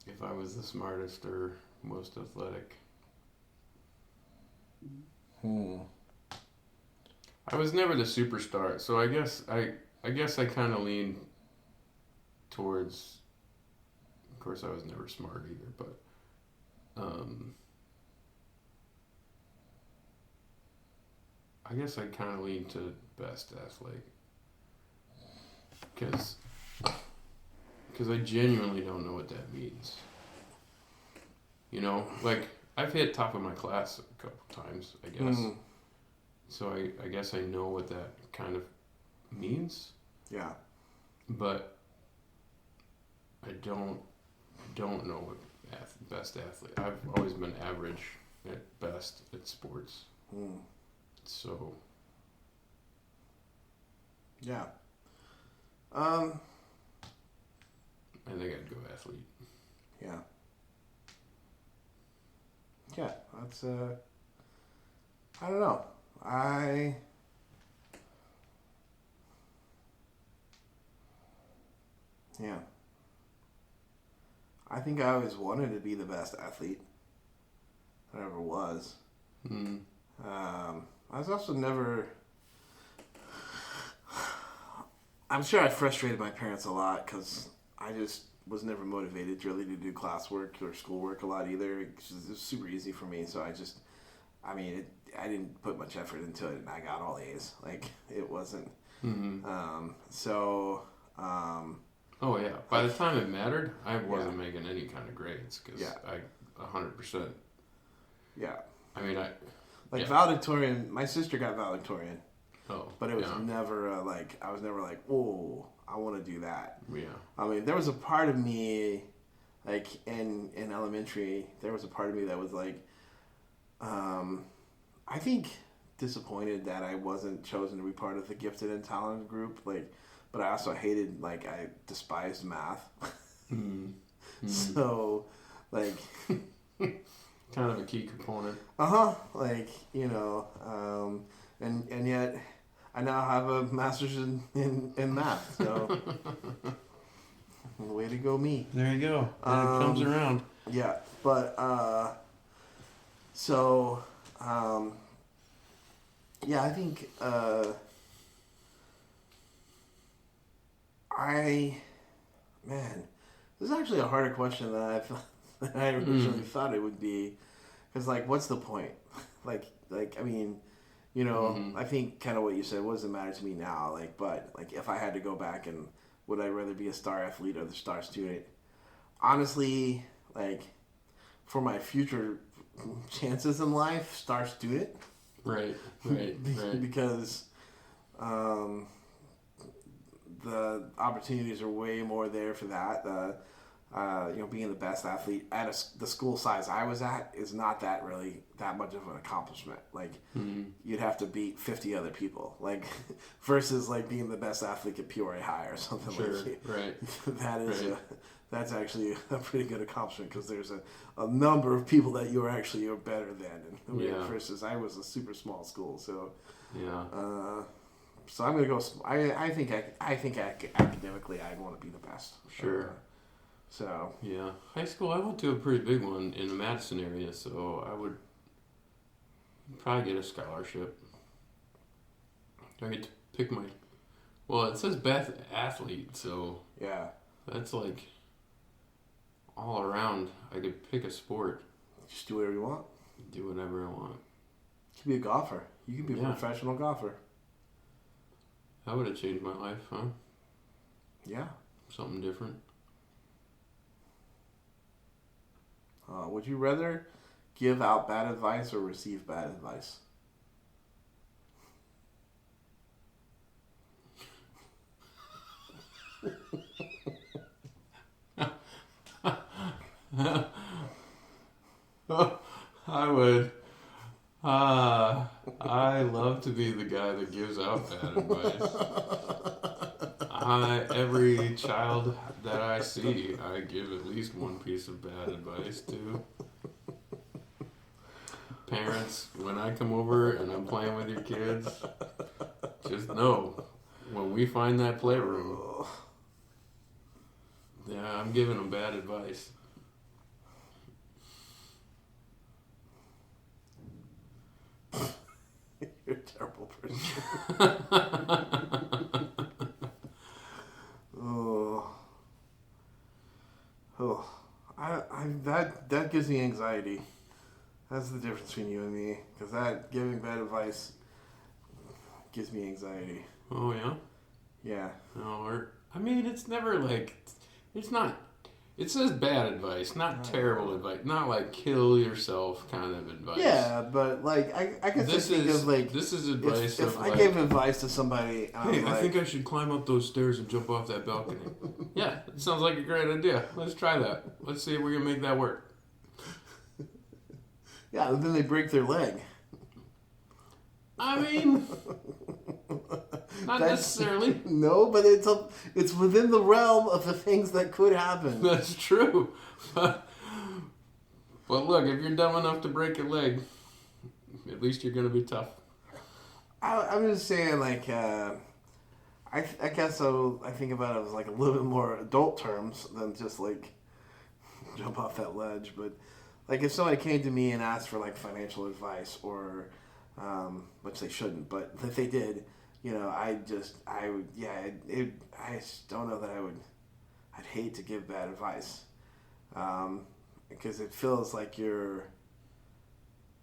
Speaker 2: if I was the smartest or most athletic. I was never the superstar, so I guess I kind of lean towards. Of course, I was never smart either, but I guess I kind of lean to best athlete, because I genuinely don't know what that means. You know, like, I've hit top of my class a couple times, I guess. So I guess I know what that kind of means.
Speaker 3: Yeah.
Speaker 2: But I don't know what best athlete. I've always been average at best at sports. So.
Speaker 3: Yeah.
Speaker 2: I think I'd go athlete.
Speaker 3: Yeah. Yeah, that's I don't know. Yeah. I think I always wanted to be the best athlete I ever was. I was also never... I'm sure I frustrated my parents a lot because I just was never motivated really to do classwork or schoolwork a lot either. It was super easy for me, so I didn't put much effort into it, and I got all A's. Like it wasn't.
Speaker 2: Mm-hmm. Oh yeah. By the time it mattered, I wasn't making any kind of grades because I 100%.
Speaker 3: Yeah.
Speaker 2: I mean,
Speaker 3: valedictorian. My sister got valedictorian.
Speaker 2: Oh.
Speaker 3: But it was never I was never like, oh, I want to do that.
Speaker 2: Yeah.
Speaker 3: I mean, there was a part of me, like in elementary, there was a part of me that was like, I think disappointed that I wasn't chosen to be part of the gifted and talented group. Like, but I also hated, I despised math.
Speaker 2: Mm-hmm.
Speaker 3: So, like,
Speaker 2: kind of a key component.
Speaker 3: And yet I now have a master's in math. So, way to go, me.
Speaker 2: There you go. It comes around.
Speaker 3: Yeah, but I think this is actually a harder question than I originally thought it would be, because what's the point?
Speaker 2: Mm-hmm.
Speaker 3: I think kind of what you said. What does it matter to me now? But if I had to go back, and would I rather be a star athlete or the star student? Honestly, for my future chances in life, star student.
Speaker 2: Right.
Speaker 3: Because the opportunities are way more there for that. Being the best athlete at the school size I was at is not that much of an accomplishment. You'd have to beat 50 other people, versus being the best athlete at Peoria High or something like that.
Speaker 2: Right.
Speaker 3: That's actually a pretty good accomplishment, because there's a number of people that you're better than. Versus I was a super small school, so
Speaker 2: yeah.
Speaker 3: So I'm gonna go. I think academically I'd want to be the best.
Speaker 2: Sure.
Speaker 3: So
Speaker 2: yeah, high school I went to a pretty big one in the Madison area, so I would probably get a scholarship. I get to pick my. Well, it says best athlete, so
Speaker 3: yeah,
Speaker 2: that's all around. I could pick a sport.
Speaker 3: Just do whatever you want.
Speaker 2: Do whatever I want.
Speaker 3: You could be a golfer. You could be a professional golfer.
Speaker 2: That would have changed my life, huh?
Speaker 3: Yeah.
Speaker 2: Something different.
Speaker 3: Would you rather give out bad advice or receive bad advice?
Speaker 2: I would. I love to be the guy that gives out bad advice. Every child that I see, I give at least one piece of bad advice to. Parents, when I come over and I'm playing with your kids, just know, when we find that playroom, I'm giving them bad advice.
Speaker 3: You're a terrible person. That gives me anxiety. That's the difference between you and me, because that giving bad advice gives me anxiety.
Speaker 2: Oh yeah.
Speaker 3: Yeah.
Speaker 2: No, it's never it's not. It says bad advice, not terrible advice, not kill yourself kind of advice.
Speaker 3: Yeah, but I guess
Speaker 2: this is advice.
Speaker 3: If I gave advice to somebody,
Speaker 2: hey, I think I should climb up those stairs and jump off that balcony. Yeah, it sounds like a great idea. Let's try that. Let's see if we can make that work.
Speaker 3: Yeah, and then they break their leg.
Speaker 2: I mean, not necessarily.
Speaker 3: No, but it's within the realm of the things that could happen.
Speaker 2: That's true. But look, if you're dumb enough to break a leg, at least you're going to be tough.
Speaker 3: I'm just saying, I guess I think about it as a little bit more adult terms than just jump off that ledge. But if somebody came to me and asked for financial advice, or which they shouldn't, but if they did, I would, yeah, I just don't know that I'd hate to give bad advice. Because it feels like you're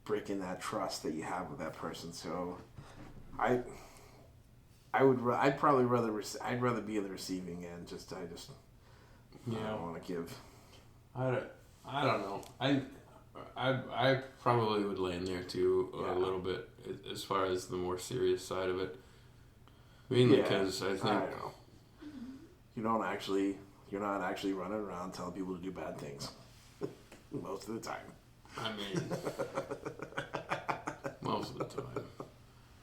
Speaker 3: breaking that trust that you have with that person. So I'd probably I'd rather be in the receiving end. I don't want to give.
Speaker 2: I don't know. I probably would land there too
Speaker 3: Yeah.
Speaker 2: a little bit as far as the more serious side of it. Mainly because I think
Speaker 3: I don't know. You're not actually running around telling people to do bad things most of the time.
Speaker 2: I mean most of the time.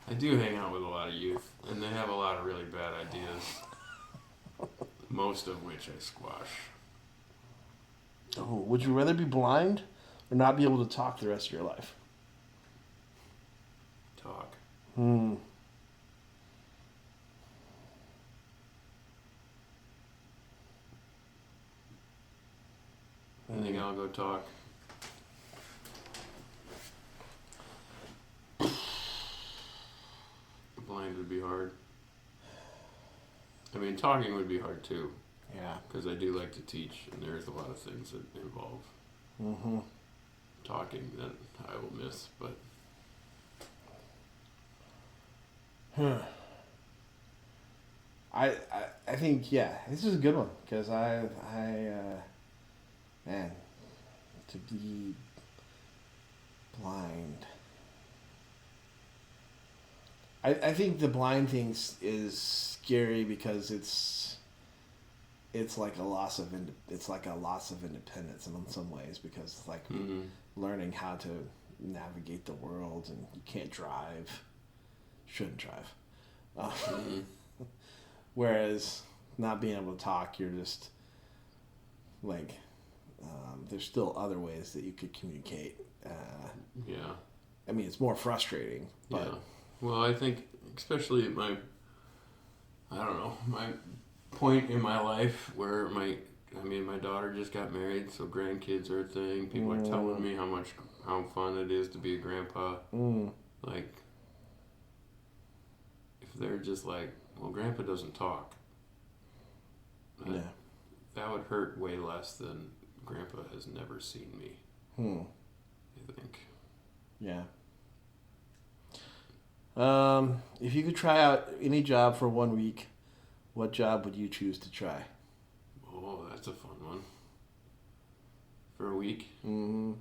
Speaker 2: I do hang out with a lot of youth, and they have a lot of really bad ideas. Most of which I squash.
Speaker 1: Oh, would you rather be blind or not be able to talk the rest of your life?
Speaker 2: Talk. I think I'll go talk. Blind would be hard. I mean, talking would be hard too,
Speaker 1: Yeah.
Speaker 2: because I do like to teach, and there's a lot of things that involve
Speaker 1: Mm-hmm.
Speaker 2: talking that I will miss. But
Speaker 1: I think, yeah, this is a good one because man, to be blind. I think the blind thing is scary because it's like a loss of independence in some ways, because it's like learning how to navigate the world, and you can't drive, shouldn't drive. Whereas not being able to talk, you're just like there's still other ways that you could communicate.
Speaker 2: yeah,
Speaker 1: I mean, it's more frustrating, but
Speaker 2: yeah. Well, I think especially at my point in my life where my daughter just got married, so grandkids are a thing. People are telling me how fun it is to be a grandpa. Like, if they're just like, well, grandpa doesn't talk.
Speaker 1: yeah.
Speaker 2: That would hurt way less than grandpa has never seen me. I think.
Speaker 1: Yeah. If you could try out any job for 1 week, what job would you choose to try?
Speaker 2: Oh, that's a fun one. For a week?
Speaker 1: Mm-hmm.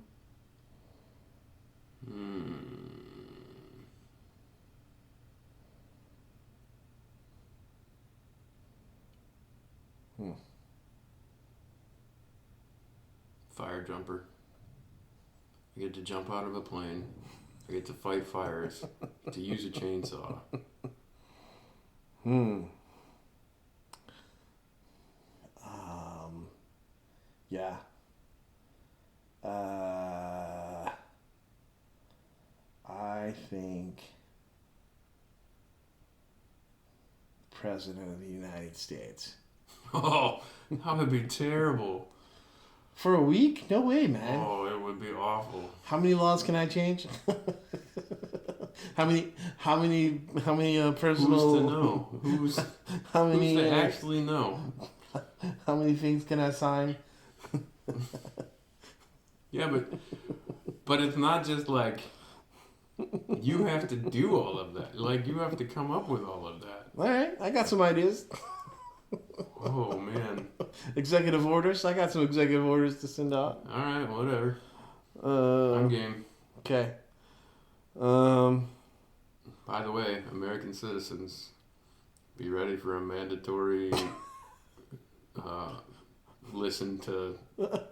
Speaker 2: Fire jumper. I get to jump out of a plane. I get to fight fires. To use a chainsaw.
Speaker 1: Yeah. I think President of the United States.
Speaker 2: Oh, that would be terrible.
Speaker 1: For a week? No way, man.
Speaker 2: Oh, it would be awful.
Speaker 1: How many laws can I change? How many personal?
Speaker 2: Who's to know? Who's to actually know?
Speaker 1: How many things can I sign?
Speaker 2: Yeah, but it's not just like you have to do all of that. Like, you have to come up with all of that.
Speaker 1: All right, I got some ideas.
Speaker 2: Oh man.
Speaker 1: Executive orders. I got some executive orders to send out.
Speaker 2: All right, whatever. I'm game.
Speaker 1: Okay.
Speaker 2: By the way, American citizens, be ready for a mandatory listen to
Speaker 1: the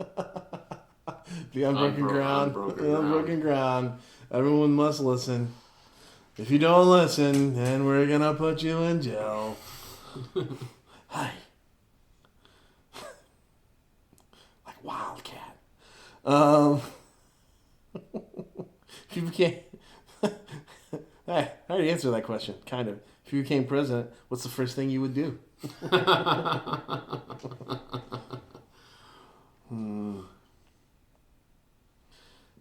Speaker 1: unbroken ground. The unbroken ground. Everyone must listen. If you don't listen, then we're gonna put you in jail. Hi. Like Wildcat. If you became... Hey, I already answered that question, kind of. If you became president, what's the first thing you would do?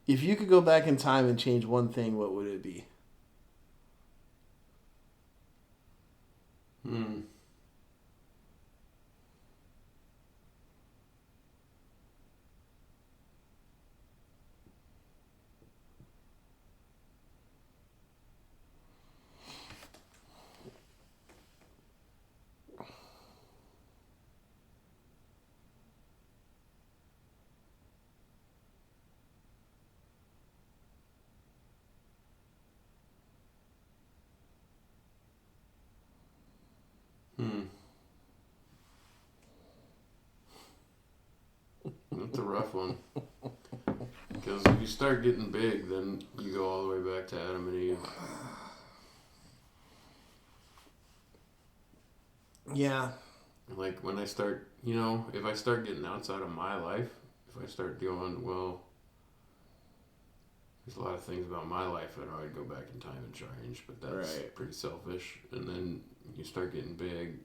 Speaker 1: If you could go back in time and change one thing, what would it be?
Speaker 2: rough one. Because if you start getting big, then you go all the way back to Adam and Eve.
Speaker 3: Yeah.
Speaker 2: Like when I start, if I start getting outside of my life, if I start going, well, there's a lot of things about my life that I'd go back in time and change, but that's
Speaker 3: Right.
Speaker 2: pretty selfish. And then you start getting big.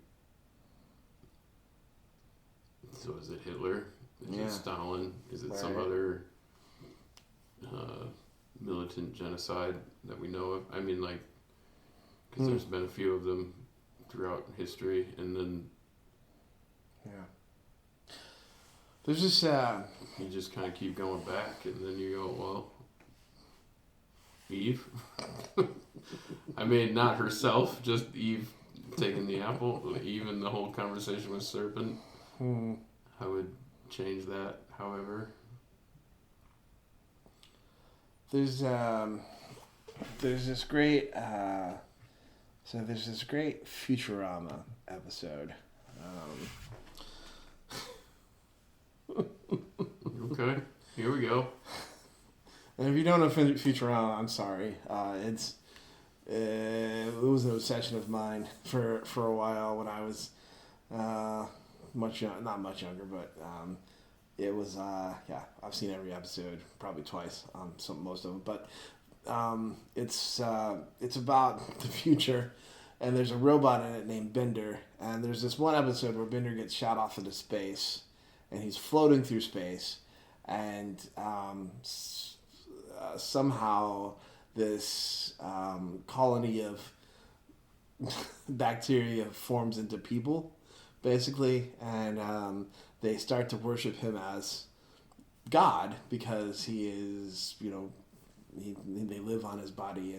Speaker 2: So is it Hitler? Is it Stalin? Is it some
Speaker 3: Right.
Speaker 2: other militant genocide that we know of? I mean, like, because there's been a few of them throughout history, and then
Speaker 3: There's this.
Speaker 2: you just kind of keep going back, and then you go, well, Eve. I mean, not herself, just Eve taking the apple. Eve and the whole conversation with serpent. I would change that, however.
Speaker 3: There's this great there's this great Futurama episode.
Speaker 2: Okay, here we go.
Speaker 3: And if you don't know Futurama, I'm sorry. It was an obsession of mine for a while when I was not much younger, but it was I've seen every episode probably twice, most of them, but it's about the future, and there's a robot in it named Bender, and there's this one episode where Bender gets shot off into space, and he's floating through space, and somehow this colony of bacteria forms into people, basically, and they start to worship him as God because he is, they live on his body,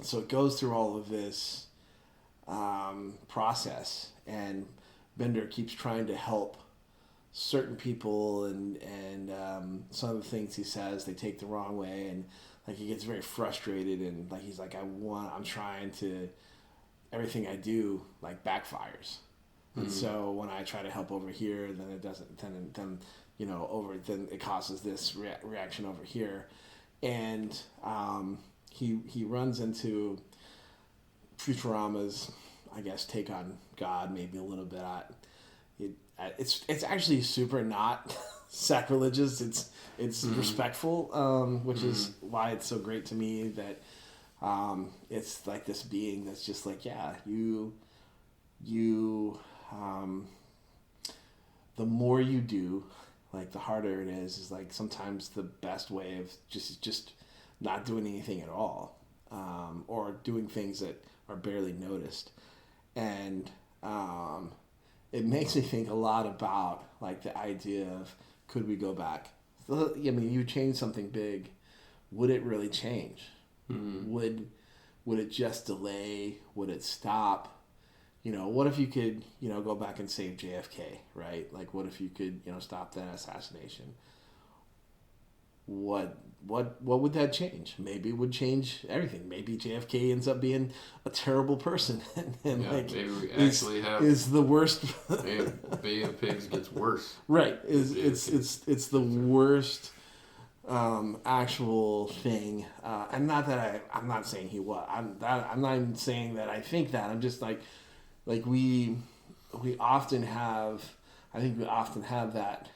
Speaker 3: so it goes through all of this process, and Bender keeps trying to help certain people, and some of the things he says they take the wrong way, and like he gets very frustrated, and like he's like, I'm trying to, everything I do like backfires, and so when I try to help over here, then it doesn't, then it causes this reaction over here, and he runs into Futurama's, I guess, take on God, maybe a little bit. It's actually super not sacrilegious. It's respectful, which is why it's so great to me that it's like this being that's just like, the more you do, like the harder it is like sometimes the best way of just not doing anything at all, or doing things that are barely noticed, and it makes me think a lot about like the idea of, could we go back? I mean, you change something big, would it really change? Would it just delay? Would it stop? What if you could, go back and save JFK, right? Like, what if you could, stop that assassination? What would that change? Maybe it would change everything. Maybe JFK ends up being a terrible person, and
Speaker 2: maybe we actually
Speaker 3: is the worst.
Speaker 2: Bay of Pigs gets worse.
Speaker 3: Right. It's the worst actual thing. And not that I'm not saying he was. I'm not even saying that I think that. I'm just like we often have. I think we often have that.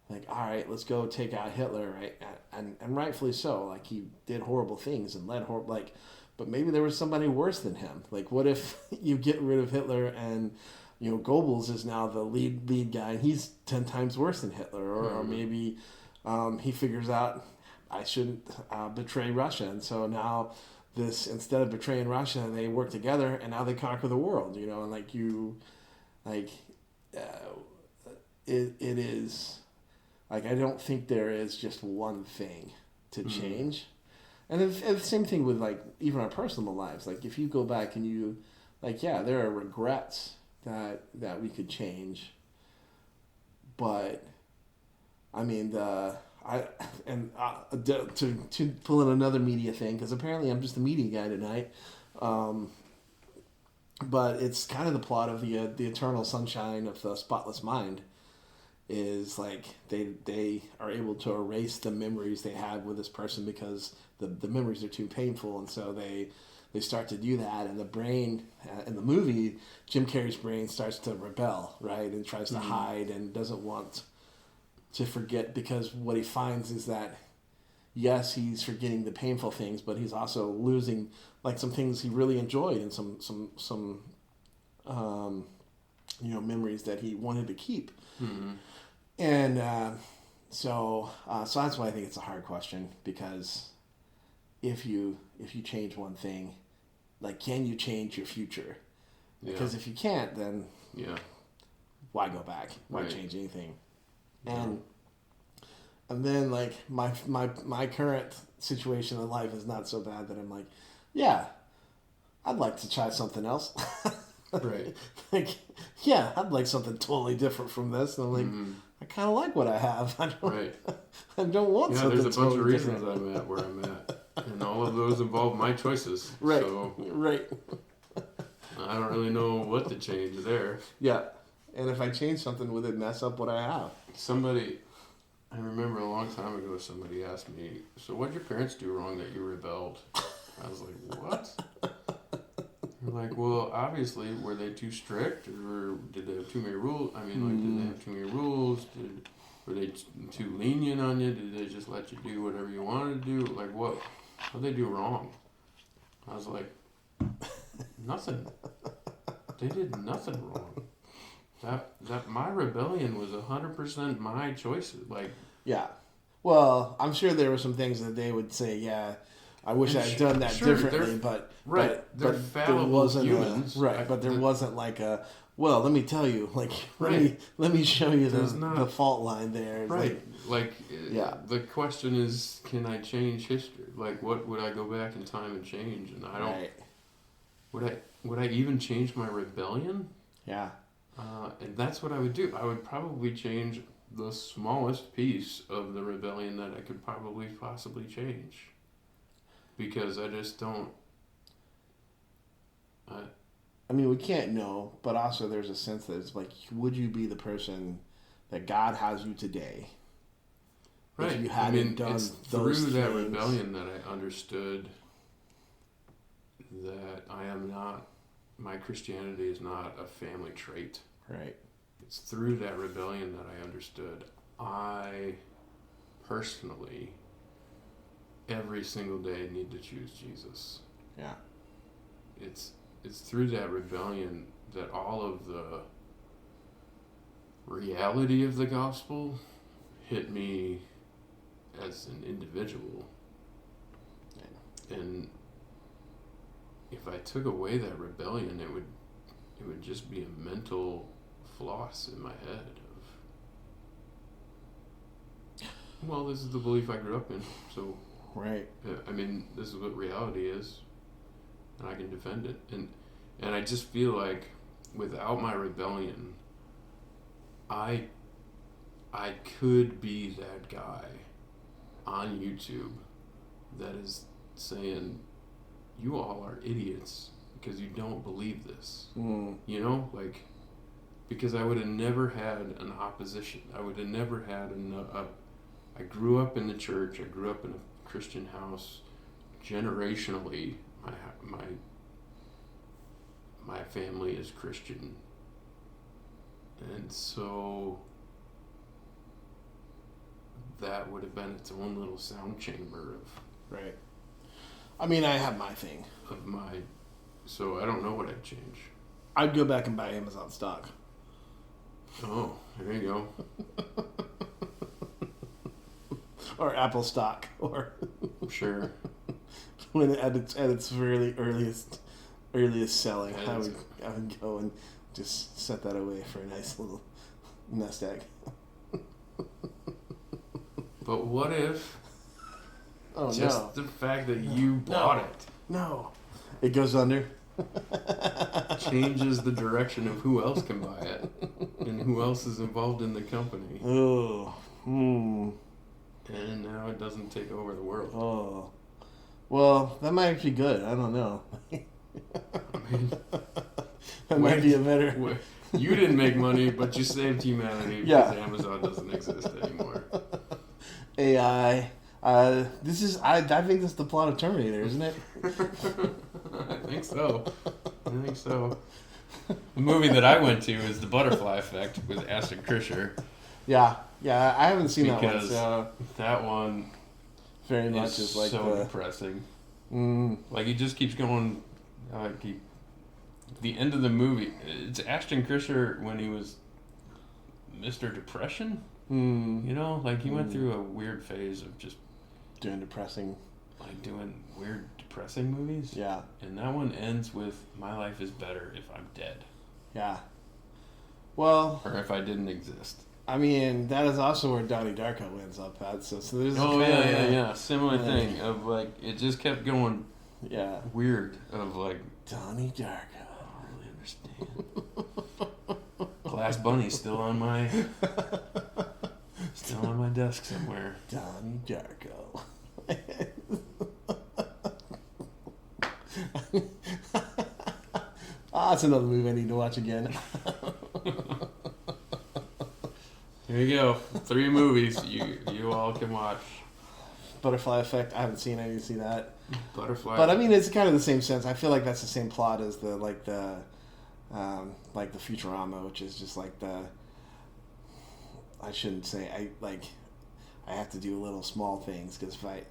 Speaker 3: Like, all right, let's go take out Hitler, right? And rightfully so. Like, he did horrible things and but maybe there was somebody worse than him. Like, what if you get rid of Hitler and, Goebbels is now the lead guy, and he's 10 times worse than Hitler, or maybe he figures out I shouldn't betray Russia, and so now instead of betraying Russia, they work together, and now they conquer the world, and it is. Like, I don't think there is just one thing to change. And the same thing with, like, even our personal lives. Like, if you go back and you, like, there are regrets that we could change. But, I mean, to pull in another media thing, because apparently I'm just a media guy tonight. but it's kind of the plot of the Eternal Sunshine of the Spotless Mind. Is like they are able to erase the memories they had with this person because the memories are too painful, and so they start to do that, and the brain in the movie, Jim Carrey's brain starts to rebel, right, and tries to hide and doesn't want to forget, because what he finds is that yes, he's forgetting the painful things, but he's also losing like some things he really enjoyed and some memories that he wanted to keep.
Speaker 2: Mm-hmm.
Speaker 3: And so that's why I think it's a hard question, because if you change one thing, like, can you change your future?
Speaker 2: Yeah.
Speaker 3: Because if you can't, then why go back? Why
Speaker 2: Right.
Speaker 3: change anything?
Speaker 2: Yeah.
Speaker 3: And then like my current situation in life is not so bad that I'm like, yeah, I'd like to try something else.
Speaker 2: Right.
Speaker 3: Like, yeah, I'd like something totally different from this. And I'm like,
Speaker 2: Mm-hmm.
Speaker 3: I kind of like what I have. I don't,
Speaker 2: Right.
Speaker 3: I don't want
Speaker 2: Yeah,
Speaker 3: something
Speaker 2: there's a bunch of
Speaker 3: totally
Speaker 2: reasons
Speaker 3: different.
Speaker 2: I'm at where I'm at, and all of those involve my choices.
Speaker 3: Right.
Speaker 2: So
Speaker 3: Right.
Speaker 2: I don't really know what to change there.
Speaker 3: Yeah. And if I change something, would it mess up what I have?
Speaker 2: I remember a long time ago, somebody asked me, "So what did your parents do wrong that you rebelled?" I was like, "What?" They're like, "Well, obviously, were they too strict, or did they have too many rules? I mean, like, did they have too many rules? Were they too lenient on you? Did they just let you do whatever you wanted to do? Like, what did they do wrong?" I was like, "Nothing. They did nothing wrong. That my rebellion was 100% my choices. Like,
Speaker 3: Yeah. Well, I'm sure there were some things that they would say, yeah, I wish
Speaker 2: And
Speaker 3: I had done that
Speaker 2: sure,
Speaker 3: differently,
Speaker 2: they're-
Speaker 3: but
Speaker 2: right, they're
Speaker 3: but
Speaker 2: fallible humans.
Speaker 3: right, but there
Speaker 2: The-
Speaker 3: wasn't like a, well, let me tell you, like
Speaker 2: Right.
Speaker 3: let me show you
Speaker 2: There's not-
Speaker 3: the fault line there. It's
Speaker 2: Right.
Speaker 3: like,
Speaker 2: Yeah. The question is, can I change history? Like, what would I go back in time and change? And I don't.
Speaker 3: right.
Speaker 2: Would I even change my rebellion?
Speaker 3: Yeah.
Speaker 2: And that's what I would do. I would probably change the smallest piece of the rebellion that I could probably possibly change. Because I just don't.
Speaker 3: I mean, we can't know, but also there's a sense that it's like, would you be the person that God has you today? If
Speaker 2: Right.
Speaker 3: you hadn't done
Speaker 2: it's
Speaker 3: those
Speaker 2: through that
Speaker 3: things.
Speaker 2: rebellion that I understood that I am not. My Christianity is not a family trait.
Speaker 3: Right.
Speaker 2: It's through that rebellion that I understood I personally every single day need to choose Jesus.
Speaker 3: Yeah.
Speaker 2: It's through that rebellion that all of the reality of the gospel hit me as an individual. And if I took away that rebellion, it would just be a mental floss in my head of, well, this is the belief I grew up in, so
Speaker 3: Right.
Speaker 2: I mean, this is what reality is, and I can defend it. And I just feel like without my rebellion, I could be that guy on YouTube that is saying, you all are idiots because you don't believe this.
Speaker 3: Mm.
Speaker 2: You know, like, because I would have never had an opposition. I would have never had I grew up in the church. I grew up in a Christian house. Generationally, my family is Christian, and so that would have been its own little sound chamber
Speaker 3: Right. I mean, I have my thing.
Speaker 2: of my. So I don't know what I'd change.
Speaker 3: I'd go back and buy Amazon stock.
Speaker 2: Oh, there you go.
Speaker 3: Or Apple stock, or
Speaker 2: Sure.
Speaker 3: when at its really earliest selling,
Speaker 2: Yeah,
Speaker 3: I would go and just set that away for a nice little nest egg.
Speaker 2: But what if
Speaker 3: Oh
Speaker 2: just the fact that you bought it
Speaker 3: no, it goes under.
Speaker 2: changes the direction of who else can buy it and who else is involved in the company,
Speaker 3: Oh,
Speaker 2: and now it doesn't take over the world?
Speaker 3: oh. Well, that might be good. I don't know.
Speaker 2: I mean,
Speaker 3: That might be a better.
Speaker 2: You didn't make money, but you saved humanity
Speaker 3: Yeah.
Speaker 2: because Amazon doesn't exist anymore.
Speaker 3: AI. This is. I think this is the plot of Terminator, isn't it?
Speaker 2: I think so. The movie that I went to is The Butterfly Effect with Ashton Kutcher.
Speaker 3: Yeah. Yeah. I haven't seen
Speaker 2: Because
Speaker 3: that one. So
Speaker 2: that one
Speaker 3: very much
Speaker 2: is
Speaker 3: is like
Speaker 2: so
Speaker 3: the.
Speaker 2: depressing.
Speaker 3: Mm,
Speaker 2: Like he just keeps going. The end of the movie. It's Ashton Kutcher when he was Mr. Depression.
Speaker 3: mm,
Speaker 2: You know, like he went through a weird phase of just
Speaker 3: doing depressing.
Speaker 2: like doing weird depressing movies.
Speaker 3: Yeah.
Speaker 2: And that one ends with "My life is better if I'm dead,
Speaker 3: Yeah. Well,
Speaker 2: or if I didn't exist."
Speaker 3: I mean, that is also where Donnie Darko ends up at. So there's.
Speaker 2: Oh
Speaker 3: kinda,
Speaker 2: yeah. Similar
Speaker 3: Yeah.
Speaker 2: thing of like it just kept going
Speaker 3: Yeah.
Speaker 2: weird. Of like
Speaker 3: Donnie Darko.
Speaker 2: I don't really understand. Glass Bunny's still on my desk somewhere.
Speaker 3: Donnie Darko. That's another movie I need to watch again.
Speaker 2: Here you go. 3 movies you all can watch.
Speaker 3: Butterfly Effect. I haven't seen. I need to see that.
Speaker 2: Butterfly.
Speaker 3: But I mean, it's kind of the same sense. I feel like that's the same plot as the Futurama, which is just like the. I shouldn't say I have to do little small things because if I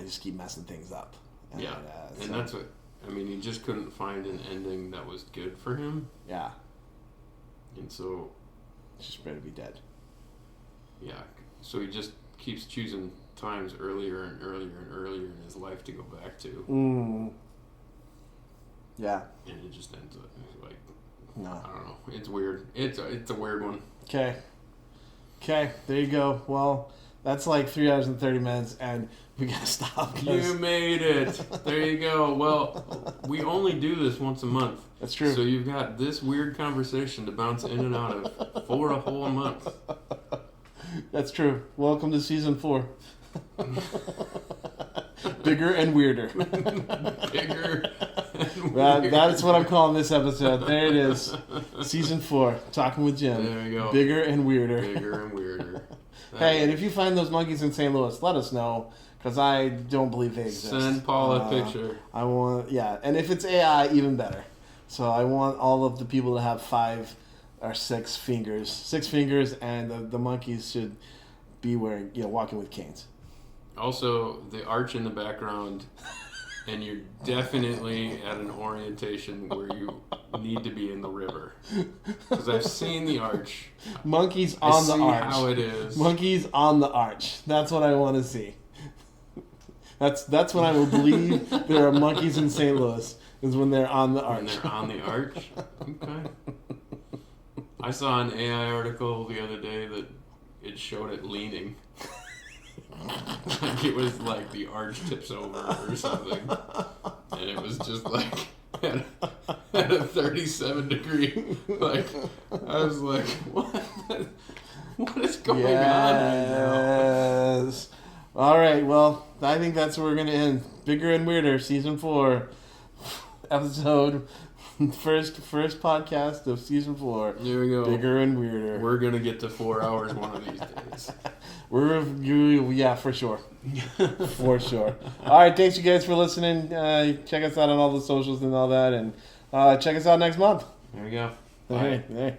Speaker 3: just keep messing things up. And,
Speaker 2: Yeah,
Speaker 3: so,
Speaker 2: and that's what I mean. He just couldn't find an ending that was good for him,
Speaker 3: yeah,
Speaker 2: and so
Speaker 3: it's just better to be dead.
Speaker 2: yeah, so he just keeps choosing times earlier and earlier and earlier in his life to go back to,
Speaker 3: Mm. Yeah.
Speaker 2: and it just ends up like
Speaker 3: No.
Speaker 2: I don't know. It's weird. It's a weird one.
Speaker 3: Okay. There you go. Well, that's like 3 hours and 30 minutes, and we gotta stop. 'Cause
Speaker 2: You made it. There you go. Well, we only do this once a month.
Speaker 3: that's true.
Speaker 2: So you've got this weird conversation to bounce in and out of for a whole month.
Speaker 3: That's true. Welcome to season 4. Bigger and weirder.
Speaker 2: Bigger.
Speaker 3: That's what I'm calling this episode. There it is. Season 4. Talking with Jim.
Speaker 2: There you go.
Speaker 3: Bigger and weirder.
Speaker 2: Bigger and weirder.
Speaker 3: Hey, and if you find those monkeys in St. Louis, let us know, because I don't believe they exist.
Speaker 2: Send Paul a picture.
Speaker 3: I want, yeah, and if it's AI, even better. So I want all of the people to have 5 or 6 fingers. 6 fingers, and the monkeys should be wearing, walking with canes.
Speaker 2: Also, the arch in the background, and you're definitely at an orientation where you need to be in the river. Because I've seen the arch.
Speaker 3: Monkeys
Speaker 2: I
Speaker 3: on
Speaker 2: see
Speaker 3: the arch.
Speaker 2: how it is.
Speaker 3: Monkeys on the arch. That's what I want to see. That's when I will believe there are monkeys in St. Louis, is when they're on the
Speaker 2: When
Speaker 3: arch.
Speaker 2: they're on the arch. Okay. I saw an AI article the other day that it showed it leaning. Like it was like the arch tips over or something. And it was just like at a 37 degree. Like, I was like, what is going on right now?
Speaker 3: Yes. All right. Well, I think that's where we're gonna end. Bigger and Weirder, season 4, episode first podcast of season 4.
Speaker 2: There we go.
Speaker 3: Bigger and Weirder.
Speaker 2: We're gonna get to 4 hours one of these days.
Speaker 3: Yeah, for sure. For sure. All right. Thanks, you guys, for listening. Check us out on all the socials and all that, and check us out next month.
Speaker 2: There we go.
Speaker 3: All right.